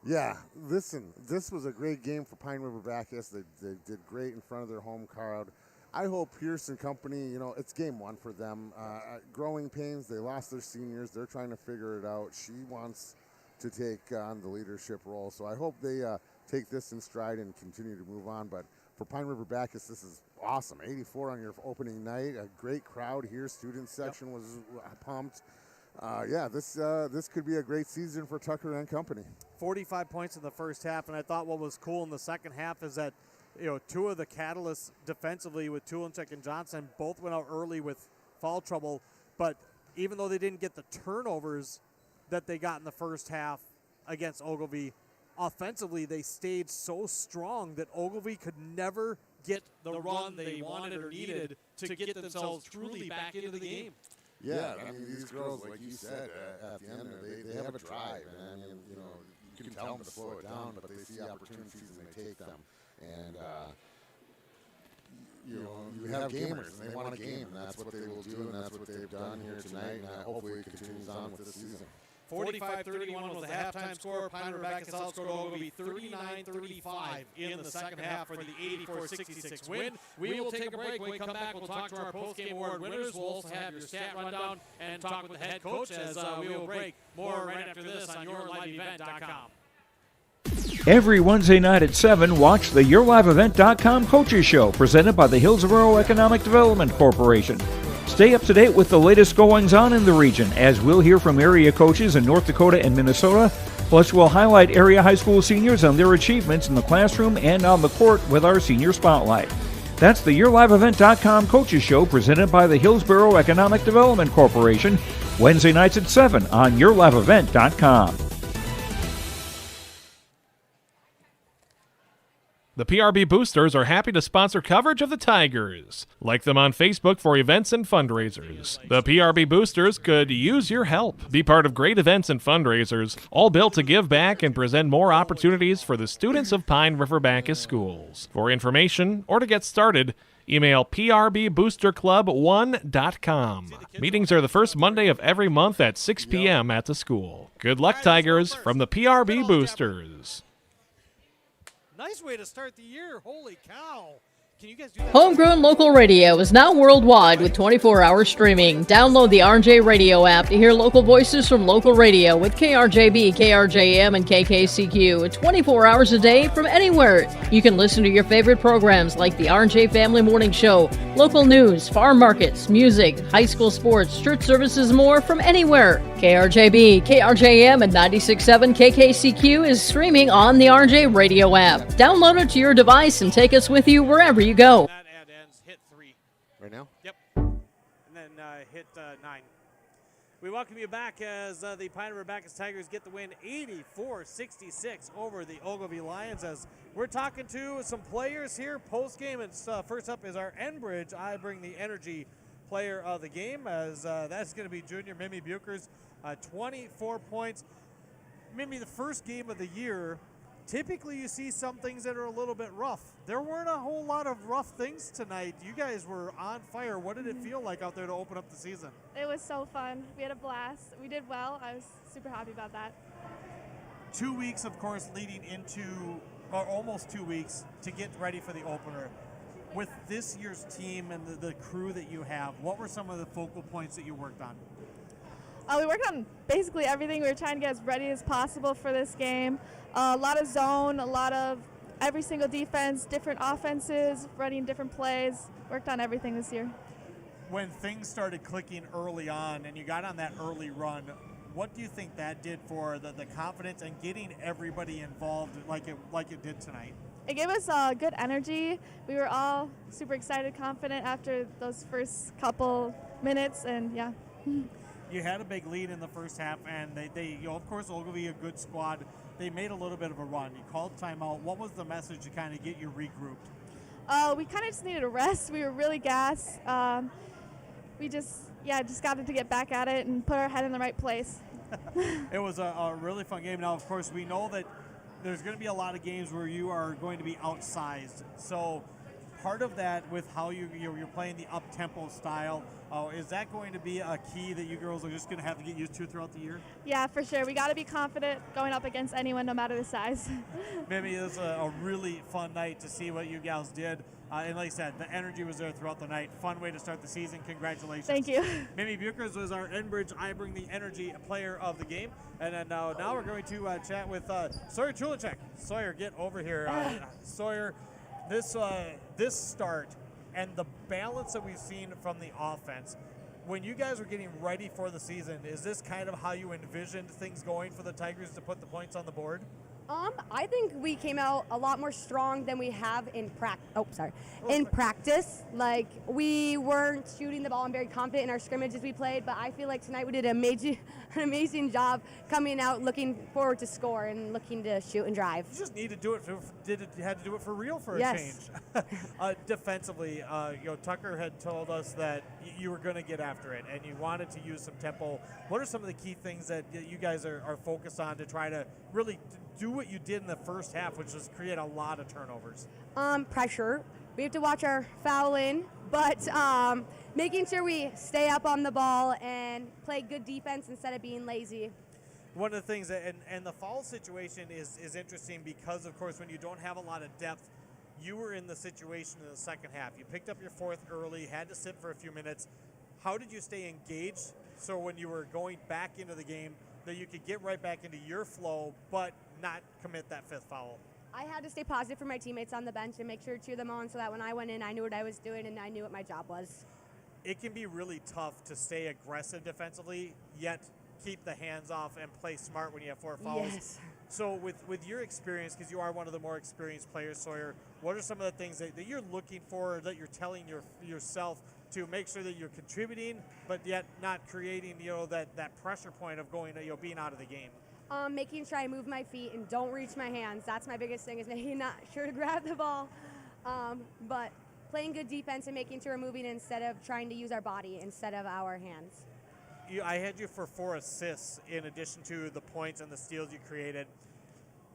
Yeah, listen, this was a great game for Pine River-Backus. They did great in front of their home crowd. I hope Pierce and company, you know, it's game one for them. Growing pains, they lost their seniors. They're trying to figure it out. She wants to take on the leadership role. So I hope they take this in stride and continue to move on. But for Pine River-Backus, this is awesome. 84 on your opening night. A great crowd here. Student section was pumped. This could be a great season for Tucker and company. 45 points in the first half, and I thought what was cool in the second half is that, you know, two of the catalysts defensively with Tulinchek and Johnson both went out early with foul trouble, but even though they didn't get the turnovers that they got in the first half against Ogilvie, offensively they stayed so strong that Ogilvie could never get the run they wanted or needed to get themselves truly back into the game. Yeah, I mean, these girls, like you said, at the end, they have a drive, and I mean, you know, you can tell them to slow it down, but they see opportunities and they take them. And, you know, you have gamers, and they want a game, and that's what they will do, and that's what they've done here tonight, and hopefully it continues on with this season. 45-31 was the halftime score. Pine River-Backus outscored Ogilvie 39-35 in the second half for the 84-66 win. We will take a break. When we come back, we'll talk to our post-game award winners. We'll also have your stat rundown and talk with the head coach as we will break. More right after this on YourLiveEvent.com. Every Wednesday night at 7, watch the YourLiveEvent.com Coaches Show presented by the Hillsborough Economic Development Corporation. Stay up to date with the latest goings-on in the region as we'll hear from area coaches in North Dakota and Minnesota. Plus, we'll highlight area high school seniors and their achievements in the classroom and on the court with our Senior Spotlight. That's the YourLiveEvent.com Coaches Show presented by the Hillsborough Economic Development Corporation, Wednesday nights at 7 on YourLiveEvent.com. The PRB Boosters are happy to sponsor coverage of the Tigers. Like them on Facebook for events and fundraisers. The PRB Boosters could use your help. Be part of great events and fundraisers, all built to give back and present more opportunities for the students of Pine River-Backus schools. For information or to get started, email prboosterclub1.com. Meetings are the first Monday of every month at 6 p.m. at the school. Good luck, Tigers, from the PRB Boosters. Nice way to start the year. Holy cow. Can you guys do that? Homegrown local radio is now worldwide with 24-hour streaming. Download the RJ Radio app to hear local voices from local radio with KRJB, KRJM, and KKCQ 24 hours a day from anywhere. You can listen to your favorite programs like the RJ Family Morning Show, local news, farm markets, music, high school sports, church services, more from anywhere. KRJB, KRJM, and 96.7 KKCQ is streaming on the RJ Radio app. Download it to your device and take us with you wherever you go. That ad ends. Hit 3. Right now? Yep. And then hit 9. We welcome you back as the Pine River-Backus Tigers get the win 84-66 over the Ogilvie Lions. As we're talking to some players here post-game. And first up is our Enbridge I Bring the Energy player of the game, as that's going to be junior Mimi Buchers, 24 points. Mimi, the first game of the year, typically you see some things that are a little bit rough. There weren't a whole lot of rough things tonight. You guys were on fire. What did it feel like out there to open up the season? It was so fun. We had a blast. We did well. I was super happy about that. 2 weeks, of course, leading into, or almost 2 weeks, to get ready for the opener. With this year's team and the crew that you have, what were some of the focal points that you worked on? We worked on basically everything. We were trying to get as ready as possible for this game. A lot of zone, a lot of every single defense, different offenses, running different plays. Worked on everything this year. When things started clicking early on and you got on that early run, what do you think that did for the confidence and getting everybody involved like it did tonight? It gave us good energy. We were all super excited, confident after those first couple minutes, and yeah. You had a big lead in the first half, and they of course, Ogilvie, a good squad, they made a little bit of a run. You called timeout. What was the message to kind of get you regrouped? We kind of just needed a rest. We were really gassed. We just got to get back at it and put our head in the right place. It was a really fun game. Now, of course, we know that there's going to be a lot of games where you are going to be outsized. So part of that with how you're playing the up-tempo style, is that going to be a key that you girls are just going to have to get used to throughout the year? Yeah, for sure. We got to be confident going up against anyone, no matter the size. Maybe it was a really fun night to see what you gals did. And like I said, the energy was there throughout the night. Fun way to start the season. Congratulations. Thank you. Mimi Buchers was our Enbridge I Bring the Energy player of the game. And then now we're going to chat with Sawyer Chulicek. Sawyer, get over here. Sawyer, this start and the balance that we've seen from the offense, when you guys were getting ready for the season, is this kind of how you envisioned things going for the Tigers to put the points on the board? I think we came out a lot more strong than we have in practice. Like, we weren't shooting the ball and very confident in our scrimmages we played, but I feel like tonight we did an amazing job coming out, looking forward to score and looking to shoot and drive. You just need to do it. You had to do it for real for a Yes. change. Defensively, Tucker had told us that you were going to get after it and you wanted to use some tempo. What are some of the key things that you guys are focused on to try to really do what you did in the first half, which was create a lot of turnovers? Pressure. We have to watch our fouling, but making sure we stay up on the ball and play good defense instead of being lazy. One of the things that, and the foul situation is interesting because, of course, when you don't have a lot of depth, you were in the situation in the second half. You picked up your fourth early, had to sit for a few minutes. How did you stay engaged so when you were going back into the game that you could get right back into your flow but not commit that fifth foul? I had to stay positive for my teammates on the bench and make sure to cheer them on so that when I went in, I knew what I was doing and I knew what my job was. It can be really tough to stay aggressive defensively, yet keep the hands off and play smart when you have four fouls. Yes. So with your experience, because you are one of the more experienced players, Sawyer, what are some of the things that you're looking for or that you're telling yourself to make sure that you're contributing, but yet not creating, that pressure point of going, being out of the game? Making sure I move my feet and don't reach my hands. That's my biggest thing, is making sure to grab the ball. But playing good defense and making sure we're moving instead of trying to use our body instead of our hands. I had you for 4 assists in addition to the points and the steals you created.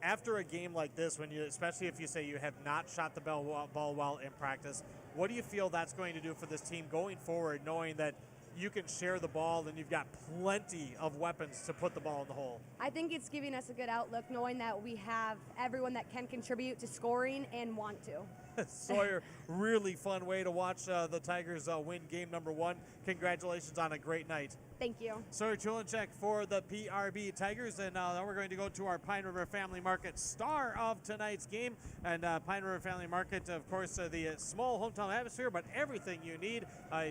After a game like this, especially if you say you have not shot the ball well in practice, what do you feel that's going to do for this team going forward, knowing that you can share the ball and you've got plenty of weapons to put the ball in the hole? I think it's giving us a good outlook, knowing that we have everyone that can contribute to scoring and want to. Sawyer, really fun way to watch the Tigers win game number 1. Congratulations on a great night. Thank you. Sawyer Chulicek for the PRB Tigers. And now we're going to go to our Pine River Family Market star of tonight's game. And Pine River Family Market, of course, the small hometown atmosphere, but everything you need.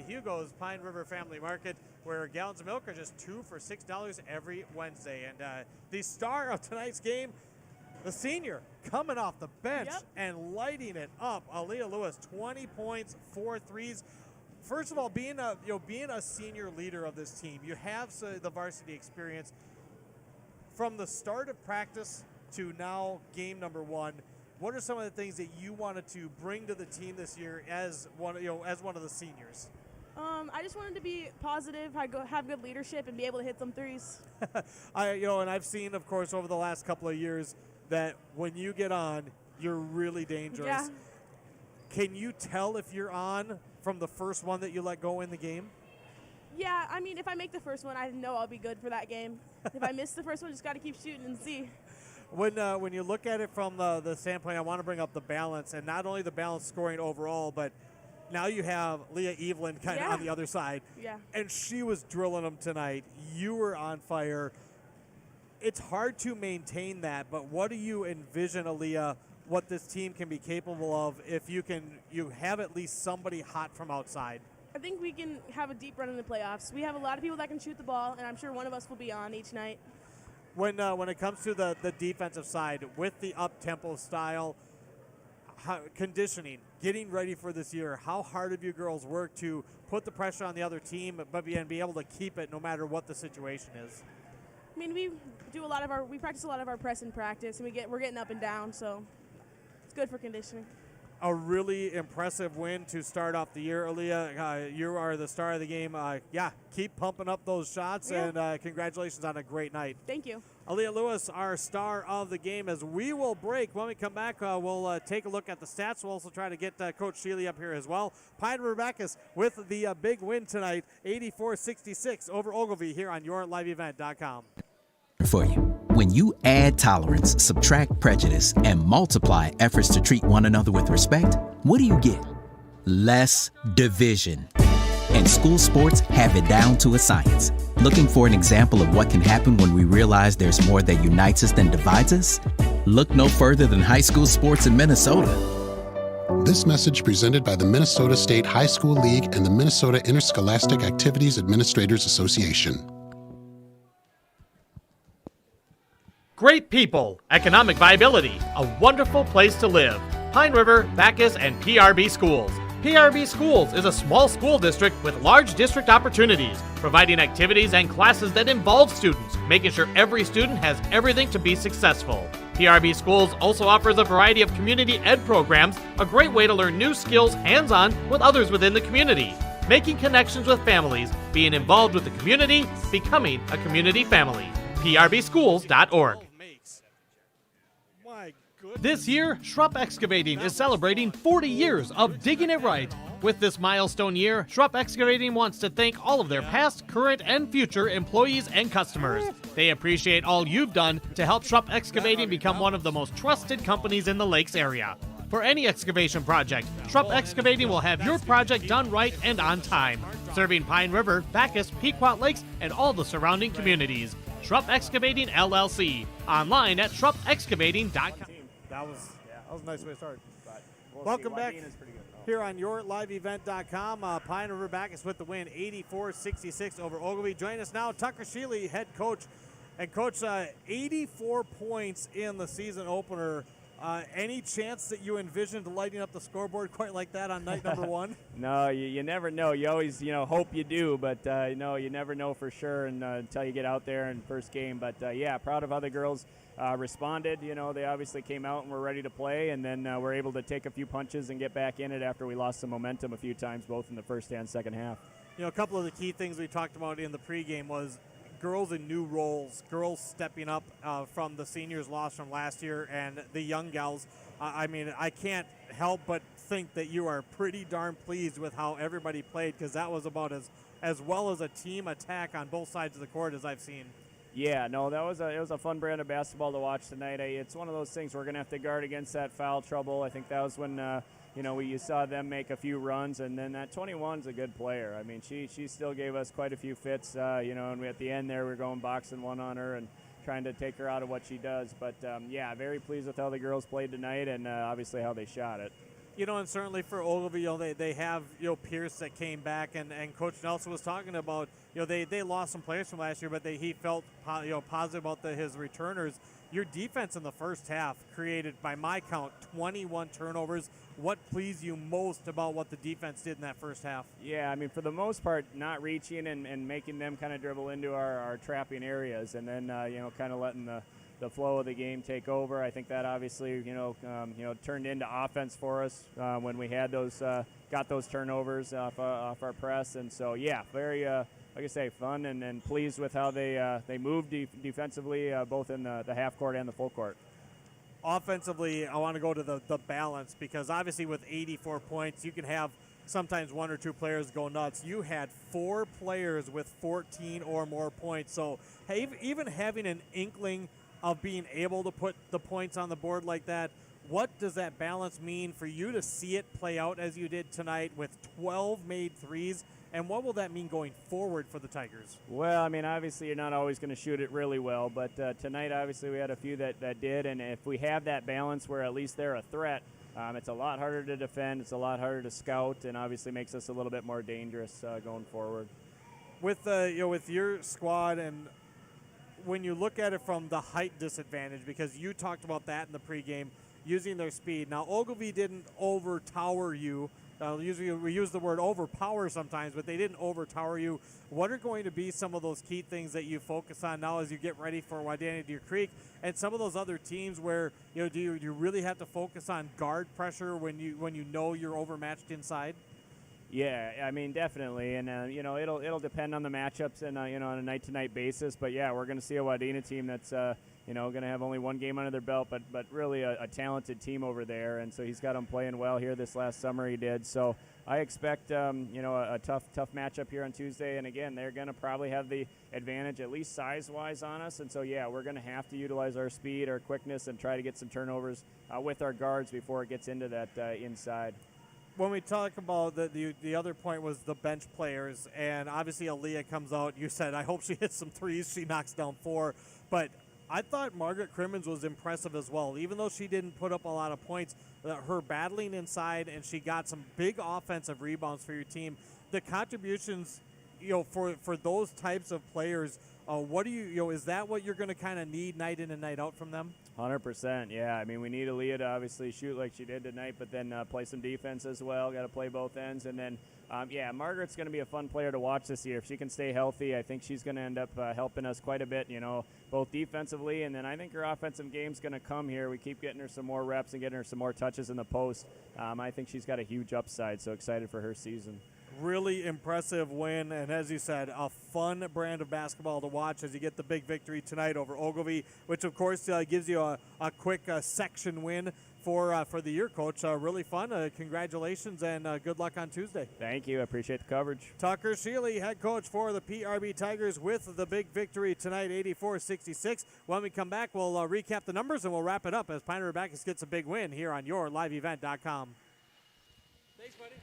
Hugo's Pine River Family Market, where gallons of milk are just $2 for $6 every Wednesday. And the star of tonight's game, the senior, coming off the bench and lighting it up. Aaliyah Lewis, 20 points, 4 threes. First of all, being a senior leader of this team, you have the varsity experience. From the start of practice to now game number 1, what are some of the things that you wanted to bring to the team this year as one of the seniors? I just wanted to be positive, have good leadership, and be able to hit some threes. And I've seen, of course, over the last couple of years, that when you get on, you're really dangerous. Yeah. Can you tell if you're on from the first one that you let go in the game? Yeah, I mean, if I make the first one, I know I'll be good for that game. If I miss the first one, just got to keep shooting and see. When you look at it from the standpoint, I want to bring up the balance, and not only the balance scoring overall, but now you have Leah Evelyn kind of on the other side. Yeah. And she was drilling them tonight. You were on fire. It's hard to maintain that, but what do you envision, Aaliyah, what this team can be capable of if you have at least somebody hot from outside? I think we can have a deep run in the playoffs. We have a lot of people that can shoot the ball, and I'm sure one of us will be on each night. When it comes to the defensive side, with the up-tempo style, conditioning, getting ready for this year, how hard have you girls worked to put the pressure on the other team but be able to keep it no matter what the situation is? I mean, we practice a lot of our press in practice, and we're getting up and down, so it's good for conditioning. A really impressive win to start off the year, Aaliyah. You are the star of the game. Keep pumping up those shots, and congratulations on a great night. Thank you. Aaliyah Lewis, our star of the game. As we will break, when we come back, we'll take a look at the stats. We'll also try to get Coach Sheely up here as well. Pine River-Backus with the big win tonight, 84-66 over Ogilvie here on YourLiveEvent.com. For you. When you add tolerance, subtract prejudice, and multiply efforts to treat one another with respect, what do you get? Less division. And school sports have it down to a science. Looking for an example of what can happen when we realize there's more that unites us than divides us? Look no further than high school sports in Minnesota. This message presented by the Minnesota State High School League and the Minnesota Interscholastic Activities Administrators Association. Great people, economic viability, a wonderful place to live. Pine River, Backus, and PRB Schools. PRB Schools is a small school district with large district opportunities, providing activities and classes that involve students, making sure every student has everything to be successful. PRB Schools also offers a variety of community ed programs, a great way to learn new skills hands-on with others within the community. Making connections with families, being involved with the community, becoming a community family. PRBschools.org. This year, Schrupp Excavating is celebrating 40 years of digging it right. With this milestone year, Schrupp Excavating wants to thank all of their past, current, and future employees and customers. They appreciate all you've done to help Schrupp Excavating become one of the most trusted companies in the Lakes area. For any excavation project, Schrupp Excavating will have your project done right and on time, serving Pine River, Backus, Pequot Lakes, and all the surrounding communities. Schrupp Excavating LLC. Online at schruppexcavating.com. That was a nice way to start. Welcome back here on YourLiveEvent.com. Pine River-Backus with the win, 84-66 over Ogilvie. Join us now, Tucker Sheely, head coach. And Coach, 84 points in the season opener. Any chance that you envisioned lighting up the scoreboard quite like that on night number one? No, you never know. You always, hope you do, but, you never know for sure until you get out there in first game. But, proud of how the girls responded. They obviously came out and were ready to play, and then were able to take a few punches and get back in it after we lost some momentum a few times, both in the first and second half. A couple of the key things we talked about in the pregame was girls in new roles, girls stepping up from the seniors lost from last year, and the young gals. I can't help but think that you are pretty darn pleased with how everybody played, because that was about as well as a team attack on both sides of the court as I've seen. Yeah, no, it was a fun brand of basketball to watch tonight. It's one of those things we're going to have to guard against that foul trouble. I think that was when you saw them make a few runs, and then that 21's a good player. I mean, she still gave us quite a few fits, and at the end there we're going boxing one on her and trying to take her out of what she does. But, very pleased with how the girls played tonight and obviously how they shot it. And certainly for Ogilvie, they have, Pierce that came back, and Coach Nelson was talking about, they lost some players from last year, but he felt, positive about his returners. Your defense in the first half created, by my count, 21 turnovers. What pleased you most about what the defense did in that first half? Yeah, for the most part, not reaching and making them kind of dribble into our trapping areas, and then, kind of letting the flow of the game take over. I think that obviously, turned into offense for us when we had got those turnovers off our press. And so, very, like I say, fun and pleased with how they moved defensively, both in the half court and the full court. offensively, I want to go to the balance, because obviously with 84 points, you can have sometimes one or two players go nuts. You had 4 players with 14 or more points. So even having an inkling of being able to put the points on the board like that, what does that balance mean for you to see it play out as you did tonight with 12 made threes? And what will that mean going forward for the Tigers? Well, I mean, obviously you're not always going to shoot it really well, but tonight obviously we had a few that did, and if we have that balance where at least they're a threat, it's a lot harder to defend, it's a lot harder to scout, and obviously makes us a little bit more dangerous going forward. With with your squad, and when you look at it from the height disadvantage, because you talked about that in the pregame, using their speed. Now, Ogilvie didn't overtower you. Usually we use the word overpower sometimes, but they didn't overtower you. What are going to be some of those key things that you focus on now as you get ready for Wadena Deer Creek and some of those other teams where do you really have to focus on guard pressure when you know you're overmatched inside? Yeah, I mean, definitely, and it'll depend on the matchups and on a night-to-night basis. But yeah, we're going to see a Wadena team that's going to have only one game under their belt, but really a talented team over there. And so he's got them playing well here this last summer. He did. So I expect a tough matchup here on Tuesday. And again, they're going to probably have the advantage, at least size-wise, on us. And so yeah, we're going to have to utilize our speed, our quickness, and try to get some turnovers with our guards before it gets into that inside. When we talk about the other point was the bench players, and obviously Aaliyah comes out. You said, I hope she hits some threes. She knocks down 4. But I thought Margaret Crimmins was impressive as well. Even though she didn't put up a lot of points, her battling inside, and she got some big offensive rebounds for your team. The contributions, for those types of players, what do you is that what you're going to kind of need night in and night out from them? 100%, yeah. I mean, we need Aaliyah to obviously shoot like she did tonight, but then play some defense as well. Got to play both ends. And then, Margaret's going to be a fun player to watch this year. If she can stay healthy, I think she's going to end up helping us quite a bit, both defensively. And then I think her offensive game's going to come here. We keep getting her some more reps and getting her some more touches in the post. I think she's got a huge upside, so excited for her season. Really impressive win, and as you said, a fun brand of basketball to watch as you get the big victory tonight over Ogilvie, which of course gives you a quick section win for the year, Coach. Really fun. Congratulations and good luck on Tuesday. Thank you. I appreciate the coverage. Tucker Shealy, head coach for the PRB Tigers, with the big victory tonight, 84-66. When we come back, we'll recap the numbers and we'll wrap it up as Pine River-Backus gets a big win here on yourliveevent.com. Thanks, buddy.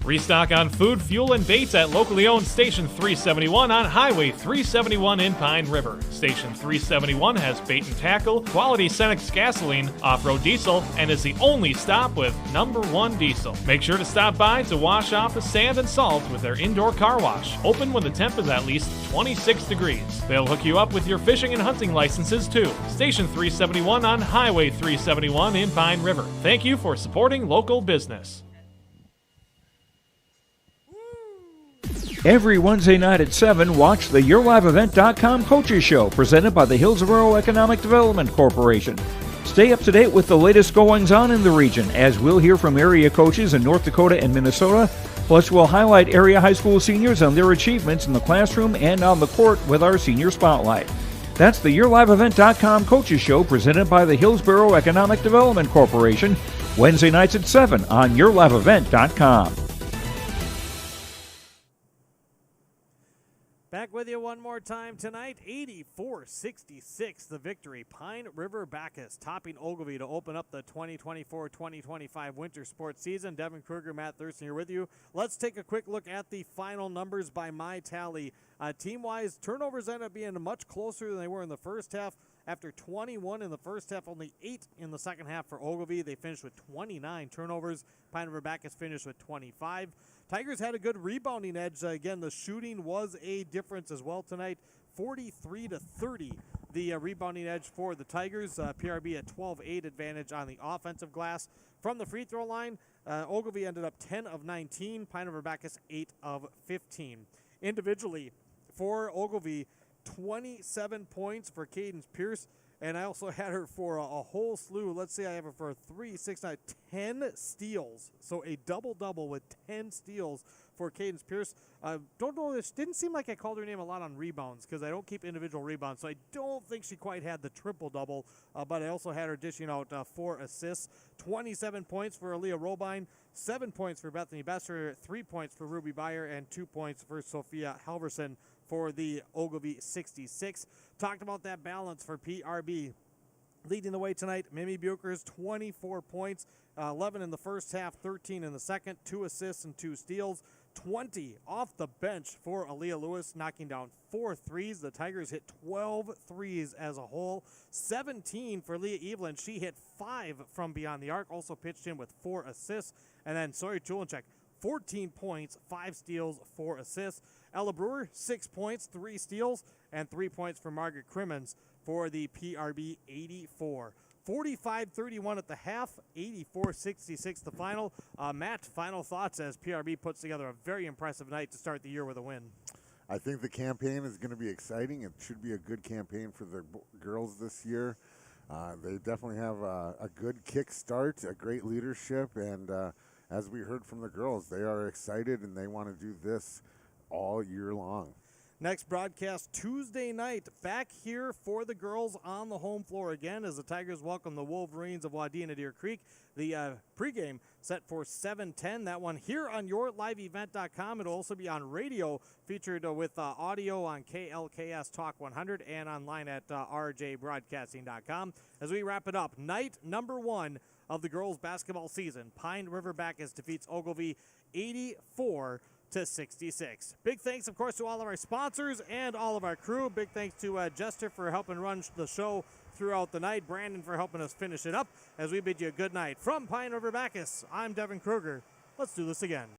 Restock on food, fuel, and baits at locally owned Station 371 on Highway 371 in Pine River. Station 371 has bait and tackle, quality Cenex gasoline, off-road diesel, and is the only stop with #1 diesel. Make sure to stop by to wash off the sand and salt with their indoor car wash, open when the temp is at least 26 degrees. They'll hook you up with your fishing and hunting licenses too. Station 371 on Highway 371 in Pine River. Thank you for supporting local business. Every Wednesday night at 7, watch the YourLiveEvent.com Coaches Show, presented by the Hillsborough Economic Development Corporation. Stay up to date with the latest goings-on in the region, as we'll hear from area coaches in North Dakota and Minnesota. Plus, we'll highlight area high school seniors and their achievements in the classroom and on the court with our Senior Spotlight. That's the YourLiveEvent.com Coaches Show, presented by the Hillsborough Economic Development Corporation, Wednesday nights at 7 on YourLiveEvent.com. Back with you one more time tonight, 84-66, the victory. Pine River-Backus topping Ogilvie to open up the 2024-2025 winter sports season. Devin Kruger, Matt Thurston here with you. Let's take a quick look at the final numbers by my tally. Team-wise, turnovers ended up being much closer than they were in the first half. After 21 in the first half, only 8 in the second half for Ogilvie. They finished with 29 turnovers. Pine River-Backus finished with 25. Tigers had a good rebounding edge. Again, the shooting was a difference as well tonight. 43-30, the rebounding edge for the Tigers. PRB a 12-8 advantage on the offensive glass. From the free throw line, Ogilvie ended up 10 of 19. Pine River-Backus 8 of 15. Individually, for Ogilvie, 27 points for Cadence Pierce, And I also had her for a whole slew. Let's see, I have her for 3, 6, 9, 10 steals. So a double-double with 10 steals for Cadence Pierce. Don't know, this didn't seem like I called her name a lot on rebounds because I don't keep individual rebounds. So I don't think she quite had the triple-double. But I also had her dishing out 4 assists. 27 points for Aaliyah Robine, 7 points for Bethany Besser, 3 points for Ruby Beyer, and 2 points for Sophia Halverson for the Ogilvie 66. Talked about that balance for PRB. Leading the way tonight, Mimi Buchers, 24 points, 11 in the first half, 13 in the second, 2 assists and 2 steals. 20 off the bench for Aaliyah Lewis, knocking down 4 threes. The Tigers hit 12 threes as a whole. 17 for Leah Evelyn. She hit 5 from beyond the arc, also pitched in with 4 assists. And then Sawyer Chulinchek, 14 points, 5 steals, 4 assists. Ella Brewer, 6 points, 3 steals, and 3 points for Margaret Crimmins for the PRB 84. 45-31 at the half, 84-66 the final. Matt, final thoughts as PRB puts together a very impressive night to start the year with a win. I think the campaign is going to be exciting. It should be a good campaign for the girls this year. They definitely have a good kick start, a great leadership, and as we heard from the girls, they are excited and they want to do this all year long. Next broadcast Tuesday night, back here for the girls on the home floor again as the Tigers welcome the Wolverines of Wadena Deer Creek. The pregame set for 7:10. That one here on yourliveevent.com. It'll also be on radio, featured with audio on KLKS Talk 100 and online at rjbroadcasting.com. As we wrap it up, night number 1 of the girls basketball season, Pine River-Backus defeats Ogilvie 84-66. Big thanks, of course, to all of our sponsors and all of our crew. Big thanks to Jester for helping run the show throughout the night, Brandon for helping us finish it up. As we bid you a good night from Pine River-Backus, I'm Devin Kruger. Let's do this again.